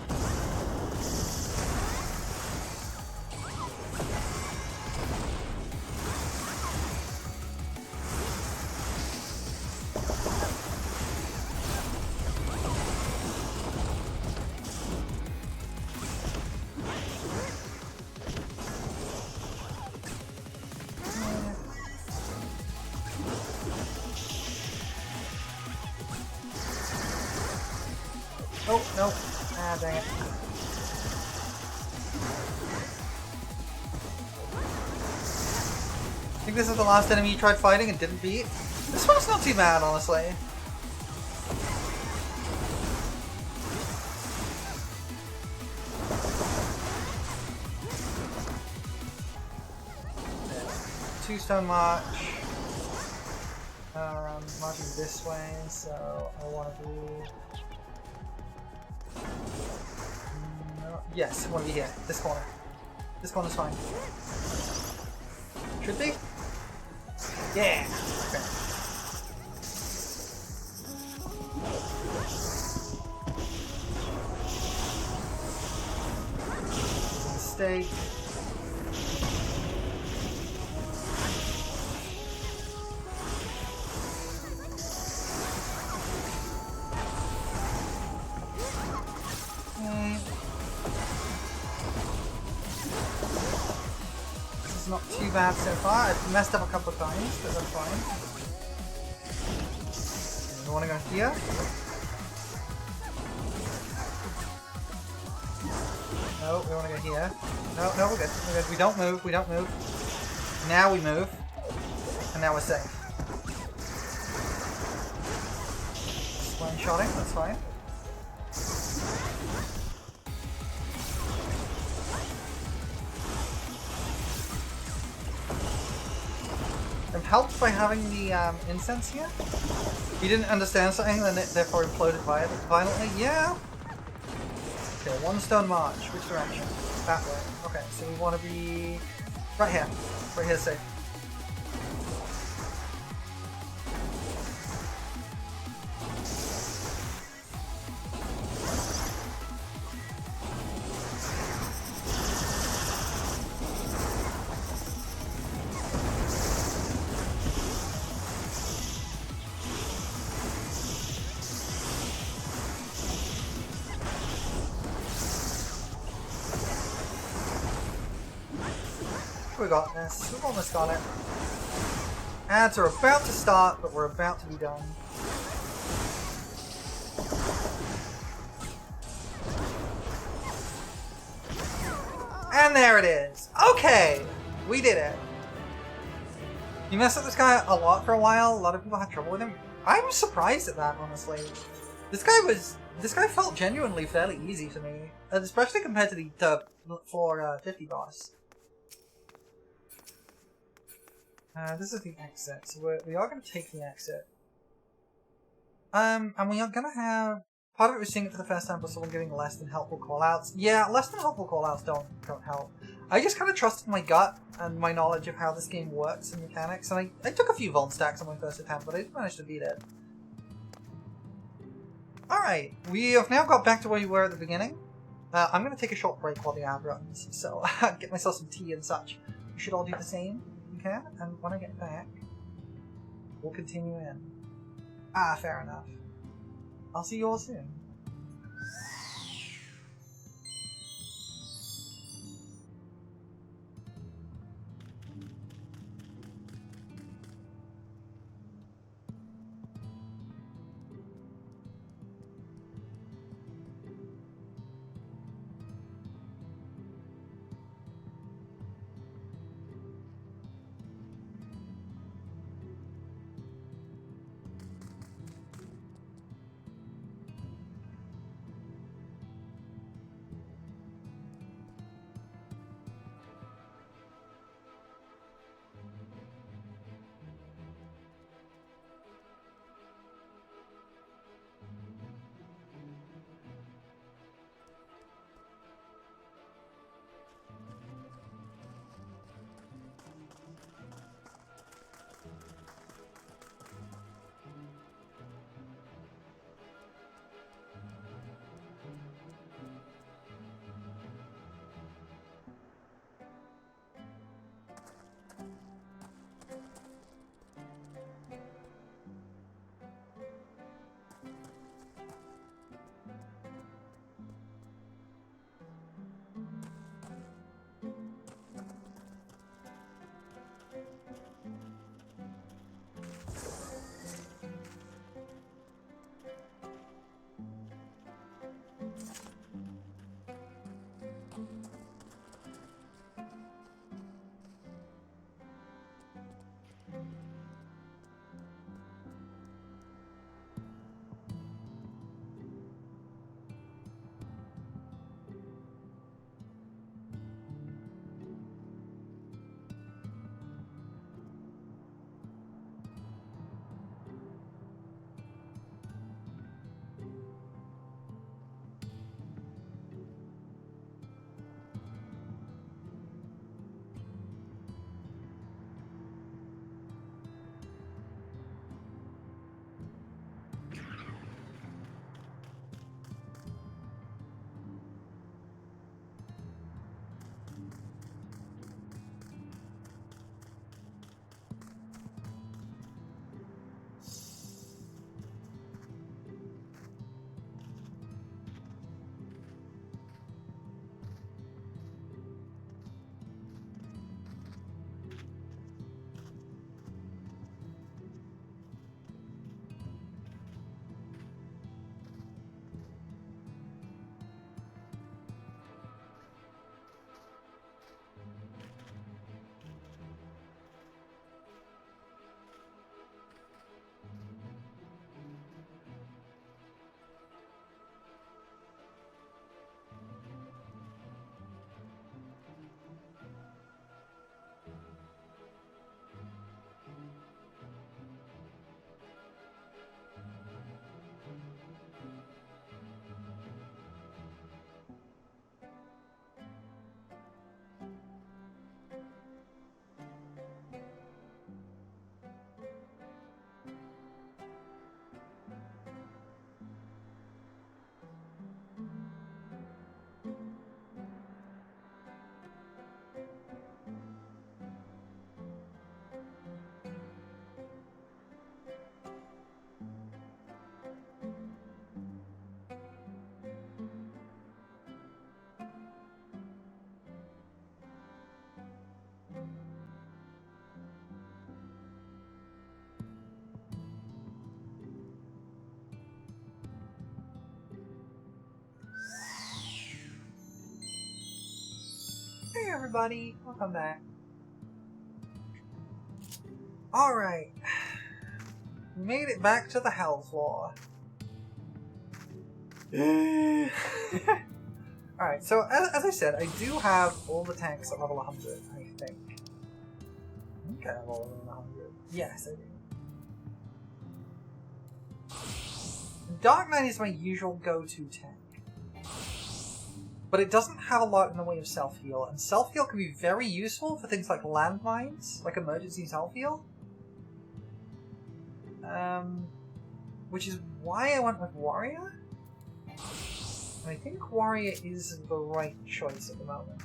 Oh, no. Ah, dang it. I think this is the last enemy you tried fighting and didn't beat. This one's not too bad, honestly. Two stone march. Marching this way, so I want to do... No. Yes, I want to be here. This corner. This corner's fine. Should be? Yeah! Okay. Mistake. not too bad so far. I've messed up a couple of times, but that's fine. We want to go here. No, we want to go here. No, no, we're good. We're good. We don't move. We don't move. Now we move. And now we're safe. One-shotting, that's fine. I'm helped by having the incense here. You didn't understand something, then it therefore imploded violently. Yeah. Okay, one stone march. Which direction? That way. Okay, so we want to be right here. Right here, safe. We got this. We've almost got it. Ads are about to start, but we're about to be done. And there it is. Okay! We did it. You messed up this guy a lot for a while. A lot of people had trouble with him. I'm surprised at that, honestly. This guy felt genuinely fairly easy to me. Especially compared to the floor 50 boss. This is the exit, so we are going to take the exit. And we are going to have... Part of it was seeing it for the first time, but someone giving less than helpful callouts. Yeah, less than helpful callouts don't help. I just kind of trusted my gut and my knowledge of how this game works and mechanics, and I took a few Vuln stacks on my first attempt, but I did manage to beat it. Alright, we have now got back to where we were at the beginning. I'm going to take a short break while the ad runs, so get myself some tea and such. We should all do the same. Okay, and when I get back, we'll continue in. Ah, fair enough. I'll see you all soon. buddy. Welcome back. Alright. Made it back to the hell floor. Alright, so as I said, I do have all the tanks at level 100, I think. I think I have all of them at 100. Yes, I do. Dark Knight is my usual go-to tank. But it doesn't have a lot in the way of self-heal, and self-heal can be very useful for things like landmines, like emergency self-heal. Which is why I went with Warrior. And I think Warrior is the right choice at the moment.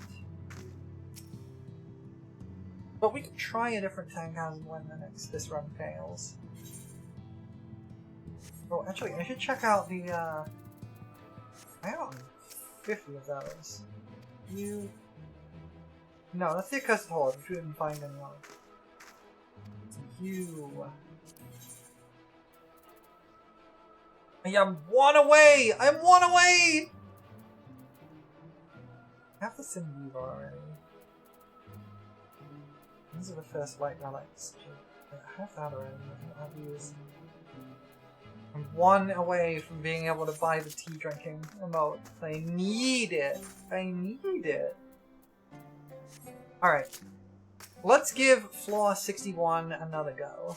But we can try a different tank as and when this run fails. Oh, actually, I should check out the, I have 50 of those. No, that's the Accursed Horde, which we didn't find any of. It's you. I am one away! I'm one away! I have the Sinviva already. These are the first light relics. I have that already. I've used. I'm one away from being able to buy the tea drinking emote. I need it. I need it. Alright. Let's give floor 61 another go.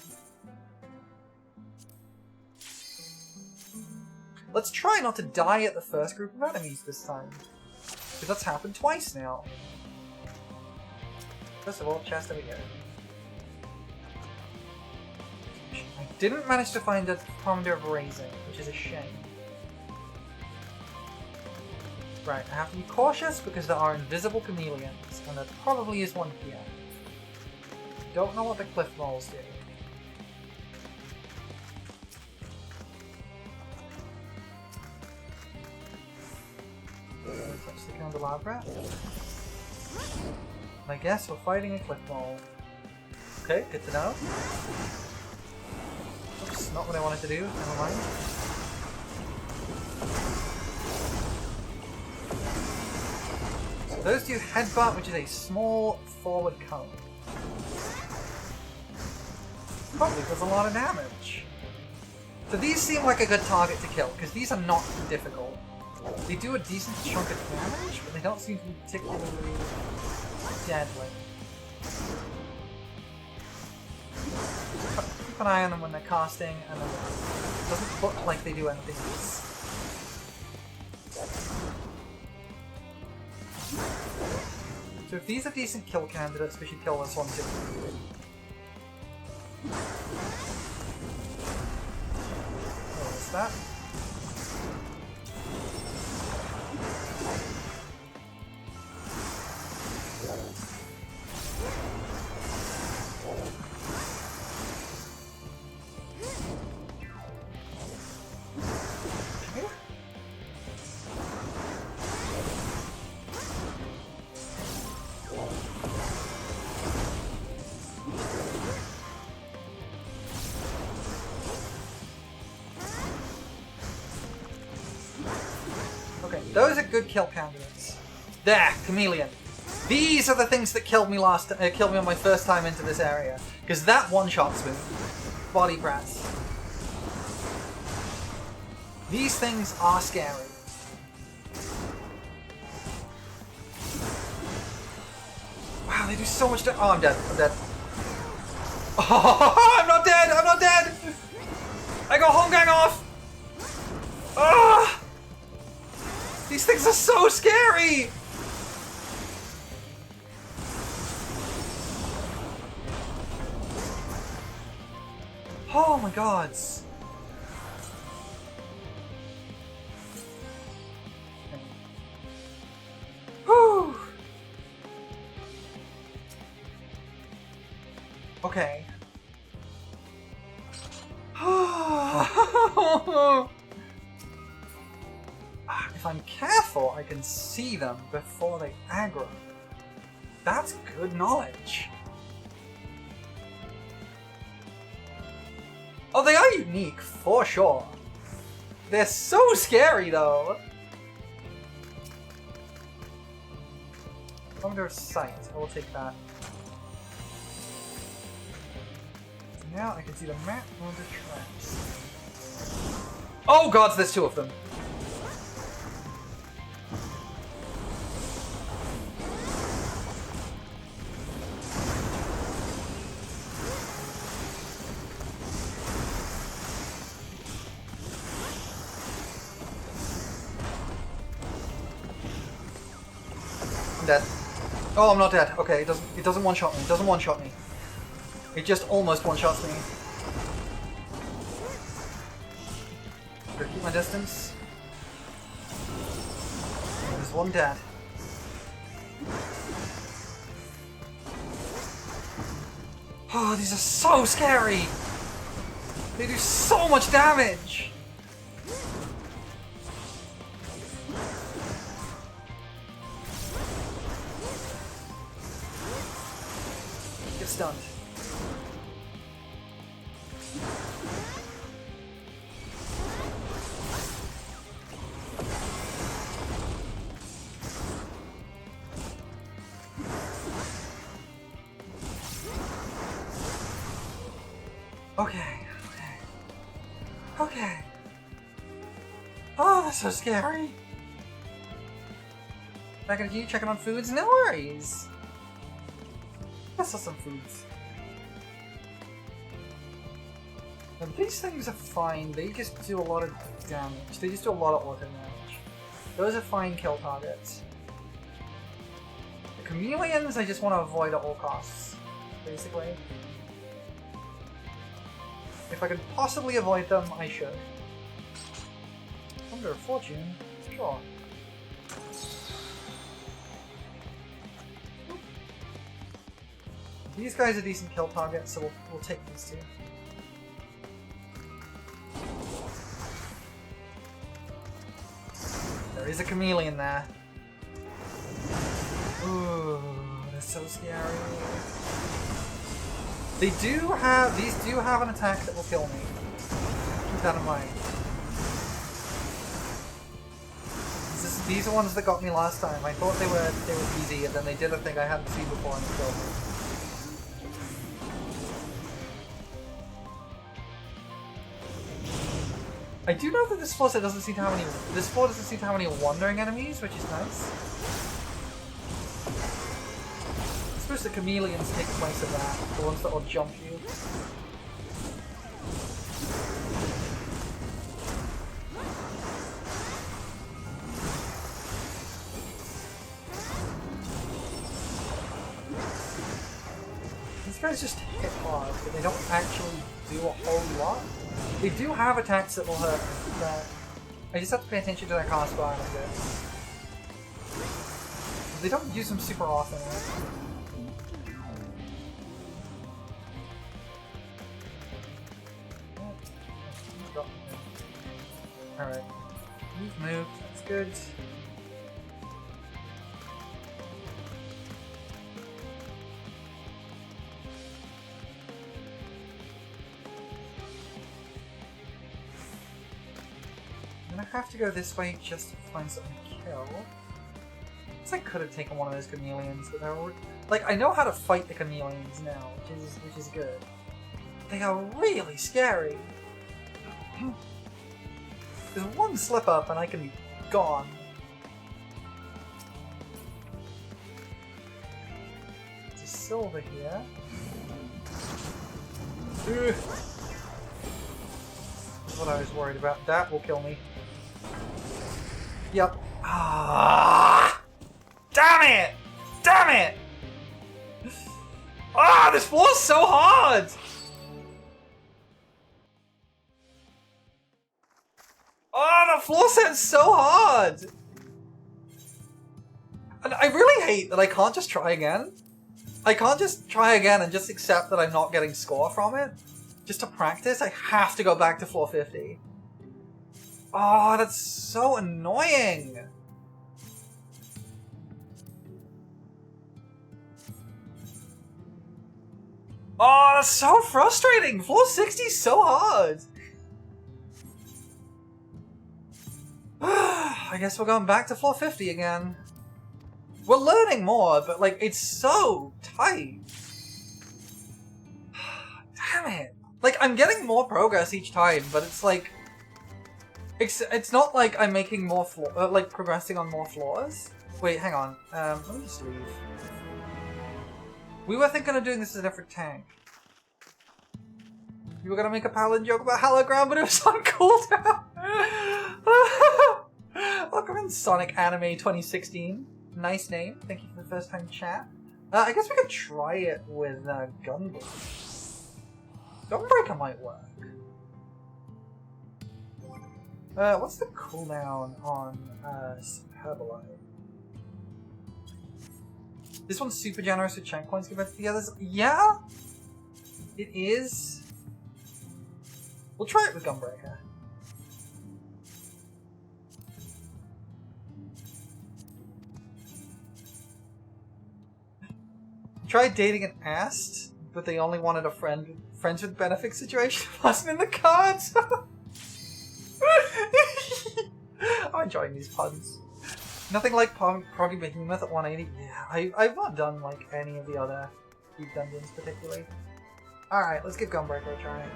Let's try not to die at the first group of enemies this time. Because that's happened twice now. First of all, chest over here. I didn't manage to find a Commander of Raising, which is a shame. Right, I have to be cautious because there are invisible chameleons, and there probably is one here. Don't know what the cliff walls do. Touch the candelabra. I guess we're fighting a cliff wall. Okay, good to know. Oops, not what I wanted to do, never mind. So those do headbutt, which is a small forward cone. Probably does a lot of damage. So these seem like a good target to kill, because these are not difficult. They do a decent chunk of damage, but they don't seem to be particularly deadly. Keep an eye on them when they're casting, and then it doesn't look like they do anything else. So if these are decent kill candidates, we should kill this one too. What is that? Those are good kill candidates. There, chameleon. These are the things that killed me killed me on my first time into this area. Because that one-shots me. Body press. These things are scary. Wow, they do so much damage. Oh, I'm dead. I'm dead. Oh, I'm not dead. I'm not dead. I got Hongang off. Ah! These things are so scary! Oh my gods. Whew. Okay. If I'm careful, I can see them before they aggro. That's good knowledge. Oh, they are unique, for sure. They're so scary, though. Under sight. I will take that. Now I can see the map on the tracks. Oh gods, there's two of them. I'm dead. Oh, I'm not dead. Okay, it doesn't one-shot me. It doesn't one-shot me. It just almost one-shots me. Better keep my distance. There's one dead. Oh, these are so scary! They do so much damage! Get stunned. Okay. Oh, that's so scary. Back at you, checking on foods? No worries. I saw some foods. And these things are fine, they just do a lot of damage. They just do a lot of auto damage. Those are fine kill targets. The chameleons I just want to avoid at all costs, basically. If I could possibly avoid them, I should. Under a fortune? Sure. These guys are decent kill targets, so we'll take these two. There is a chameleon there. Ooh, that's so scary. These do have an attack that will kill me. Keep that in mind. These are ones that got me last time. I thought they were easy, and then they did a thing I hadn't seen before and it killed me. I do know that this floor doesn't seem to have any. This floor doesn't seem to have any wandering enemies, which is nice. I suppose the chameleons take place of that, the ones that will jump you. These guys just hit hard, but they don't actually do a whole lot. They do have attacks that will hurt me, but I just have to pay attention to their cast bar and I'm good. They don't use them super often. Alright. Move. That's good. I have to go this way just to find something to kill. I guess I could have taken one of those chameleons, but they're like, I know how to fight the chameleons now, which is good. They are really scary. There's one slip up and I can be gone. There's a silver here. Ugh. That's what I was worried about. That will kill me. Yep. Ah! Damn it! Damn it! Ah, this floor's so hard! Oh, the floor set's so hard! And I really hate that I can't just try again. I can't just try again and just accept that I'm not getting score from it. Just to practice, I have to go back to floor 50. Oh, that's so annoying! Oh, that's so frustrating! Floor 60 is so hard! I guess we're going back to floor 50 again. We're learning more, but like it's so tight. Damn it! Like I'm getting more progress each time, but it's like it's not like I'm making more like progressing on more floors. Wait, hang on. Let me just leave. We were thinking of doing this as a different tank. You were gonna make a Paladin joke about hologram, but it was on cooldown. Welcome in Sonic Anime 2016. Nice name. Thank you for the first time chat. I guess we could try it with Gunbreaker. Gunbreaker might work. What's the cooldown on Superbolite? This one's super generous with checkpoints compared to the others. Yeah, it is. We'll try it with Gunbreaker. Tried dating an ass, but they only wanted a friends with benefits situation. Wasn't in the cards. I'm enjoying these puns. Nothing like Proggy Behemoth at 180. Yeah, I've not done like any of the other deep dungeons particularly. Alright, let's give Gunbreaker a try.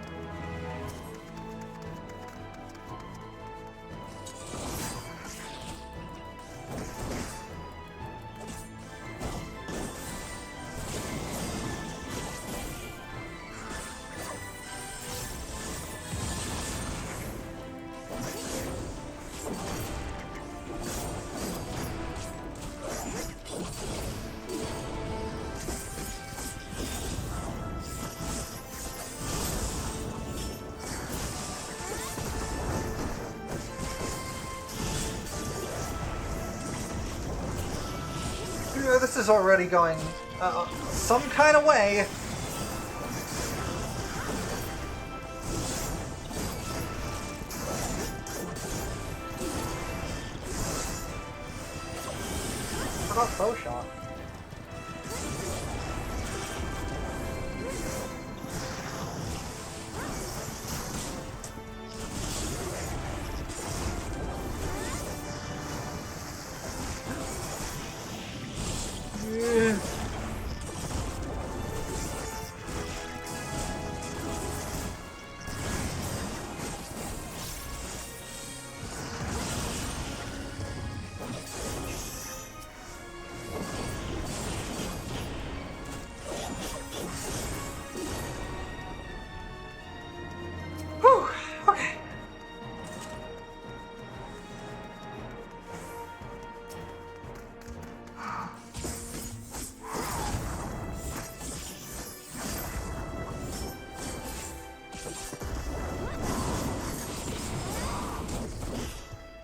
This is already going some kind of way. How about bow shot?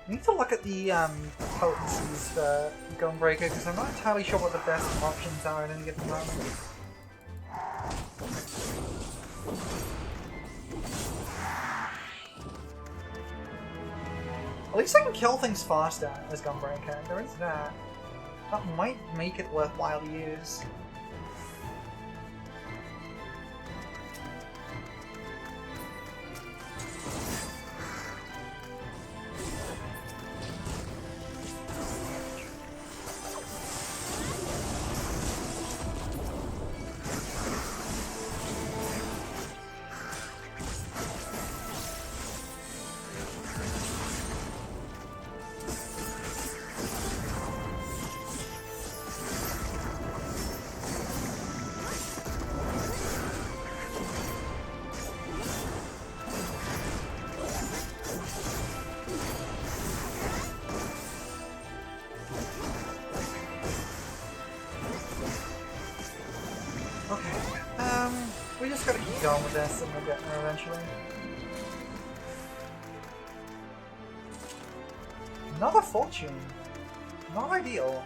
I need to look at the potencies for Gunbreaker because I'm not entirely sure what the best options are in any given moment. At least I can kill things faster as Gunbreaker. There is that. That might make it worthwhile to use. We just gotta keep going with this and we'll get there eventually. Another fortune. Not ideal.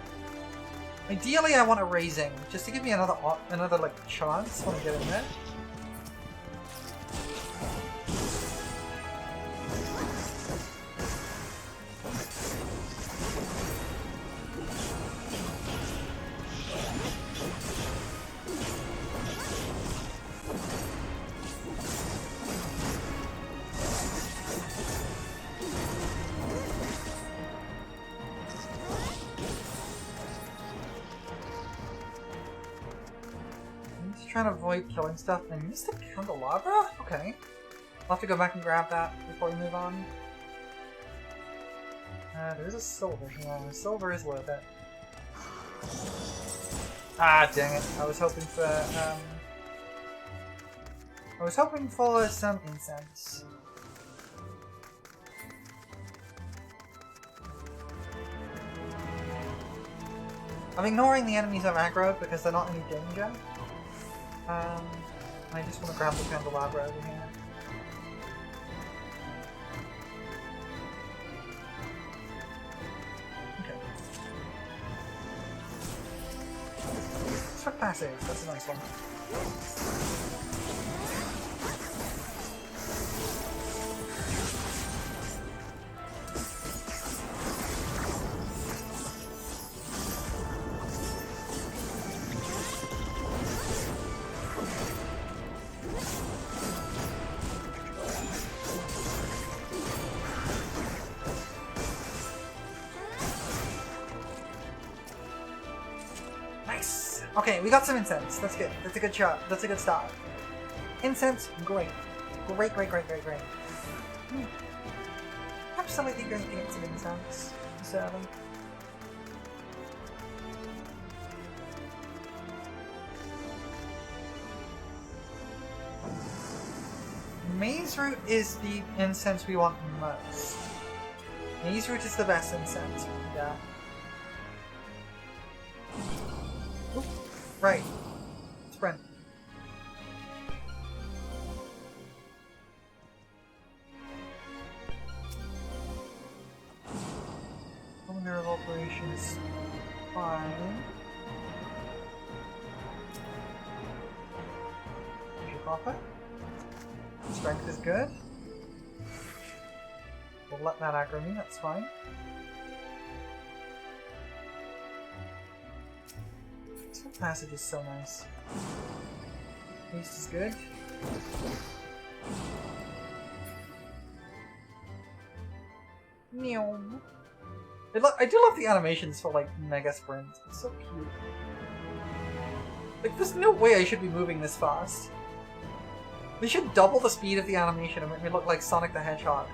Ideally I want a raising, just to give me another like chance when I get in there. trying to avoid killing stuff. I missed a candelabra? Okay. I'll have to go back and grab that before we move on. There's a silver here. Silver is worth it. Ah, dang it. I was hoping for some incense. I'm ignoring the enemies I'm aggro because they're not any danger. I just want to grab the candelabra over here. Okay. Quick passive, that's a nice one. Okay, we got some incense. That's good. That's a good shot. That's a good start. Incense, great. Great. Absolutely great to get some incense. So, Maze Root is the incense we want most. Maze Root is the best incense. Yeah. Right. Sprint. Owner of operations. Fine. Profit. Strength is good. We'll let that aggro me, that's fine. Passage is so nice. Haste is good. I do love the animations for like mega sprints. It's so cute. Like, there's no way I should be moving this fast. They should double the speed of the animation and make me look like Sonic the Hedgehog.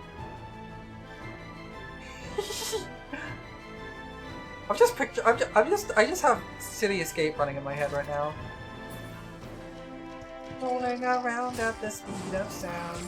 I just have City Escape running in my head right now. Rolling around at the speed of sound.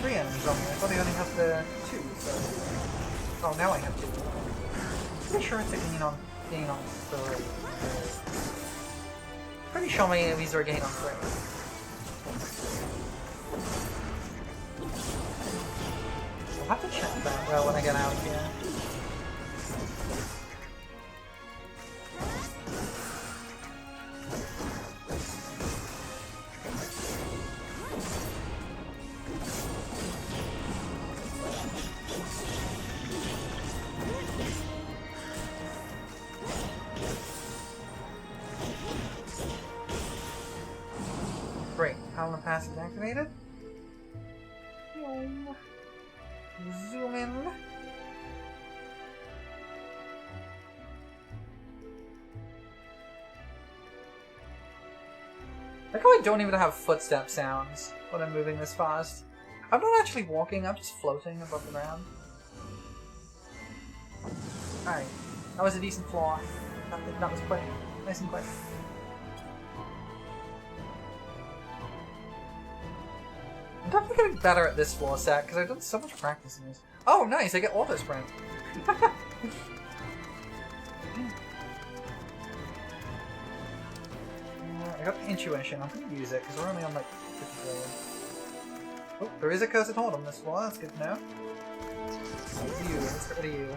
Three enemies on me. I thought I only have the two, so... Oh, now I have two. Pretty sure it's a gain on three. Pretty sure my enemies are a gain on three. I'll have to check that when I get out of here. Pass is activated. Zoom in. Like how I don't even have footstep sounds when I'm moving this fast. I'm not actually walking, I'm just floating above the ground. Alright, that was a decent floor. That was quick. Nice and quick. I'm definitely getting better at this floor set because I've done so much practice in this. Oh, nice! I get auto sprint. I got the intuition. I'm gonna use it because we're only on like 54. Oh, there is a cursed horde on this floor. That's good to know. It's you. Let's get rid of you.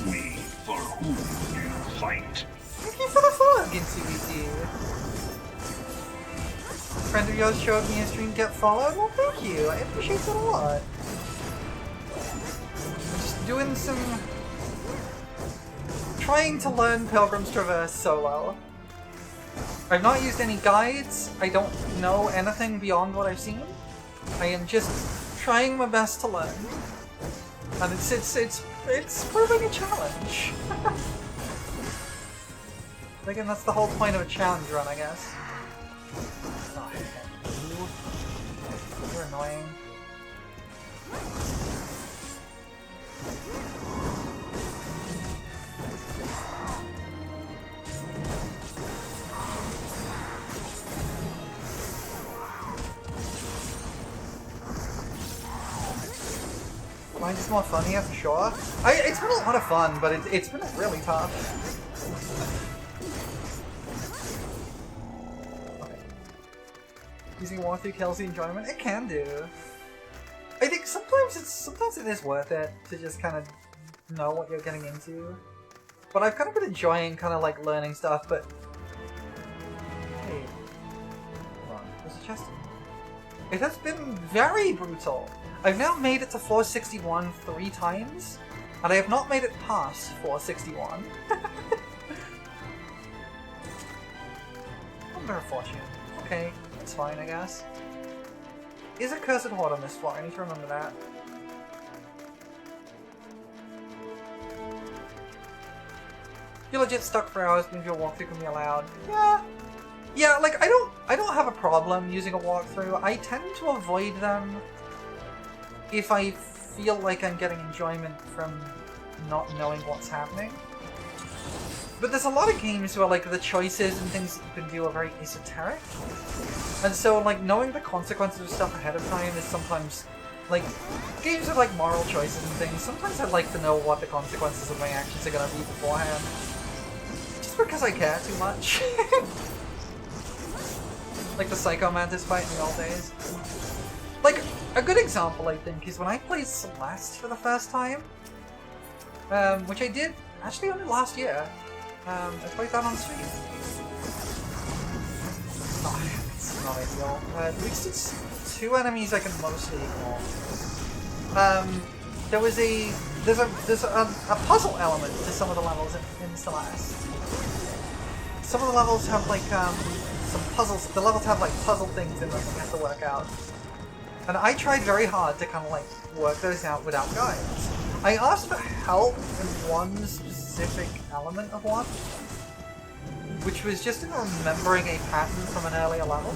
me for whom you fight. Thank you for the follow, Ginsu Friend of yours showed me a stream get followed. Well, thank you. I appreciate that a lot. Just doing some... trying to learn Pilgrim's Traverse solo. I've not used any guides. I don't know anything beyond what I've seen. I am just trying my best to learn. And it's proving a challenge. Again, that's the whole point of a challenge run, I guess. Oh, you're annoying. Mine's just more fun here for sure. It's been a lot of fun, but it's been really tough. Okay. Using walkthrough kills the enjoyment? It can do. I think sometimes it is worth it to just kind of know what you're getting into. But I've kind of been enjoying kind of like learning stuff, but... Hey. Hold on, there's a chest. It has been very brutal. I've now made it to 461 3 times, and I have not made it past 461. Number of fortune. Okay, that's fine, I guess. Is a cursed horde on this floor? I need to remember that. You're legit stuck for hours, maybe your walkthrough can be allowed. Yeah, like I don't have a problem using a walkthrough. I tend to avoid them if I feel like I'm getting enjoyment from not knowing what's happening. But there's a lot of games where like the choices and things that you can do are very esoteric. And so like knowing the consequences of stuff ahead of time is sometimes like games with like moral choices and things, sometimes I'd like to know what the consequences of my actions are gonna be beforehand. Just because I care too much. Like the Psycho Mantis fight in the old days. Like, a good example, I think, is when I played Celeste for the first time. Which I did, actually, only last year. I played that on stream. Oh, it's not ideal. At least it's 2 enemies I can mostly ignore. There's a puzzle element to some of the levels in Celeste. Some of the levels have, like, some puzzles. The levels have, like, puzzle things in them that you have to work out. And I tried very hard to kind of like work those out without guides. I asked for help in one specific element of one, which was just in remembering a pattern from an earlier level,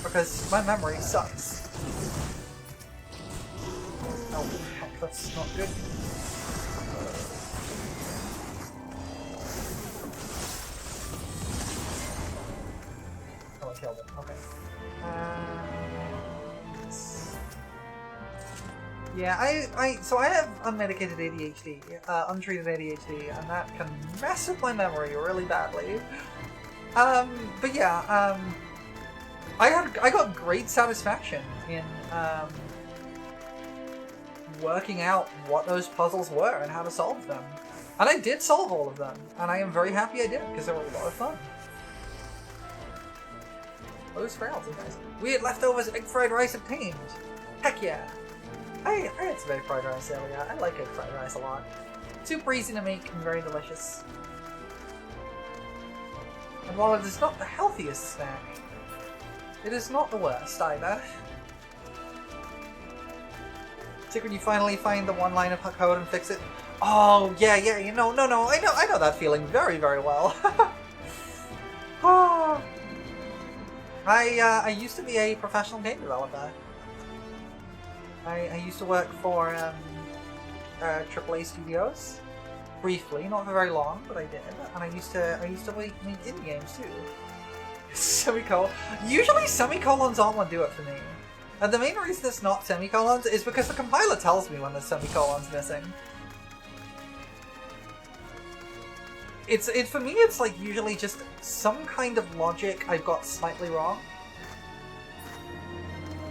because my memory sucks. Oh heck, that's not good. Oh, I killed it. Okay. Yeah, so I have unmedicated ADHD, untreated ADHD, and that can mess with my memory really badly. But yeah, I got great satisfaction in working out what those puzzles were and how to solve them. And I did solve all of them, and I am very happy I did, because they were a lot of fun. Those frailties, guys. Weird leftovers of egg fried rice obtained. Heck yeah. I had some egg fried rice earlier. I like egg fried rice a lot. Super easy to make and very delicious. And while it is not the healthiest snack, it is not the worst either. It's like when you finally find the one line of code and fix it. Oh yeah, you know, no, I know that feeling very, very well. Oh. I used to be a professional game developer. I used to work for AAA studios, briefly, not for very long, but I did. And I used to make indie games too. Semicolon. Usually semicolons aren't what do it for me. And the main reason it's not semicolons is because the compiler tells me when there's semicolons missing. For me, it's like usually just some kind of logic I've got slightly wrong.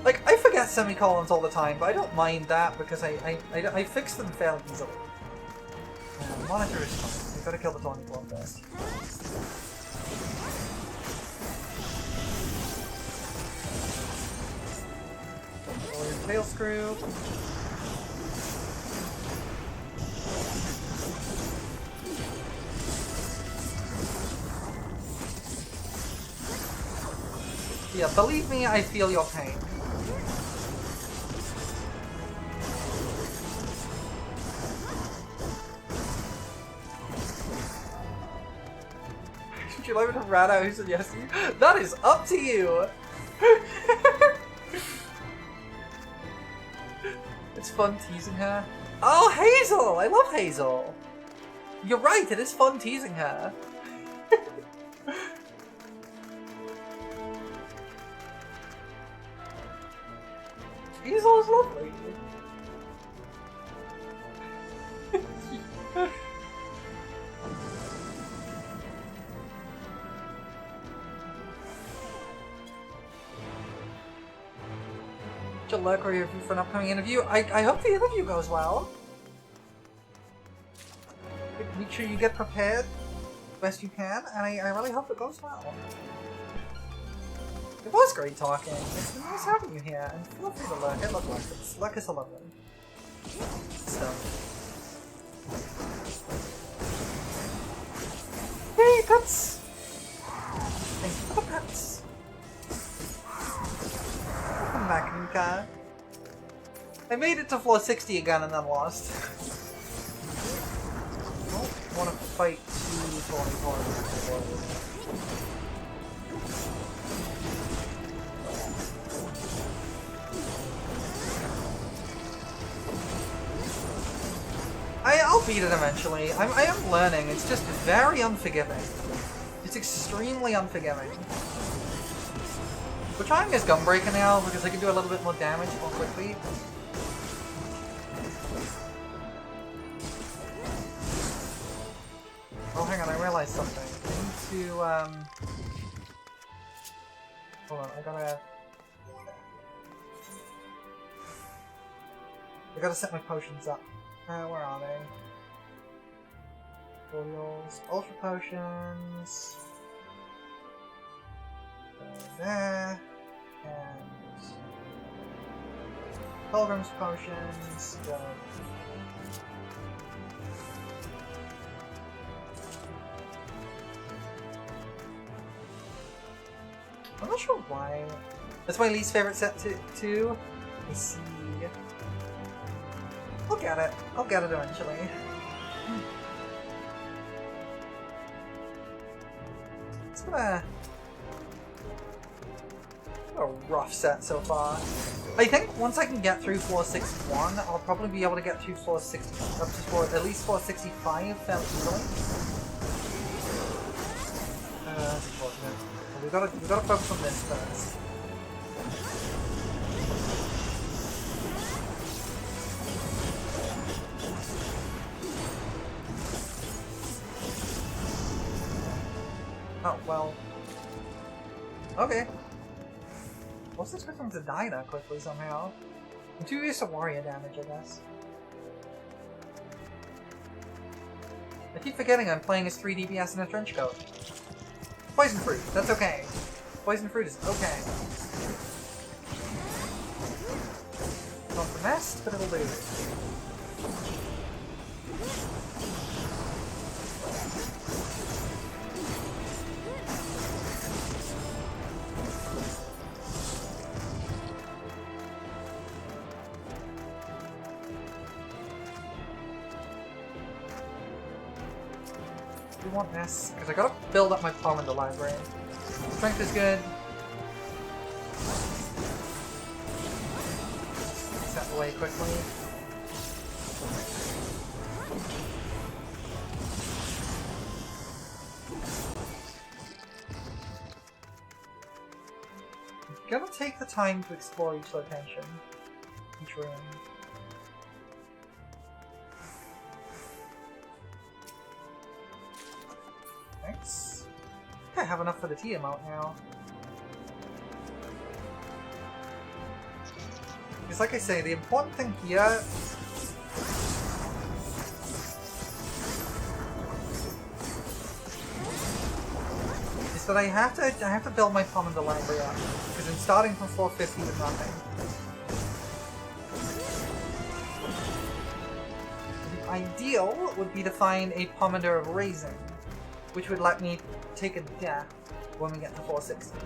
Like, I forget semicolons all the time, but I don't mind that because I fix them fairly easily. monitor is coming. We gotta kill the Tawny Claw first. Roll your tail screw. Yeah, believe me, I feel your pain. Would you like me to rat out who said yes to you? That is up to you! It's fun teasing her. Oh, Hazel! I love Hazel! You're right, it is fun teasing her. Hazel is lovely. Luck or review for an upcoming interview. I hope the interview goes well. Make sure you get prepared best you can, and I really hope it goes well. It was great talking. It's been nice having you here, and feel free to lurk. I love lurkers. Lurkers are lovely. So. Yay, pets! Thank you for the pets. Welcome back, Nika. I made it to floor 60 again and then lost. I don't want to fight too 24. I'll beat it eventually. I am learning. It's just very unforgiving. It's extremely unforgiving. We're trying as Gunbreaker now because I can do a little bit more damage more quickly. Oh, hang on, I realized something. I need to, hold on, I gotta set my potions up. Where are they? Tutorials, Ultra Potions. There. And Pilgrim's Potions. I'm not sure why. That's my least favorite set too. I see. I'll get it. I'll get it eventually. It's been a rough set so far. I think once I can get through floor 61, I'll probably be able to get through floor 60 up to at least floor 65 fairly easily. That's unfortunate. We gotta focus on this first. Oh, well. Okay. I wasn't expecting him to die that quickly somehow. I'm too used to warrior damage, I guess. I keep forgetting I'm playing as 3 DPS in a trench coat. Poison fruit, that's okay. Poison fruit is okay. Not the best, but it'll do. We want this, because I gotta build up my palm in the library. Strength is good. Set away quickly. I'm gonna take the time to explore each location, each room. Thanks. I think I have enough for the tea amount now. Because like I say, the important thing here that I have to build my Pomander library up, because I'm starting from 450 with nothing. The ideal would be to find a Pomander of Raising, which would let me take a death when we get to 460.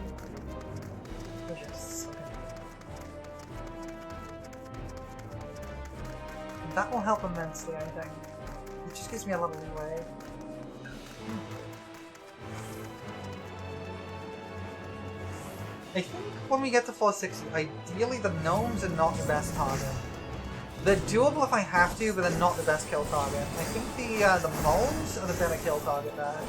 Yes, okay. That will help immensely, I think. It just gives me a little leeway. I think when we get to 460, ideally the gnomes are not the best target. They're doable if I have to, but they're not the best kill target. I think the moles are the better kill target there.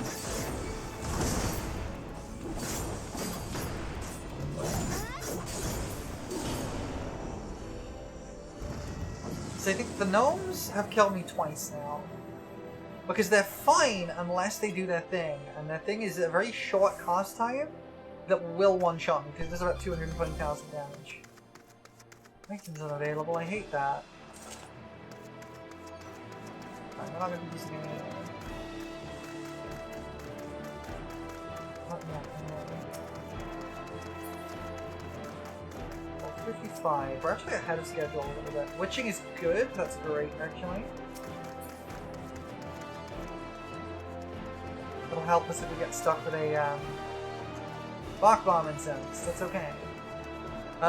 So I think the gnomes have killed me twice now. Because they're fine unless they do their thing, and their thing is a very short cast time that will one-shot me, because there's about 220,000 damage. Items unavailable, I hate that. Alright, we're not going to be using any anyway. Not yet, anyway. 55. We're actually ahead of schedule a little bit. Witching is good, that's great actually. It'll help us if we get stuck with a Bark Bomb incense, that's okay.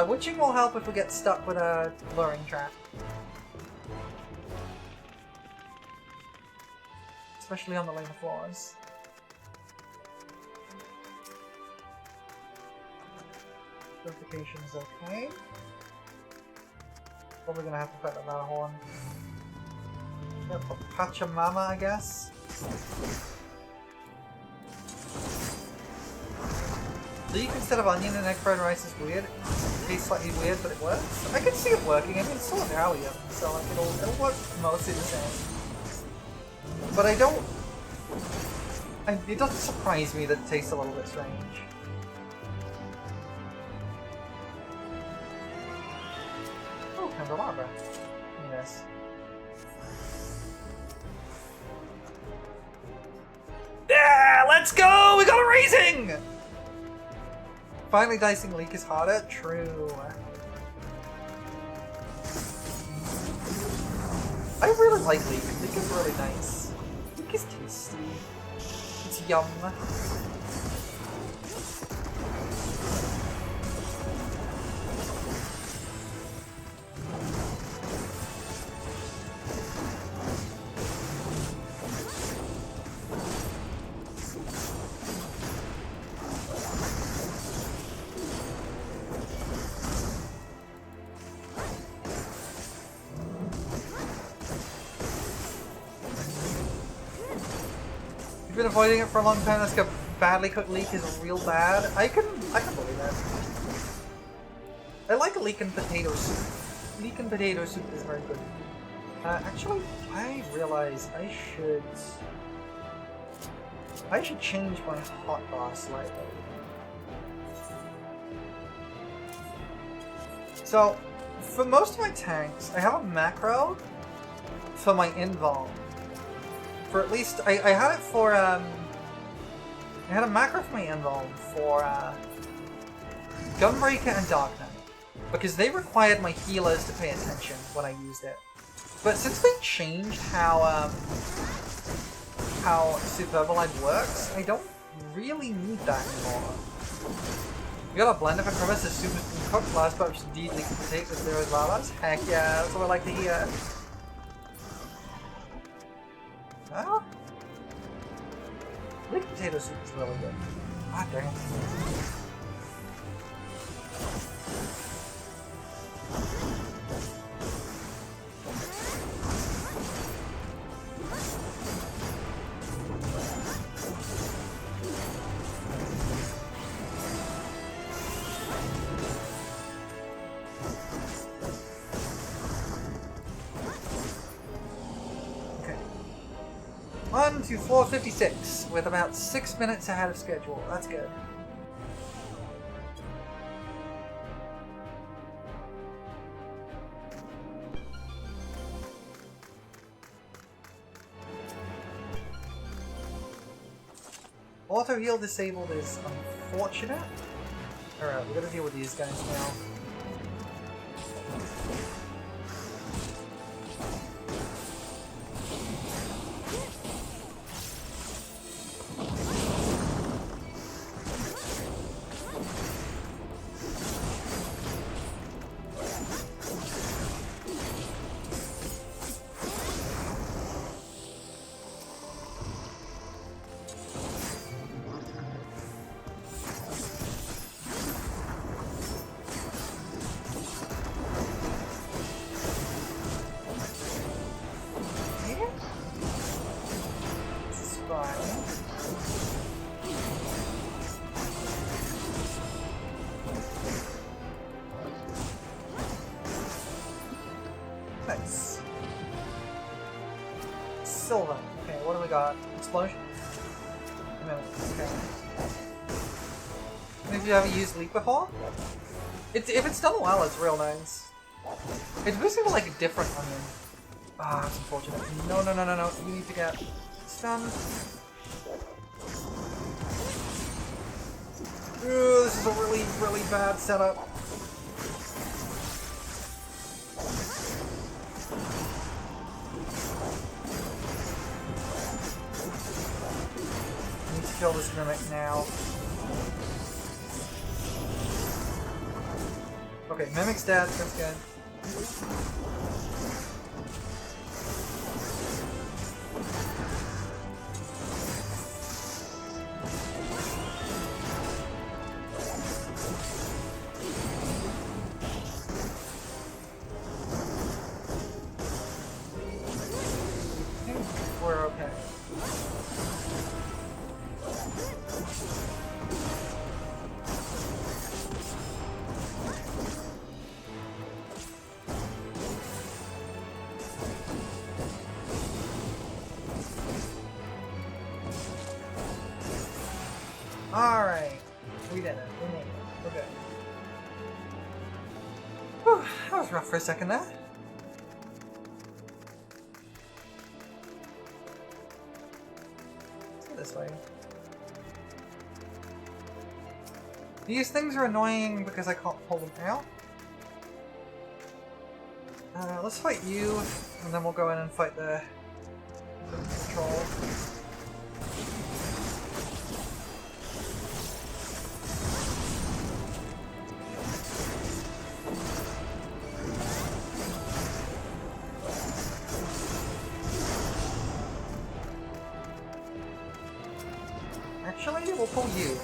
Witching will help if we get stuck with a luring trap. Especially on the later floors. Purification is okay. Probably gonna have to fight that horn. Yep, Pachamama, I guess. Leek instead of onion and egg fried rice is weird. It tastes slightly weird, but it works. I can see it working. I mean, it's still Italian, so like it'll work mostly the same. But I don't... it doesn't surprise me that it tastes a little bit strange. Oh, candelabra. Yes. Yeah, let's go! We got a raising! Finally dicing Leek is harder? True. I really like Leek. Leek is really nice. Leek is tasty. It's yum. Been avoiding it for a long time. That's like a badly cooked leek is real bad. I can believe that. I like a leek and potato soup. Leek and potato soup is very good. Actually, I realize I should change my hotbar slightly. So, for most of my tanks, I have a macro for my invuln. For at least, I had it for, I had a macro for my invuln for, Gunbreaker and Dark Knight. Because they required my healers to pay attention when I used it. But since they changed how Superb Life works, I don't really need that anymore. We got a blender for Crevice, a super cooked last but which indeed we can take with Zero's Lalas. Heck yeah, that's what I like to hear. Oh? Leek potato soup is really good. God dang it. On to 456, with about 6 minutes ahead of schedule. That's good. Auto heal disabled is unfortunate. Alright, we gotta deal with these guys now. Nice. Silver. Okay, what do we got? Explosion? No, okay. Have you ever used Leap before? If it's done well, it's real nice. It's basically like a different onion. Ah, it's unfortunate. No, no, no, no, no. You need to get stunned. Ooh, this is a really, really bad setup. I need to kill this mimic now. Okay, mimic's dead. That's good. We're okay. Alright. We did it. We made it. We're good. Whew, that was rough for a second there. This way. These things are annoying because I can't pull them out. Let's fight you, and then we'll go in and fight the troll. Actually, we'll pull you.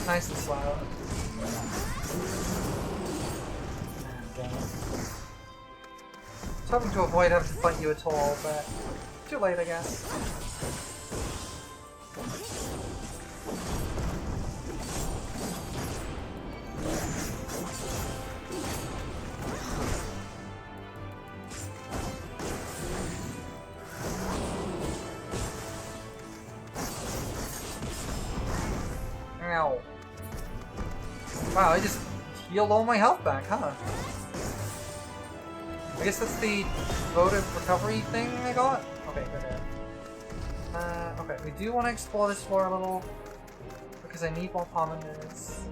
Nice and slow. Damn it. I was hoping to avoid having to fight you at all, but too late, I guess. Ow. Wow, I just healed all my health back, huh? I guess that's the votive recovery thing I got? Okay, good. Okay, we do want to explore this floor a little, because I need more pommenders.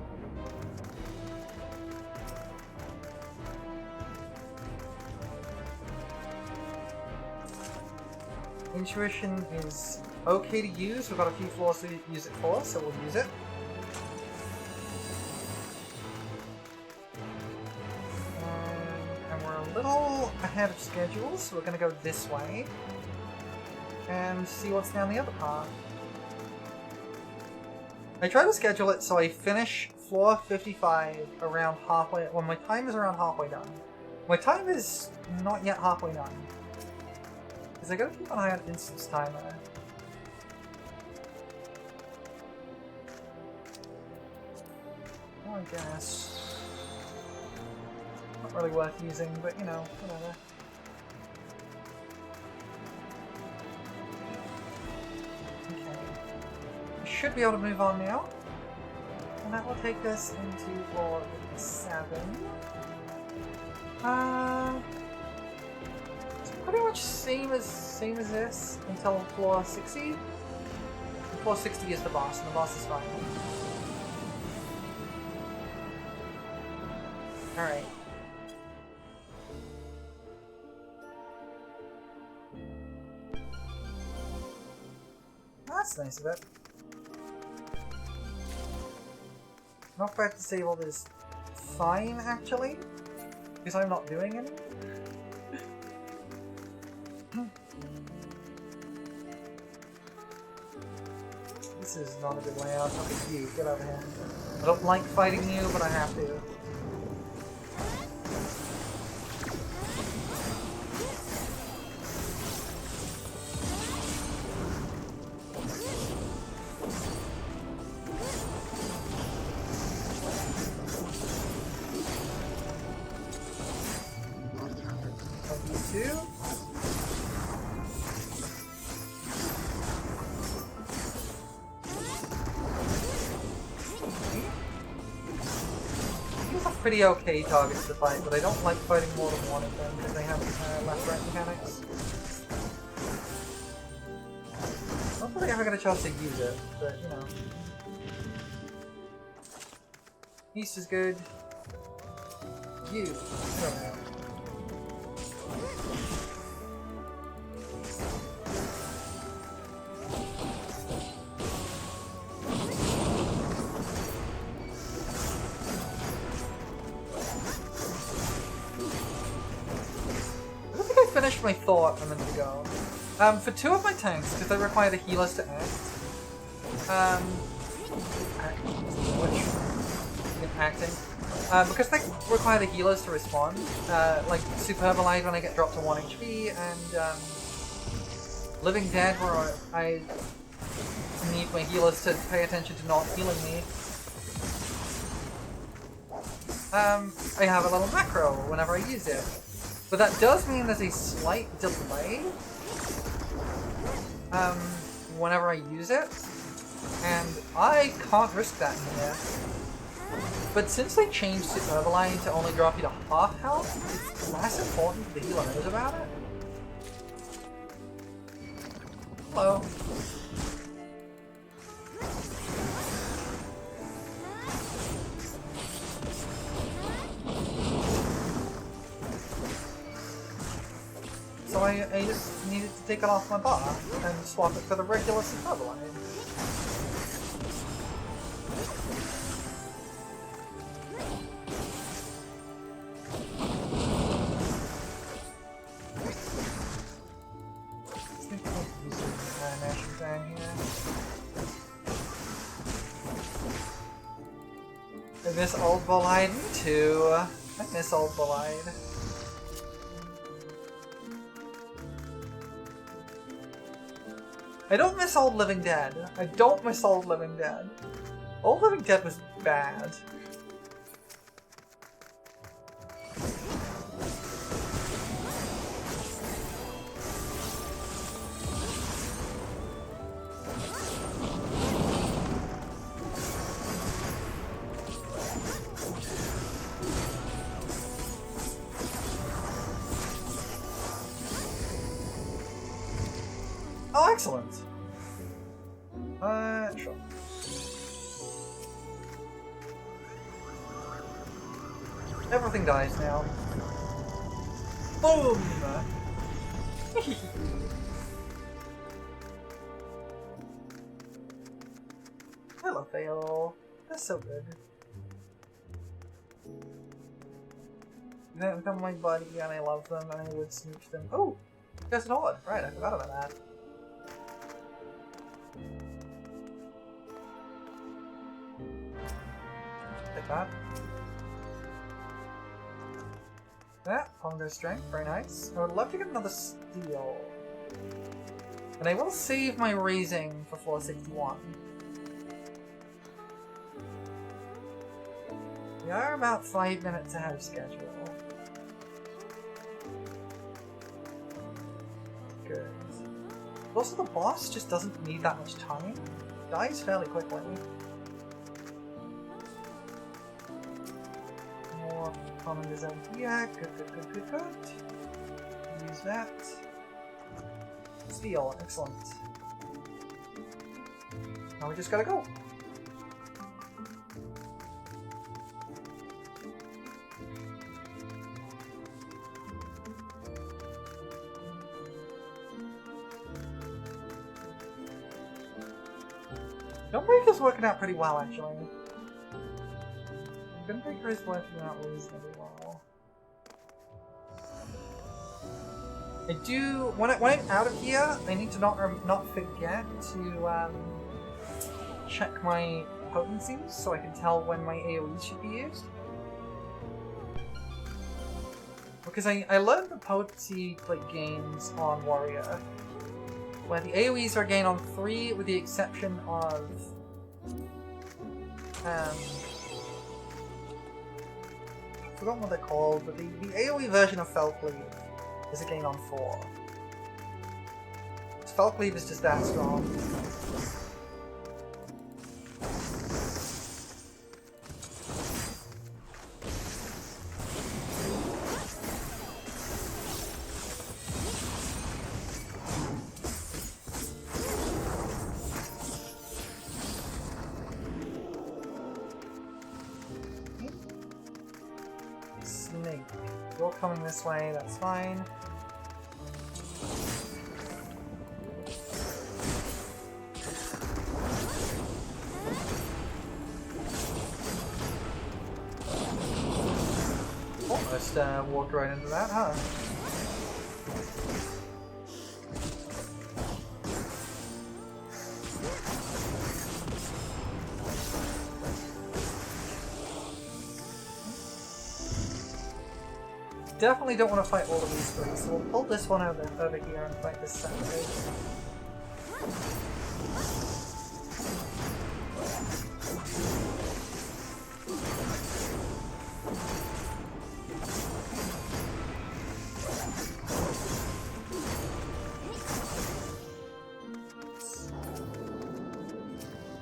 Intuition is okay to use. We've got a few floors to use it for, so we'll use it. And we're a little ahead of schedule, so we're going to go this way and see what's down the other path. I try to schedule it so I finish floor 55 around halfway, when my time is around halfway done. My time is not yet halfway done, because I gotta keep an eye on instance timer. I guess. Not really worth using, but you know, whatever. should be able to move on now. And that will take us into floor 7. It's pretty much same as this until floor 60. And floor 60 is the boss, and the boss is fine. Alright. That's nice of it. Knockback disabled is fine, actually, because I'm not doing any. This is not a good layout. Look at you, get over here. I don't like fighting you, but I have to. Pretty okay targets to fight, but I don't like fighting more than one of them because they have left-right mechanics. I don't think I ever get a chance to use it, but you know. East is good. You, I don't know. Finished my thought a minute ago. For 2 of my tanks, because they require the healers to act. Because they require the healers to respond. Like Super Herbalized when I get dropped to 1 HP, and Living Dead where I need my healers to pay attention to not healing me. I have a little macro whenever I use it. But that does mean there's a slight delay whenever I use it, and I can't risk that in here. But since they changed Super Herbalized to only drop you to half health, it's less important the healer knows about it. Hello. So I just needed to take it off my bar and swap it for the regular Super Herbalized. I miss Old Boliden too. I miss Old Bolide. I don't miss Old Living Dead. I don't miss Old Living Dead. Old Living Dead was bad. Oh, excellent. Sure. Everything dies now. Boom! Lalafell. That's so good. They're my buddy and I love them and I would smooch them. Oh! There's an odd. Right, I forgot about that. Take that. Yeah, Pongo Strength, very nice. I would love to get another Steel. And I will save my raising for floor 61. We are about 5 minutes ahead of schedule. Good. Also, the boss just doesn't need that much time. dies fairly quickly. More common design here. Good. Use that. Steel, excellent. Now we just gotta go. Gunbreaker is working out pretty well, actually. Gunbreaker is working out reasonably well. I do when I'm out of here, I need to not forget to check my potencies so I can tell when my AoEs should be used. Because I learned the potency gains on Warrior, where the AoEs are gained on 3 with the exception of I forgot what they're called, but the AoE version of Fellcleave is a gain on 4. Fellcleave is just that strong. Snake. You're coming this way, that's fine. Almost walked right into that, huh? Definitely don't want to fight all of these 3, so we'll pull this one over here and fight this separately.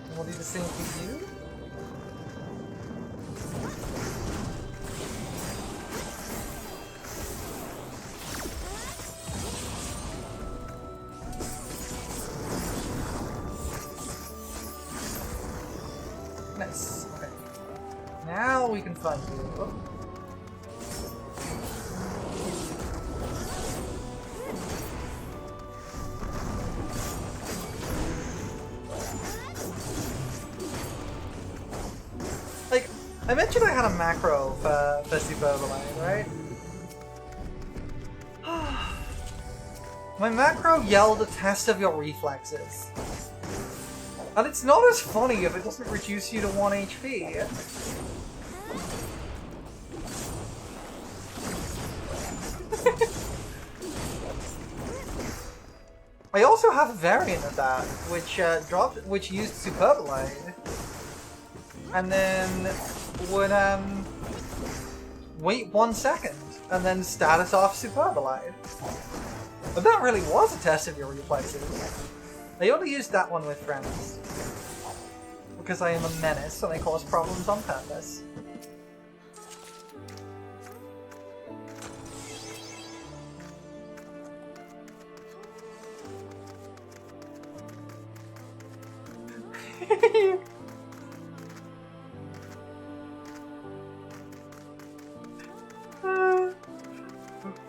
And we'll do the same for you. Nice. Okay. Now we can find you. Oh. Like, I mentioned I had a macro for Superline, right? My macro yelled a test of your reflexes. And it's not as funny if it doesn't reduce you to 1 HP. I also have a variant of that, which used Superblade, and then would wait 1 second, and then status off Superblade. But that really was a test of your reflexes. I only used that one with friends, because I am a menace and I cause problems on purpose.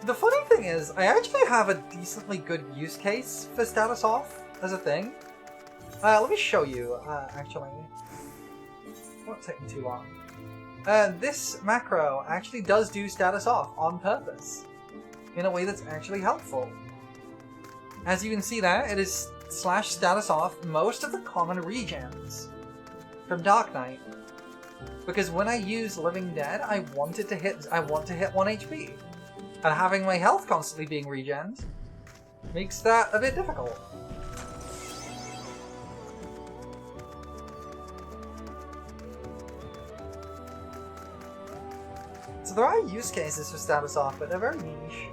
The funny thing is, I actually have a decently good use case for status off as a thing. Let me show you, actually. It won't take me too long. This macro actually does do status off on purpose, in a way that's actually helpful. As you can see there, it is / status off most of the common regens from Dark Knight. Because when I use Living Dead, I want to hit 1 HP. And having my health constantly being regened makes that a bit difficult. So there are use cases for status off, but they're very niche.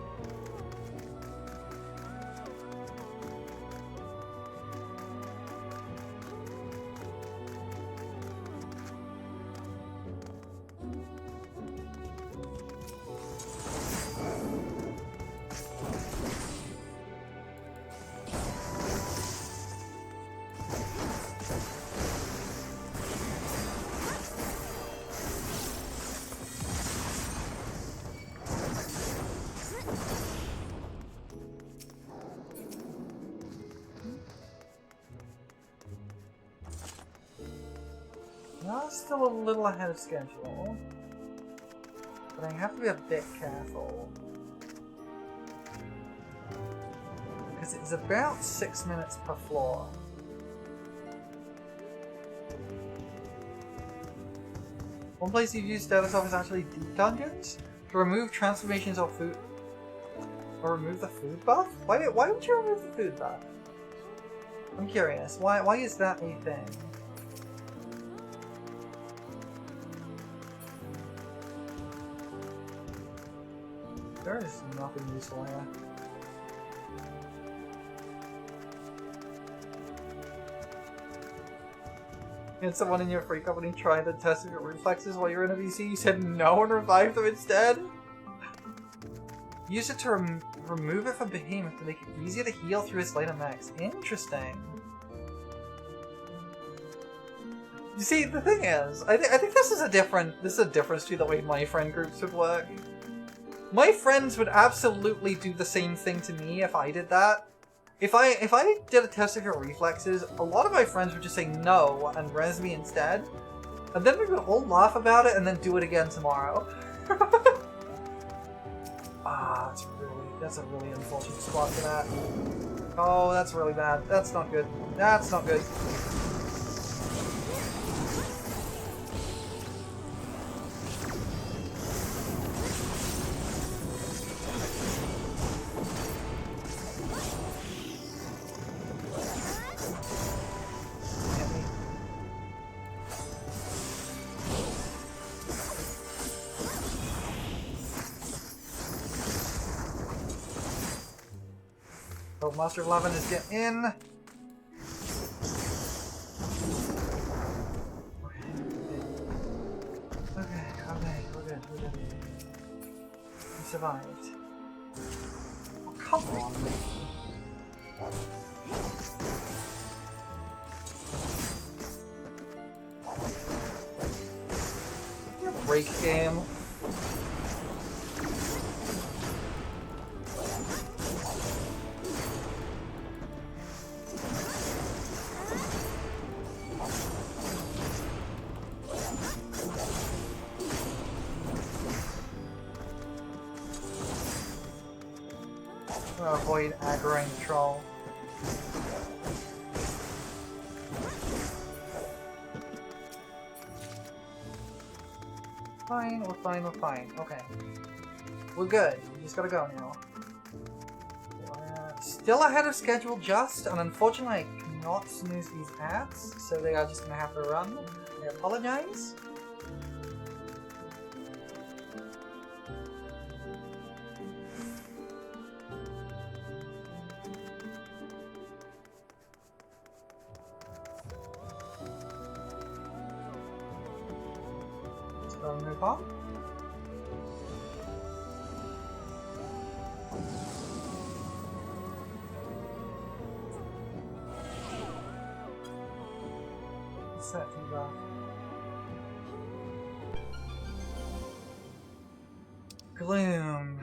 are still a little ahead of schedule, but I have to be a bit careful. Because it's about 6 minutes per floor. One place you've used status off is actually deep dungeons? To remove transformations or food... Or remove the food buff? Why would you remove the food buff? I'm curious. Why is that a thing? There is nothing useful here. You had someone in your free company trying to test your reflexes while you're in a VC. You said no and revived them instead? Use it to remove it from Behemoth to make it easier to heal through his later mechs. Interesting. You see, the thing is, I think this is a difference to the way my friend groups would work. My friends would absolutely do the same thing to me if I did that. If I did a test of your reflexes, a lot of my friends would just say no and res me instead. And then we would all laugh about it and then do it again tomorrow. That's a really unfortunate spot for that. Oh, that's really bad. That's not good. That's not good. Oh, Master of Levin is getting in. Okay, we're good. We survived. Oh, come on. Your break game. Avoid aggroing the troll. Fine, we're fine. Okay. We're good. We just gotta go now. Still ahead of schedule just, and unfortunately I cannot snooze these ads, so they are just gonna have to run. I apologize. Move on. Set you up. Gloom.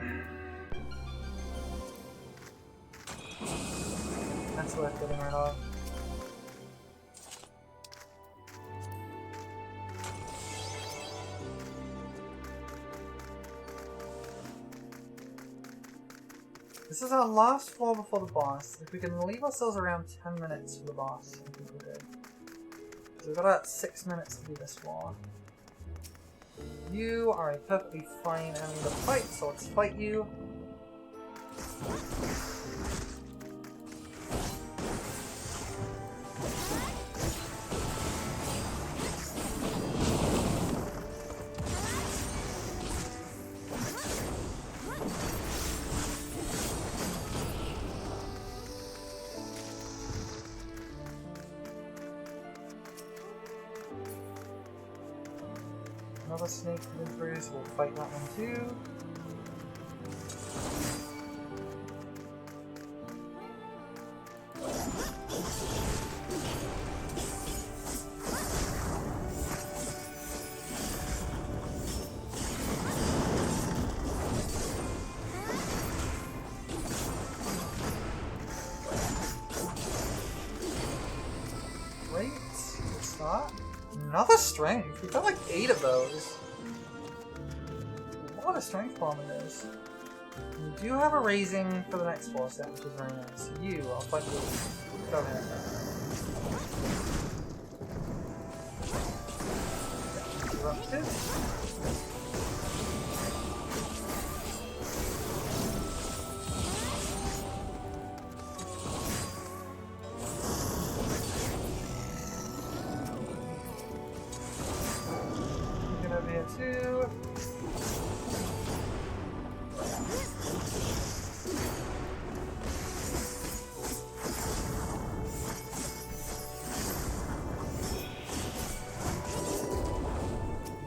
That's worth getting rid of. This is our last floor before the boss. If we can leave ourselves around 10 minutes for the boss, I think we're good. So we've got about 6 minutes to do this floor. You are a perfectly fine enemy to fight, so let's fight you. Another snake coming through, so we'll fight that one too. Another strength. We've got like 8 of those. A lot of strength bombers. We do have a raising for the next boss set, which is very nice. You, I'll fight you. Go ahead. Interrupted. Get over here too.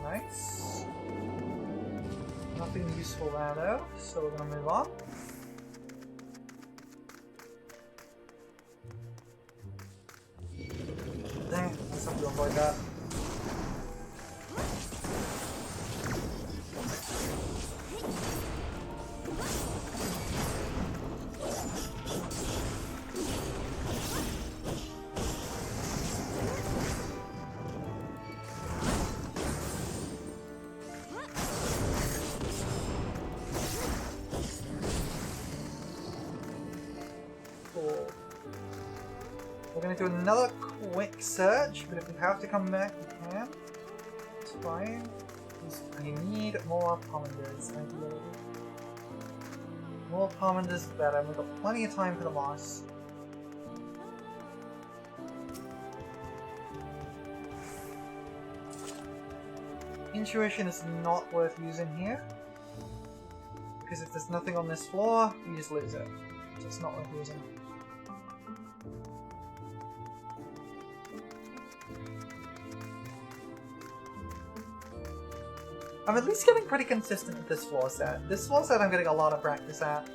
Nice. Nothing useful there though, so we're gonna move on. Dang it, let's have to avoid that. We're going to do another quick search, but if we have to come back, we can. It's fine. I need more pommanders. More pommanders the better. We've got plenty of time for the boss. Intuition is not worth using here, because if there's nothing on this floor, you just lose it. So it's not worth using. I'm at least getting pretty consistent with this floor set. This floor set I'm getting a lot of practice at.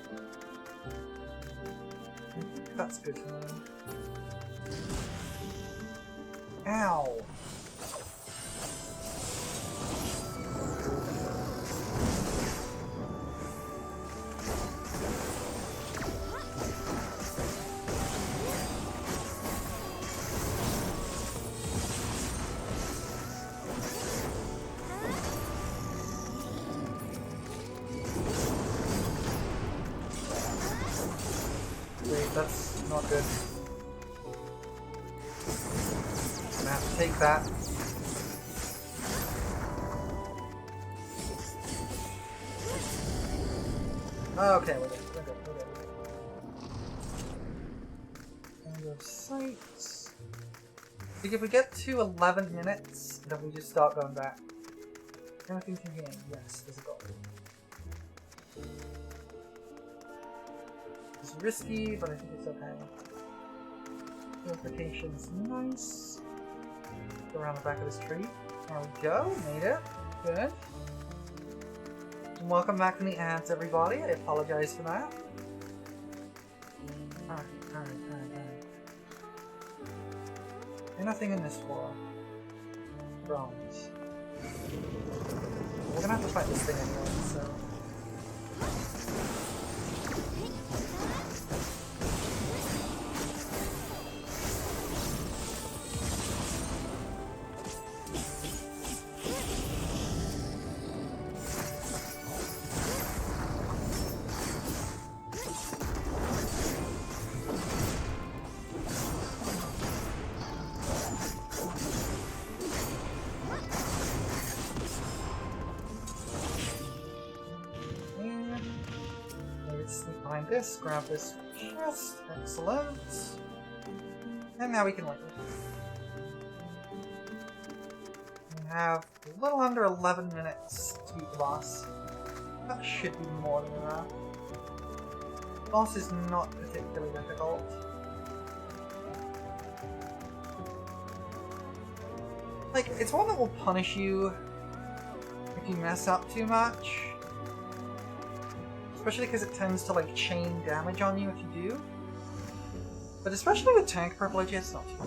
That's good for me. Ow! That's not good. I'm gonna have to take that. Okay, we're good. End of sight. I think if we get to 11 minutes, then we just start going back. Anything to gain? Yes, there's a goal. It's risky, but I think it's okay. Purification's nice. Go around the back of this tree. There we go, made it. Good. And welcome back from the ads, everybody. I apologize for that. Alright. There's nothing in this floor. Bronze. We're gonna have to fight this thing anyway, so. Behind this, grab this chest, excellent. And now we can leave. We have a little under 11 minutes to beat the boss. That should be more than enough. The boss is not particularly difficult. Like, it's one that will punish you if you mess up too much. Especially because it tends to like chain damage on you if you do. But especially with tank privilege, it's not too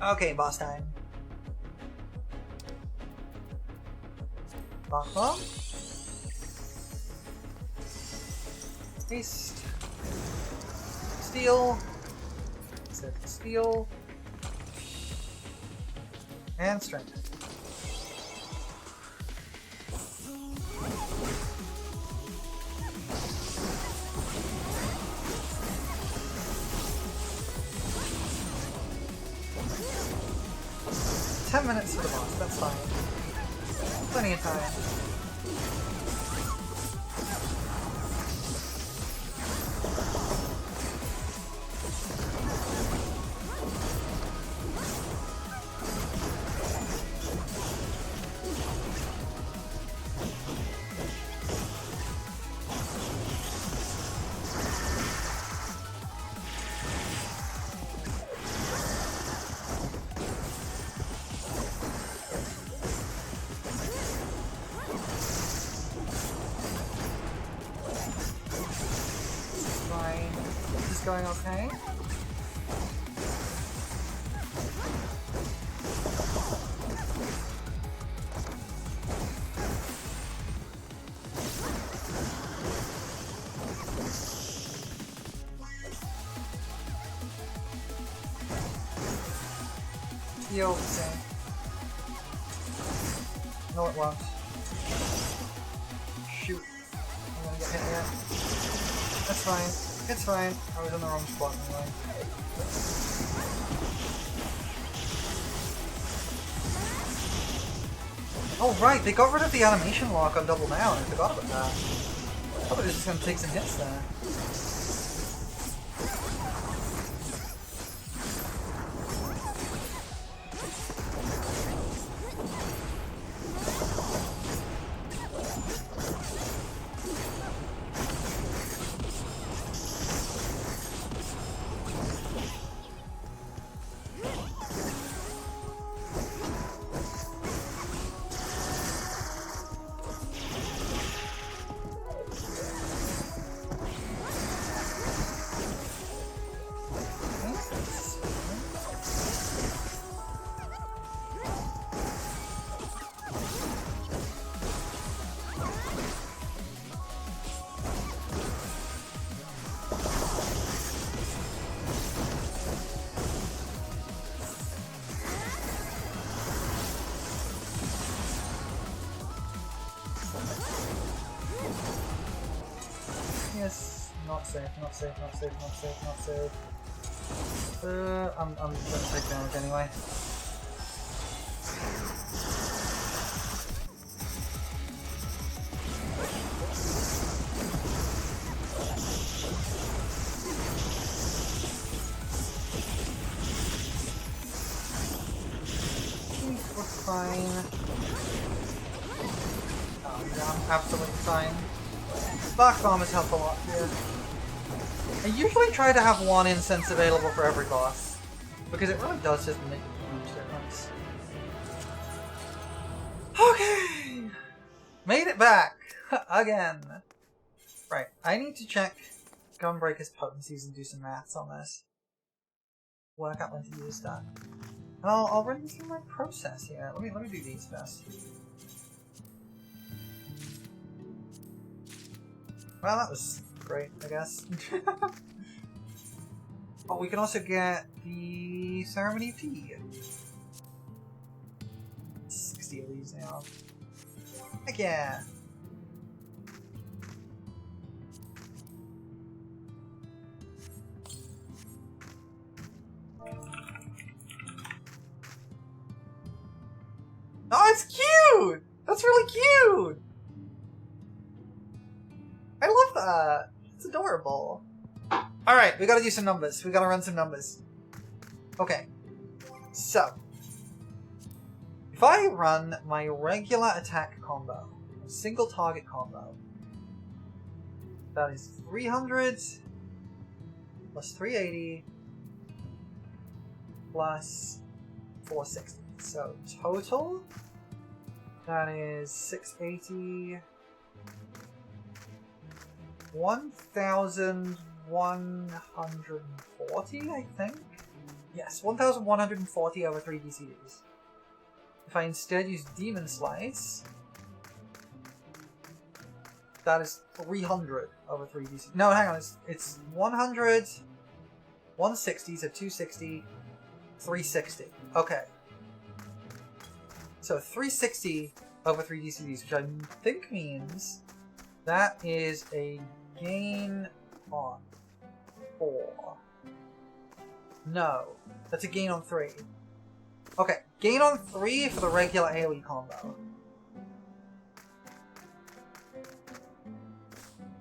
bad. Okay, boss time. Lock bomb. Haste. steel. Steel. And strength. "10 minutes for the boss, that's fine. Plenty of time." Going okay? Yo, same. No, it won't. Shoot. I'm gonna get hit yet. That's fine. It's fine. I was in the wrong spot anyway. Oh right, they got rid of the animation lock on double down. I forgot about that. I thought it was just gonna take some hits there. Yes, not safe, not safe, not safe, not safe, not safe. I'm gonna take damage anyway. We're fine. Oh, yeah, I'm absolutely fine. Spark Bomb has helped a lot here. I usually try to have one incense available for every boss, because it really does just make a huge difference. Okay! Made it back! Again! Right, I need to check Gunbreaker's potencies and do some maths on this. Work out when to use that. And I'll run you through my process here. Let me do these first. Well, that was great, I guess. Oh, we can also get the Ceremony of Tea. 60 of these now. Heck yeah! Oh, it's cute! That's really cute! I love that! It's adorable. Alright, we gotta do some numbers. We gotta run some numbers. Okay. So. If I run my regular attack combo, a single target combo, that is 300 plus 380 plus 460. So total, that is 680, 1,140, I think? Yes, 1,140 over 3 DCDs. If I instead use Demon Slice, that is 300 over 3 DCDs. No, hang on, it's 100 160, so 260, 360. Okay. So 360 over 3 DCDs, which I think means that is a gain on 4. No, that's a gain on 3. Okay, gain on 3 for the regular AoE combo.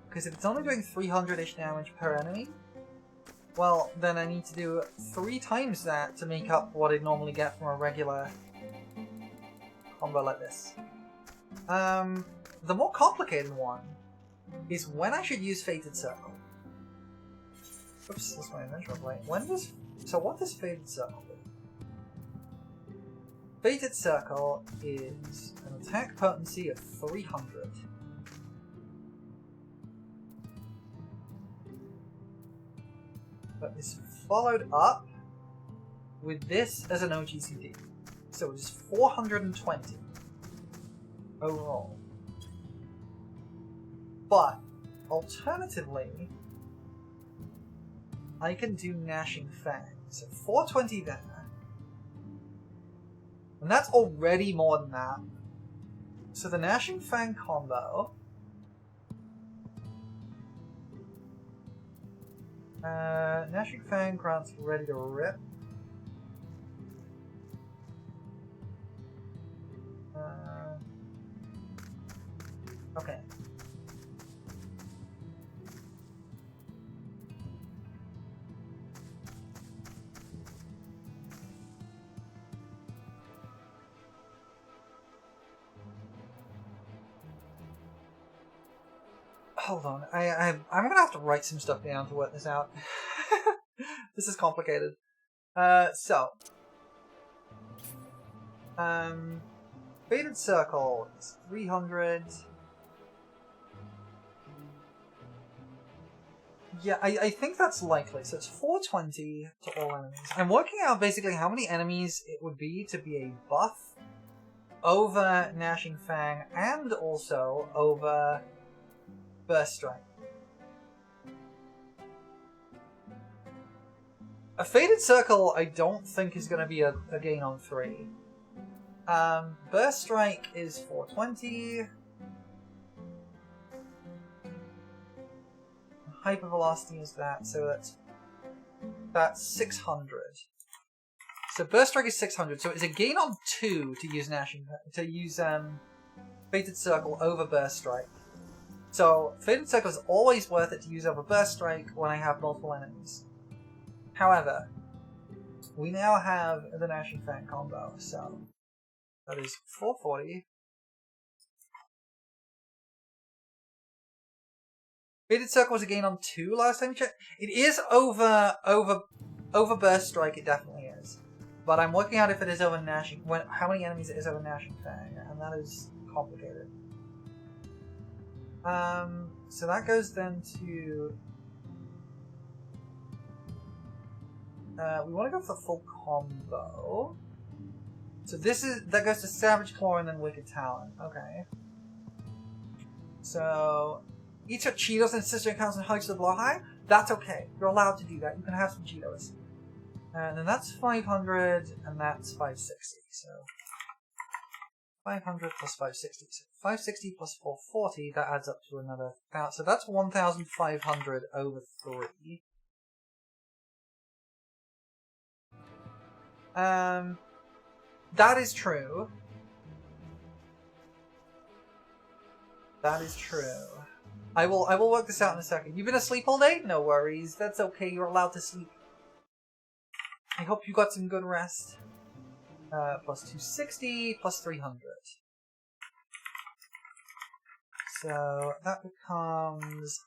Because if it's only doing 300-ish damage per enemy, well, then I need to do 3 times that to make up what I'd normally get from a regular combo like this. The more complicated one is when I should use Fated Circle. Oops, that's my inventory plate. So what does Fated Circle do? Fated Circle is an attack potency of 300. But it's followed up with this as an OGCD. So it's 420 overall. But, alternatively, I can do Gnashing Fang. So 420 there. And that's already more than that. So the Gnashing Fang combo... Gnashing Fang grants Ready to Rip. Okay. Hold on, I'm gonna have to write some stuff down to work this out. This is complicated. Fated Circle is 300. Yeah, I think that's likely. So it's 420 to all enemies. I'm working out basically how many enemies it would be to be a buff over Gnashing Fang and also over Burst Strike. A Fated Circle I don't think is going to be a gain on 3. Burst Strike is 420. Hypervelocity is that, so that's 600. So Burst Strike is 600, so it's a gain on 2 to use Fated Circle over Burst Strike. So Fated Circle is always worth it to use over Burst Strike when I have multiple enemies. However, we now have the Gnashing Fang combo, so that is 440. Fated Circle was a gain on 2 last time we checked. It is over Burst Strike, it definitely is. But I'm working out if it is over Gnashing, how many enemies it is over Gnashing Fang, and that is complicated. So that goes then to... we want to go for the full combo. So that goes to Savage Claw and then Wicked Talon. Okay. So... eat your Cheetos and sister accounts and hugs the blow high? That's okay. You're allowed to do that. You can have some Cheetos. And then that's 500, and that's 560. So 500 plus 560. So 560 plus 440, that adds up to another 1,000. So that's 1,500 over 3. That is true. That is true. I will work this out in a second. You've been asleep all day? No worries. That's okay. You're allowed to sleep. I hope you got some good rest. Plus 260, plus 300. So that becomes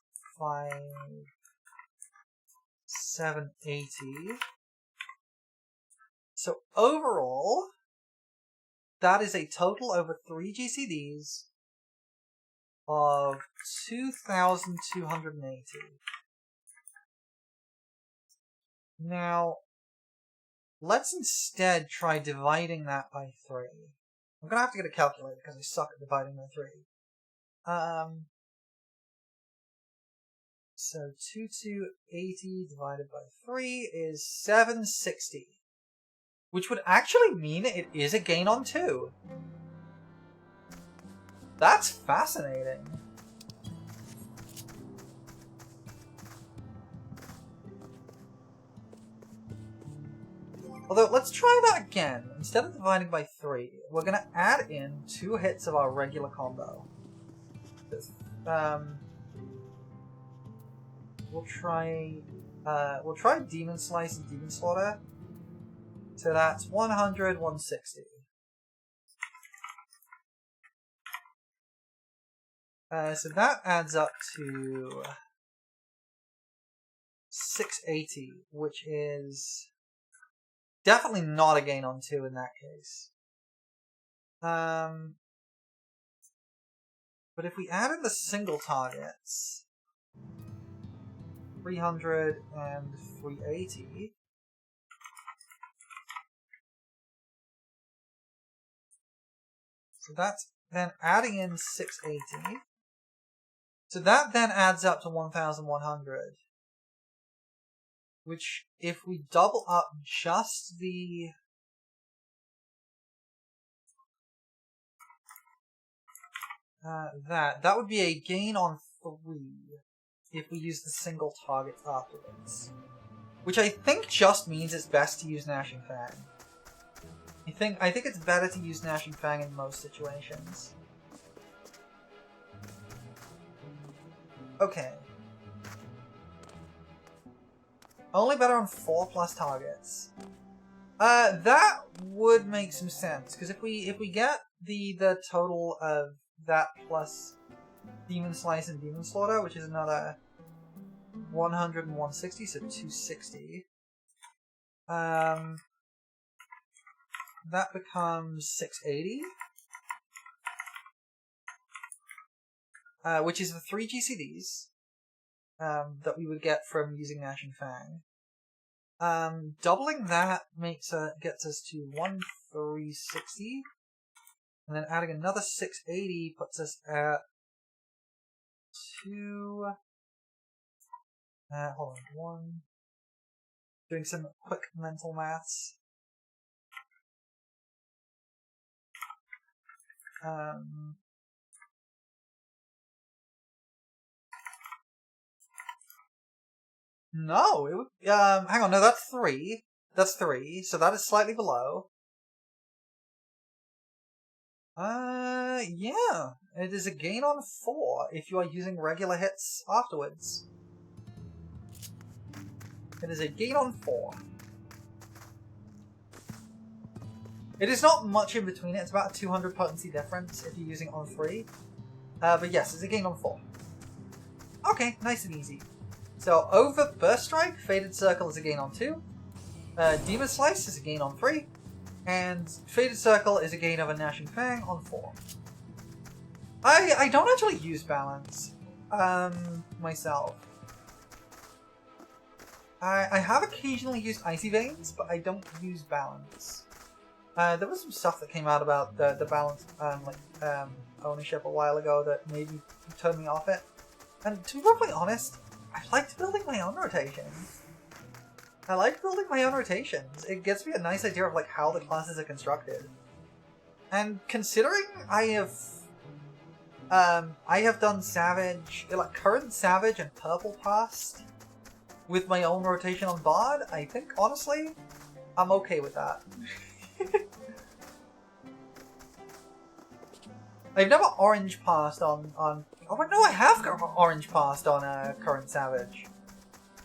780. So overall, that is a total over 3 GCDs of 2,280. Now, let's instead try dividing that by 3. I'm gonna have to get a calculator because I suck at dividing by 3. So 2280 divided by 3 is 760. Which would actually mean it is a gain on 2. That's fascinating. Although, let's try that again. Instead of dividing by 3, we're going to add in 2 hits of our regular combo. We'll try Demon Slice and Demon Slaughter. So that's 100, 160. So that adds up to 680, which is definitely not a gain on 2 in that case. But if we add in the single targets, 300 and 380, so that's then adding in 680. So that then adds up to 1,100. Which, if we double up just the... that would be a gain on 3 if we use the single target afterwards. Which I think just means it's best to use Gnashing Fang. I think it's better to use Gnashing Fang in most situations. Okay. Only better on 4 plus targets. That would make some sense, because if we get the total of that plus Demon Slice and Demon Slaughter, which is another 100 and 160, so 260. That becomes 680. Which is the 3 GCDs that we would get from using Gnashing Fang. Doubling that gets us to 1360, and then adding another 680 puts us at 2. Hold on, 1. Doing some quick mental maths. No, it would, hang on, no, that's 3. That's 3, so that is slightly below. Yeah, it is a gain on 4 if you are using regular hits afterwards. It is a gain on 4. It is not much in between it, it's about a 200 potency difference if you're using it on 3. But yes, it's a gain on 4. Okay, nice and easy. So, over Burst Strike, Faded Circle is a gain on 2. Demon Slice is a gain on 3. And Faded Circle is a gain of a Gnashing Fang on 4. I don't actually use Balance myself. I have occasionally used Icy Veins, but I don't use Balance. There was some stuff that came out about the Balance ownership a while ago that maybe turned me off it. And to be perfectly honest, I liked building my own rotations. It gives me a nice idea of like how the classes are constructed. And considering I have done Savage, like current Savage and Purple Past with my own rotation on Bard, I think honestly, I'm okay with that. I've never Orange Passed on oh no, I have Orange Passed on current Savage.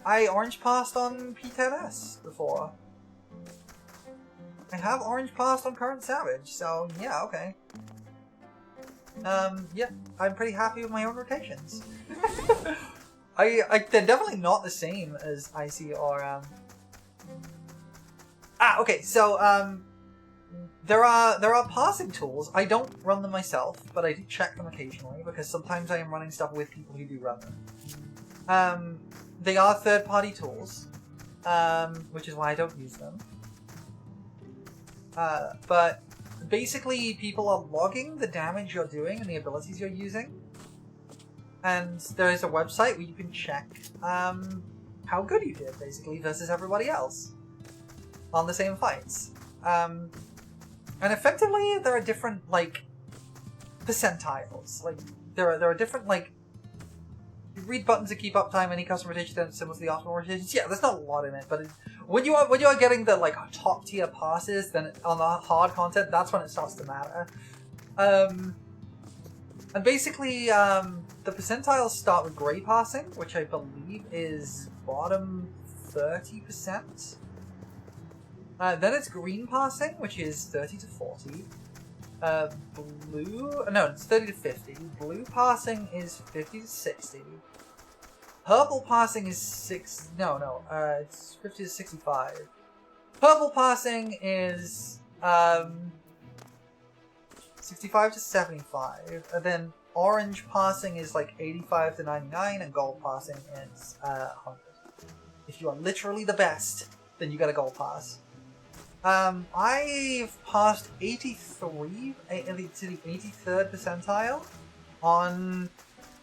I Orange Passed on P10S before. I have Orange Passed on current Savage, so yeah, okay. Yeah, I'm pretty happy with my own rotations. They're definitely not the same as Icy or okay, so there are passing tools. I don't run them myself, but I do check them occasionally because sometimes I am running stuff with people who do run them. They are third-party tools, which is why I don't use them. But basically, people are logging the damage you're doing and the abilities you're using. And there is a website where you can check how good you did, basically, versus everybody else on the same fights. And effectively, there are different, like, percentiles. Like, there are different, like, you read buttons to keep up time, any custom rotation then similar to the optimal rotations. Yeah, there's not a lot in it, but when you are getting the, like, top tier passes, then on the hard content, that's when it starts to matter. And basically, the percentiles start with grey passing, which I believe is bottom 30%. Then it's green passing, which is 30 to 40. No, it's 30 to 50. Blue passing is 50 to 60. Purple passing is it's 50 to 65. Purple passing is 65 to 75, and then orange passing is like 85 to 99, and gold passing is 100. If you are literally the best, then you get a gold pass. I've passed 83 to the 83rd percentile on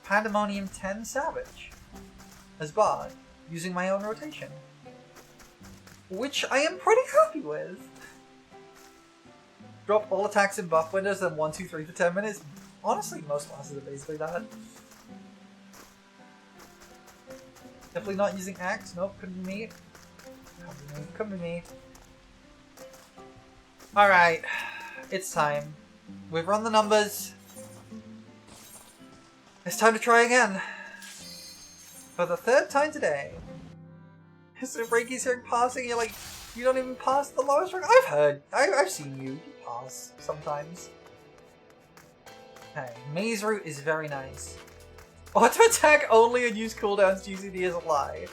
Pandemonium 10 Savage as Bard, using my own rotation, which I am pretty happy with. Drop all attacks in buff windows, then 1, 2, 3 for 10 minutes. Honestly, most classes are basically that. Definitely not using axe. Nope, couldn't be me. Couldn't be me. Alright, it's time. We've run the numbers. It's time to try again. For the 3rd time today. So Franky's hearing passing, you're like, you don't even pass the lowest rank? I've seen you pass sometimes. Okay, Maze Route is very nice. Auto attack only and use cooldowns GCD is a lie.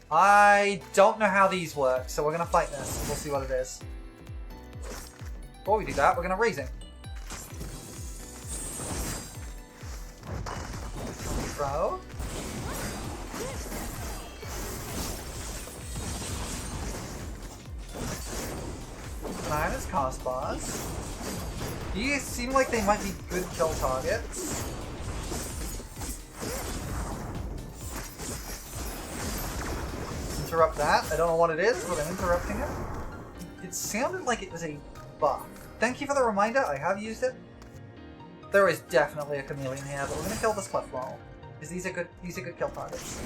I don't know how these work, so we're gonna fight this and we'll see what it is. Before we do that, we're gonna raise him. Throw. Minus cost bars. These seem like they might be good kill targets. Interrupt that. I don't know what it is, but I'm interrupting it. It sounded like it was a buff. Thank you for the reminder. I have used it. There is definitely a chameleon here, but we're gonna kill this Cliffwall because these are good kill targets.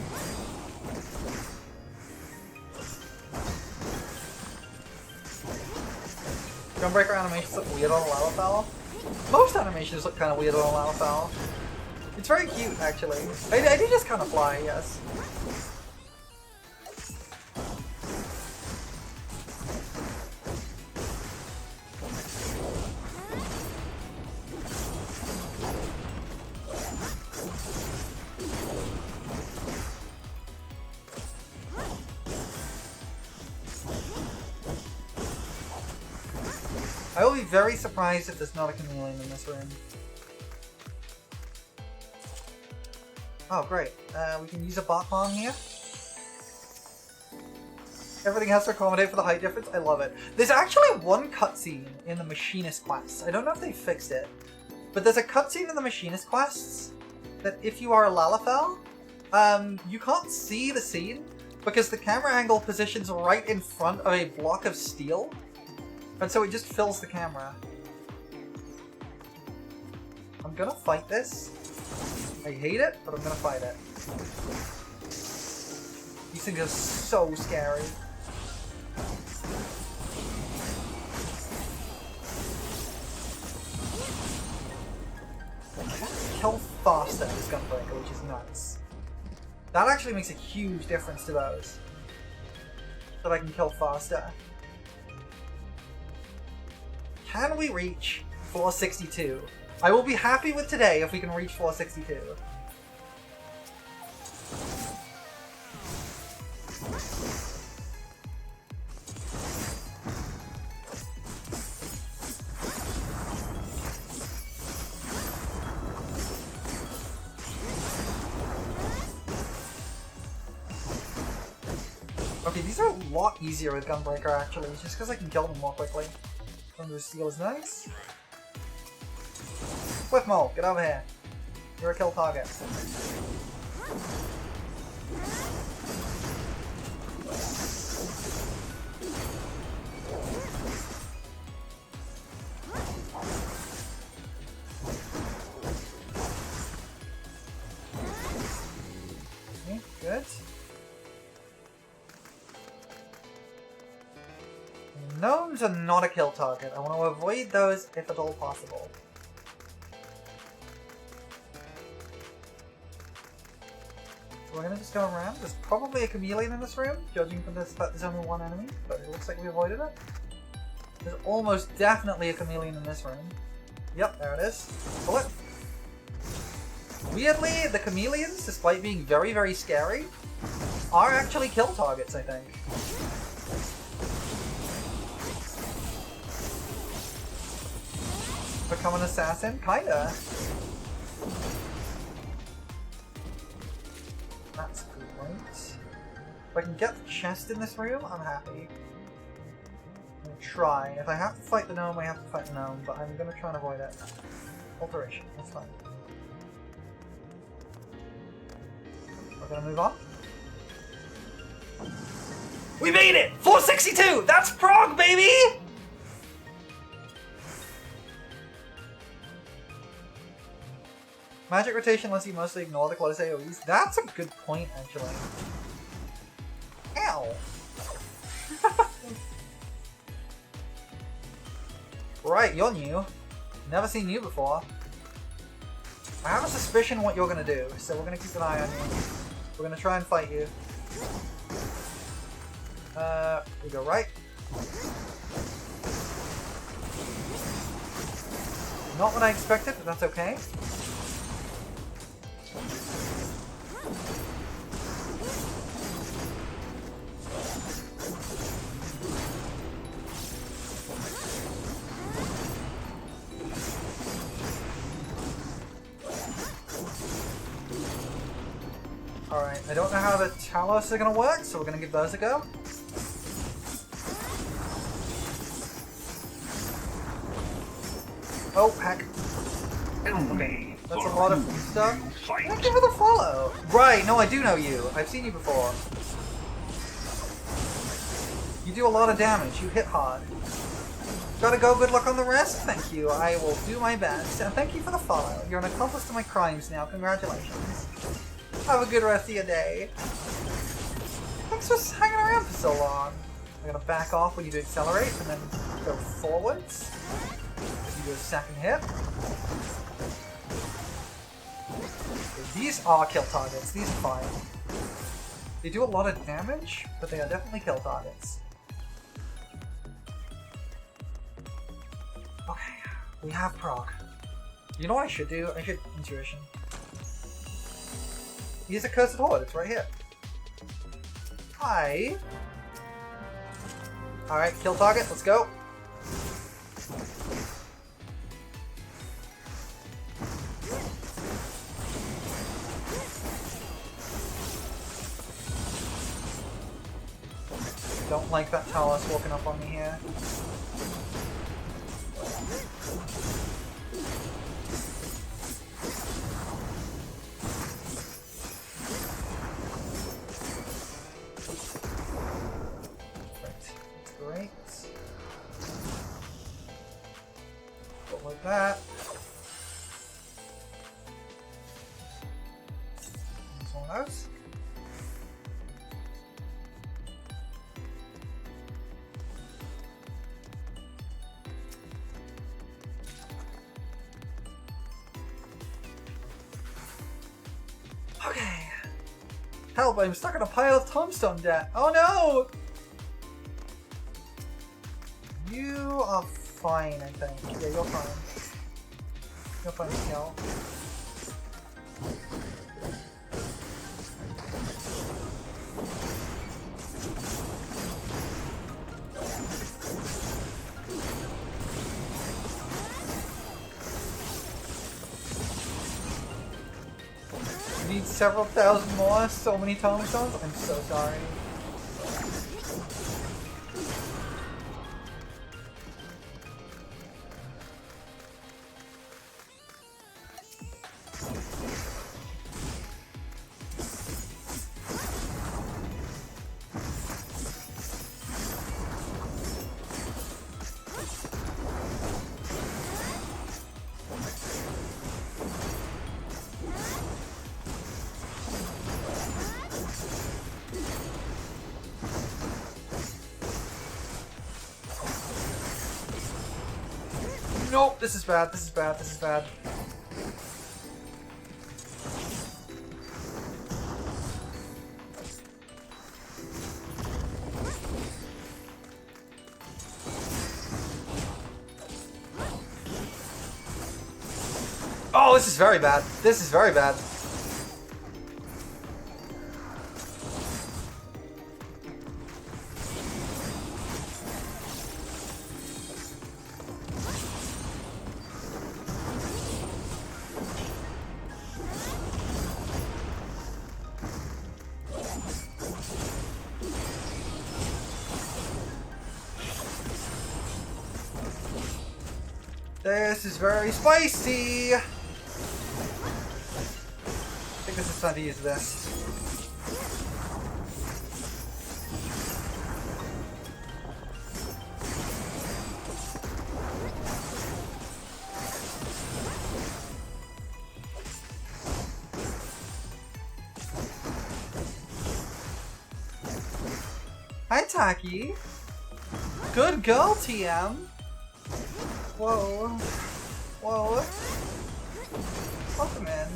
Gunbreaker animations look weird on Lalafell. Most animations look kind of weird on Lalafell. It's very cute, actually. I do just kind of fly, yes. I will be very surprised if there's not a chameleon in this room. Oh, great. We can use a bot bomb here. Everything has to accommodate for the height difference. I love it. There's actually one cutscene in the Machinist quests. I don't know if they fixed it, but there's a cutscene in the Machinist quests that if you are a Lalafell, you can't see the scene because the camera angle positions right in front of a block of steel. And so it just fills the camera. I'm gonna fight this. I hate it, but I'm gonna fight it. These things are so scary. I can kill faster with Gunbreaker, which is nuts. That actually makes a huge difference to those. That I can kill faster. Can we reach floor 62? I will be happy with today if we can reach floor 62. Okay, these are a lot easier with Gunbreaker actually, just because I can kill them more quickly. Thunder Steel is nice. Whip Mole, get over here. You're a kill target. Okay, good. Gnomes are not a kill target. I want to avoid those if at all possible. So we're gonna just go around. There's probably a chameleon in this room, judging from this fact there's only one enemy, but it looks like we avoided it. There's almost definitely a chameleon in this room. Yep, there it is. Pull it. Weirdly, the chameleons, despite being very, very scary, are actually kill targets, I think. Become an assassin? Kinda. That's great. If I can get the chest in this room, I'm happy. I'm gonna try. If I have to fight the gnome, I have to fight the gnome, but I'm gonna try and avoid it. Alteration, that's fine. We're gonna move on. We made it! 462! That's prog, baby! Magic rotation lets you mostly ignore the close AoEs. That's a good point, actually. Ow! Right, you're new. Never seen you before. I have a suspicion what you're gonna do, so we're gonna keep an eye on you. We're gonna try and fight you. We go right. Not what I expected, but that's okay. Alright, I don't know how the Talos are gonna work, so we're gonna give those a go. Oh, heck. That's a lot of stuff. Thank you for the follow! Right, no, I do know you. I've seen you before. You do a lot of damage. You hit hard. Gotta go, good luck on the rest? Thank you. I will do my best. And thank you for the follow. You're an accomplice to my crimes now. Congratulations. Have a good rest of your day. Thanks for hanging around for so long. I'm gonna back off when you do accelerate and then go forwards. You do a second hit. These are kill targets. These are fine. They do a lot of damage, but they are definitely kill targets. Okay, we have proc. You know what I should do? I should intuition. Use a cursed horde. It's right here. Hi. All right, kill target. Let's go. Don't like that Talos walking up on me here. That's great. Go like that. Use one of those. Okay. Help, I'm stuck in a pile of tombstone debt. Oh no! You are fine, I think. Yeah, you're fine. You're fine, Miguel. Need several thousand more, so many tombstones? I'm so sorry. Nope, this is bad, this is bad, this is bad. Oh, this is very bad. This is very bad. This is very spicy! I think this is time to use this. Hi, Taki! Good girl, TM! Whoa. Whoa. Welcome in.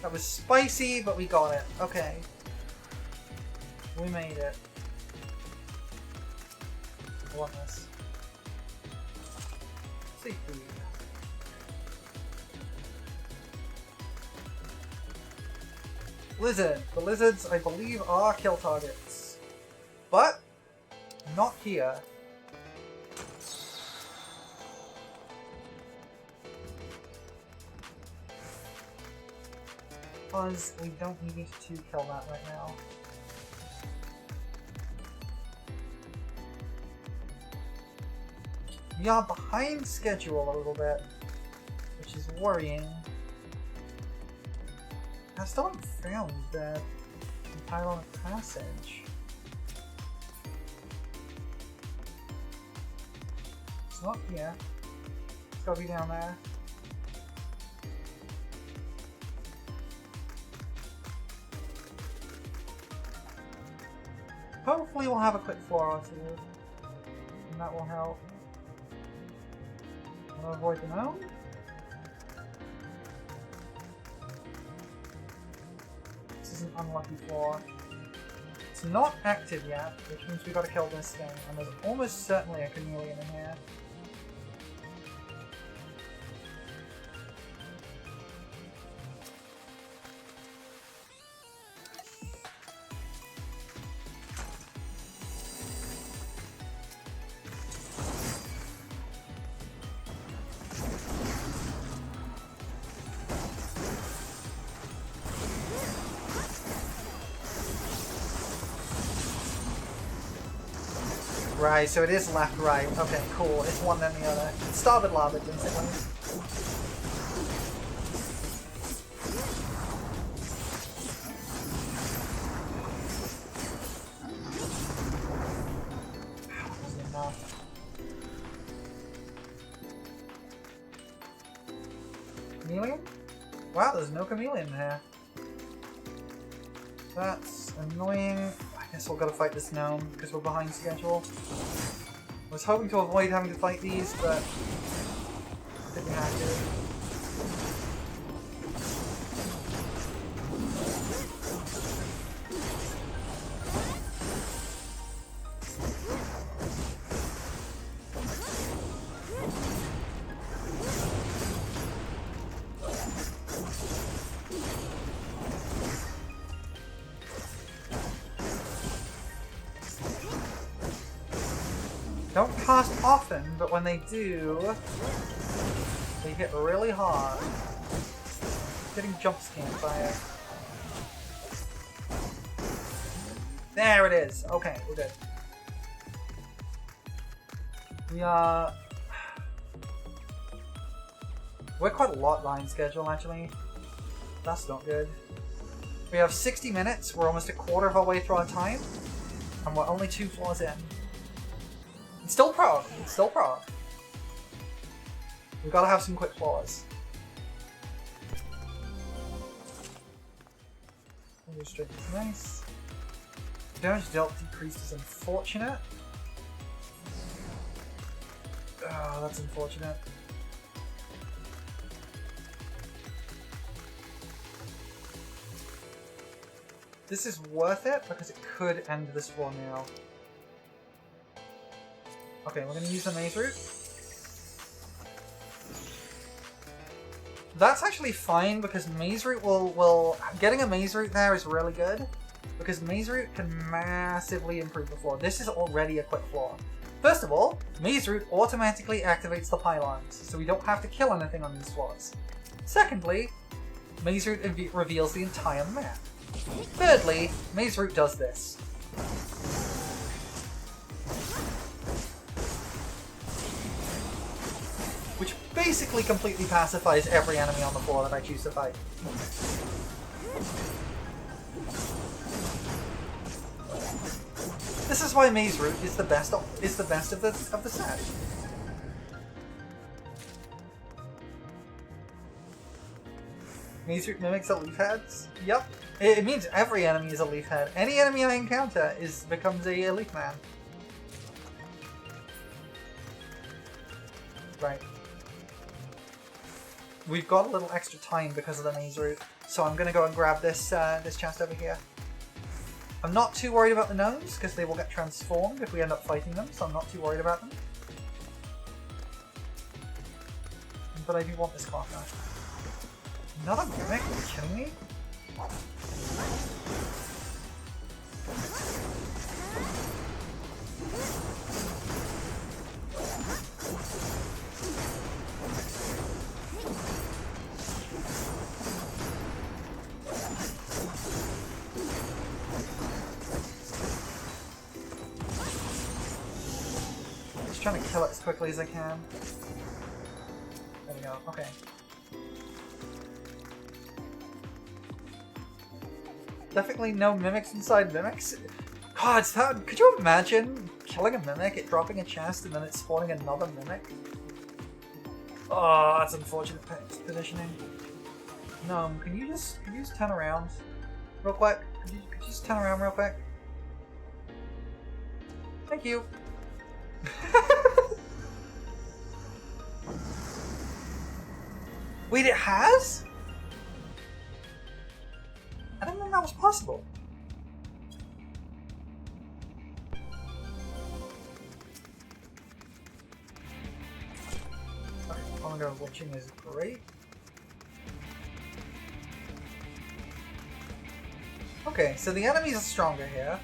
That was spicy, but we got it. Okay. We made it. I want this. Seafood. Lizard. The lizards, I believe, are kill targets. But, not here. Because we don't need to kill that right now. We are behind schedule a little bit, which is worrying. I still haven't found that pylon passage. It's not here. It's gotta be down there. Hopefully we'll have a quick floor or two, and that will help. Wanna avoid the gnome? An unlucky floor. It's not active yet, which means we've got to kill this thing, and there's almost certainly a chameleon in here. Right, so it is left, right. Okay, cool. It's one then the other. Starboard larboard, basically. That wasn't enough. Chameleon? Wow, there's no chameleon here. That's annoying. I guess we'll gotta fight this gnome because we're behind schedule. I was hoping to avoid having to fight these, but I think we have to. Don't cast often, but when they do, they hit really hard. Getting jump scanned by it. There it is! Okay, we're good. We're quite a lot behind schedule, actually. That's not good. We have 60 minutes, we're almost a quarter of our way through our time, and we're only 2 floors in. It's still prog. It's still prog. We've got to have some quick floors. strength is nice. Damage dealt decreased is unfortunate. Oh, that's unfortunate. This is worth it because it could end this war now. Okay, we're gonna use the maze route. That's actually fine because maze route will getting a maze route there is really good because maze route can massively improve the floor. This is already a quick floor. First of all, maze route automatically activates the pylons, so we don't have to kill anything on these floors. Secondly, maze route reveals the entire map. Thirdly, maze route does this. Which basically completely pacifies every enemy on the floor that I choose to fight. This is why maze route is the best of the set. Maze route mimics a leaf heads? Yep. It means every enemy is a leaf head. Any enemy I encounter becomes a leaf man. Right. We've got a little extra time because of the maze route, so I'm gonna go and grab this this chest over here. I'm not too worried about the gnomes because they will get transformed if we end up fighting them, so I'm not too worried about them. But I do want this cloth now. Another mimic? Are you kidding me? Just trying to kill it as quickly as I can. There we go. Okay. Definitely no mimics inside mimics. God, could you imagine killing a mimic, it dropping a chest, and then it spawning another mimic? Oh, that's unfortunate positioning. No, can you just turn around real quick? Could you just turn around real quick? Thank you. Wait, it has? I didn't know that was possible. Okay, Ongo watching is great. Okay, so the enemies are stronger here.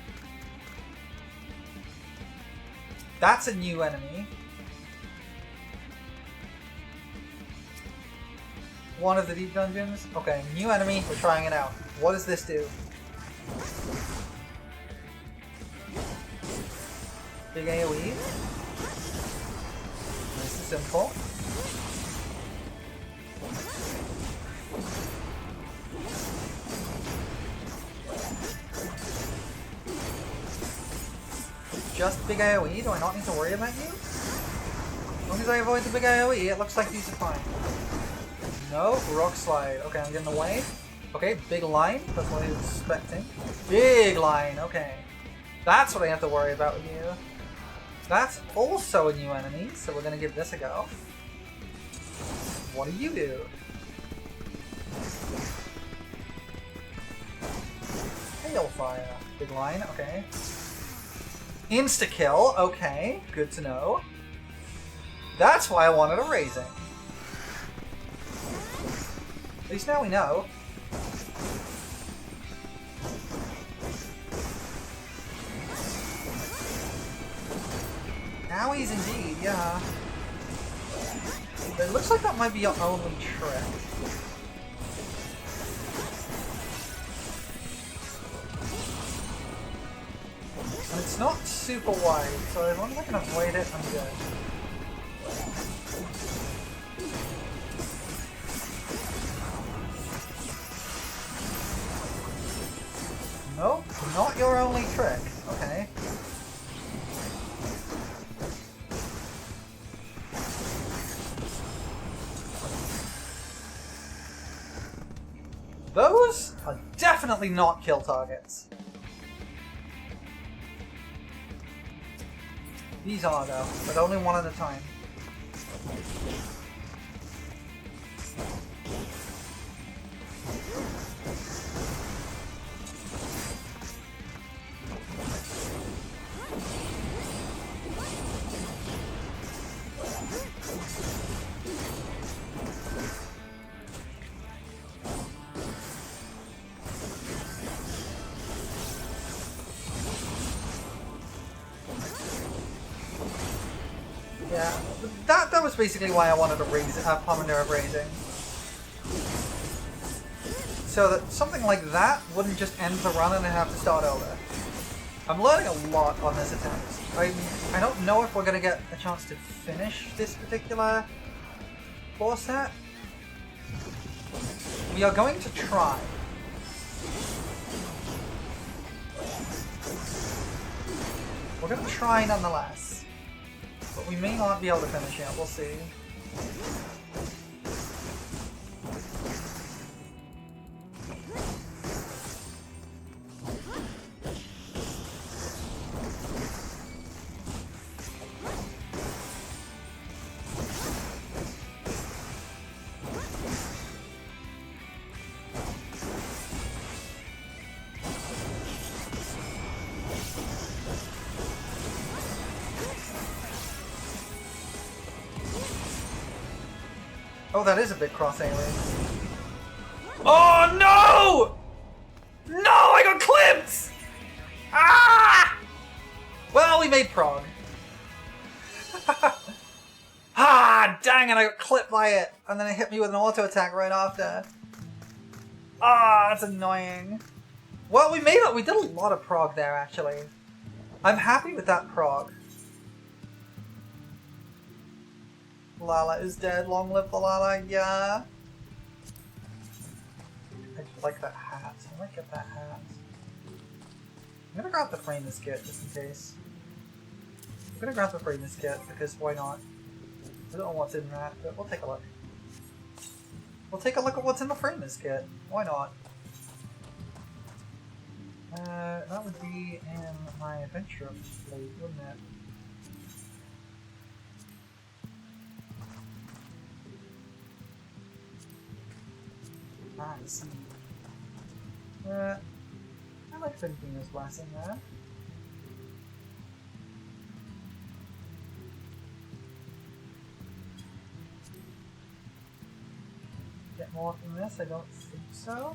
That's a new enemy. One of the deep dungeons. Okay, new enemy, we're trying it out. What does this do? Big AoE. Nice and simple. Just big AoE? Do I not need to worry about you? As long as I avoid the big AoE, it looks like these are fine. No, rock slide. Okay, I'm getting away. Okay, big line. That's what I was expecting. Big line. Okay. That's what I have to worry about with you. That's also a new enemy, so we're gonna give this a go. What do you do? Hailfire. Big line. Okay. Insta-kill. Okay. Good to know. That's why I wanted a raising. At least now we know. Owies indeed, yeah. But it looks like that might be your only trick. And it's not super wide, so as long as I can avoid it, I'm good. Nope, not your only trick. Okay. Those are definitely not kill targets. These are though, but only one at a time. Yeah, that was basically why I wanted to raise Pomander of Raising. So that something like that wouldn't just end the run and I have to start over. I'm learning a lot on this attempt. I don't know if we're going to get a chance to finish this particular floor set. We are going to try. We're going to try nonetheless. But we may not be able to finish it, we'll see. Oh, that is a big cross alien. Oh no! No, I got clipped! Ah! Well, we made prog. Ah, dang it, I got clipped by it. And then it hit me with an auto attack right after. Ah, that's annoying. Well, we made it. We did a lot of prog there, actually. I'm happy with that prog. Lala is dead. Long live the Lala. Yeah. I like that hat. I might get that hat. I'm gonna grab the Frameless kit just in case. I'm gonna grab the Frameless kit because why not? I don't know what's in that, but we'll take a look. We'll take a look at what's in the Frameless kit. Why not? That would be in my adventure plate, wouldn't it? I see. I like thinking this blessing there. Get more from this? I don't think so.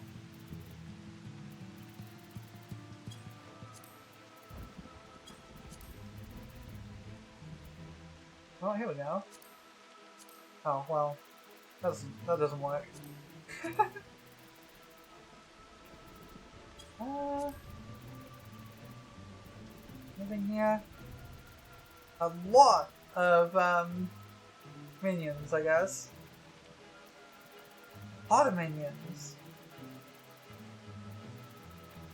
Oh, here we go. Oh, well. That doesn't work. Anything here? A lot of minions, I guess. A lot of minions.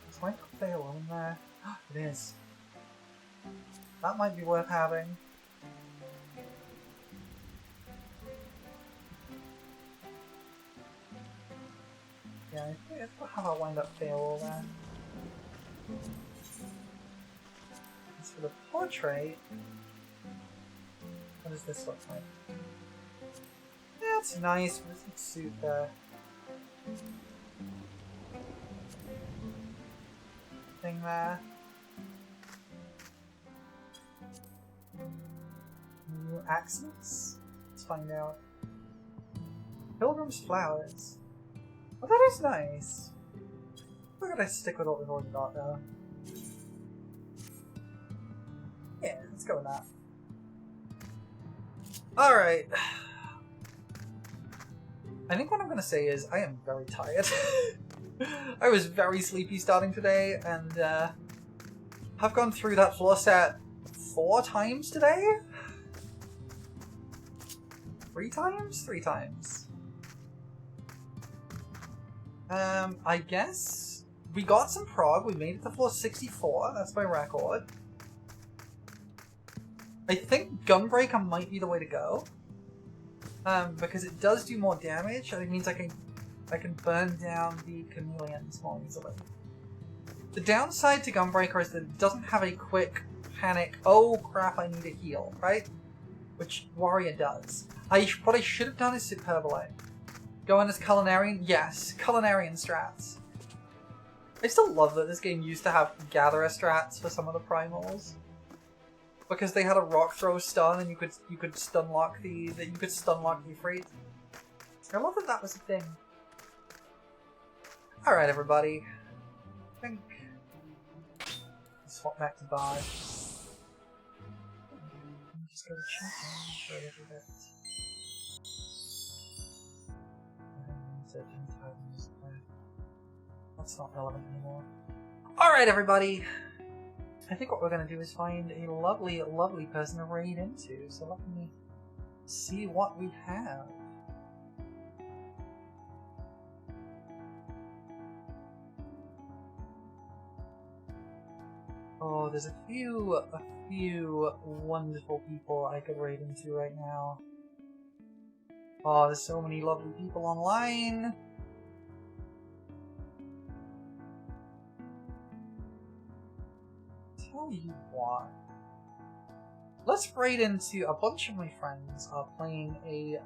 Is my fail in there? It is. That might be worth having. Yeah, I think that's how I'll wind up fail there. As for the portrait, what does this look like? Yeah, it's nice, but it doesn't suit the thing there. New accents? Let's find out. Pilgrim's flowers. Oh, that is nice. We're gonna stick with what we've already got though. Yeah, let's go with that. Alright. I think what I'm gonna say is I am very tired. I was very sleepy starting today and have gone through that floor set 4 times today? 3 times? 3 times. I guess we got some prog. We made it to floor 64. That's my record. I think Gunbreaker might be the way to go. Because it does do more damage, and it means I can I can burn down the chameleons more easily. The downside to Gunbreaker is that it doesn't have a quick panic, oh crap, I need a heal, right? Which Warrior does. What I should have done is Superbole. Go in as Culinarian? Yes, Culinarian strats. I still love that this game used to have Gatherer strats for some of the primals. Because they had a rock throw stun and you could stun lock the Ifrit. I love that that was a thing. Alright everybody. I think swap back to Bard. Just go to check for a little bit. That's not relevant anymore. Alright everybody! I think what we're going to do is find a lovely, lovely person to raid into, so let me see what we have. Oh, there's a few wonderful people I could raid into right now. Oh, there's so many lovely people online. Tell you what. Let's raid into a bunch of my friends are playing a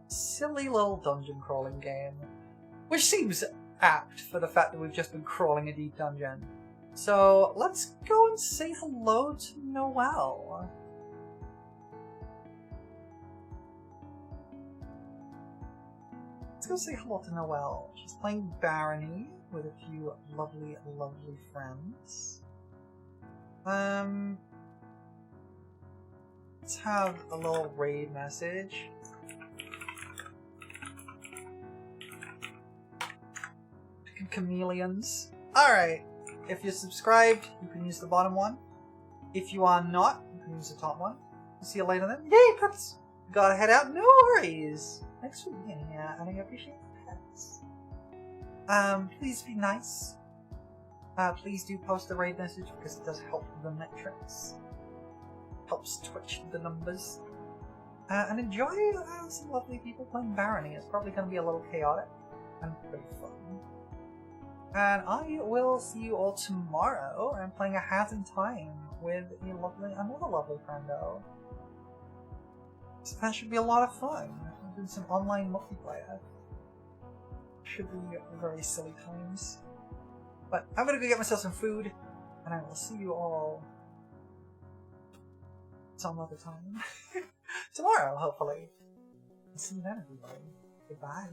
silly little dungeon crawling game, which seems apt for the fact that we've just been crawling a deep dungeon. So let's go and say hello to Noelle. Let's go say hello to Noelle. She's playing Barony with a few lovely, lovely friends. Let's have a little raid message. Picking chameleons. Alright. If you're subscribed, you can use the bottom one. If you are not, you can use the top one. I'll see you later then. Yay, pets! Gotta head out. No worries! Thanks for being here, and I appreciate the pets. Please be nice. Please do post the raid message because it does help the metrics. Helps Twitch the numbers. And enjoy some lovely people playing Barony. It's probably going to be a little chaotic and pretty fun. And I will see you all tomorrow. I'm playing A Hat in Time with another lovely friendo. So that should be a lot of fun. I'm doing some online multiplayer. Should be very silly times. But I'm gonna go get myself some food, and I will see you all some other time. Tomorrow, hopefully. See you then, everybody. Goodbye.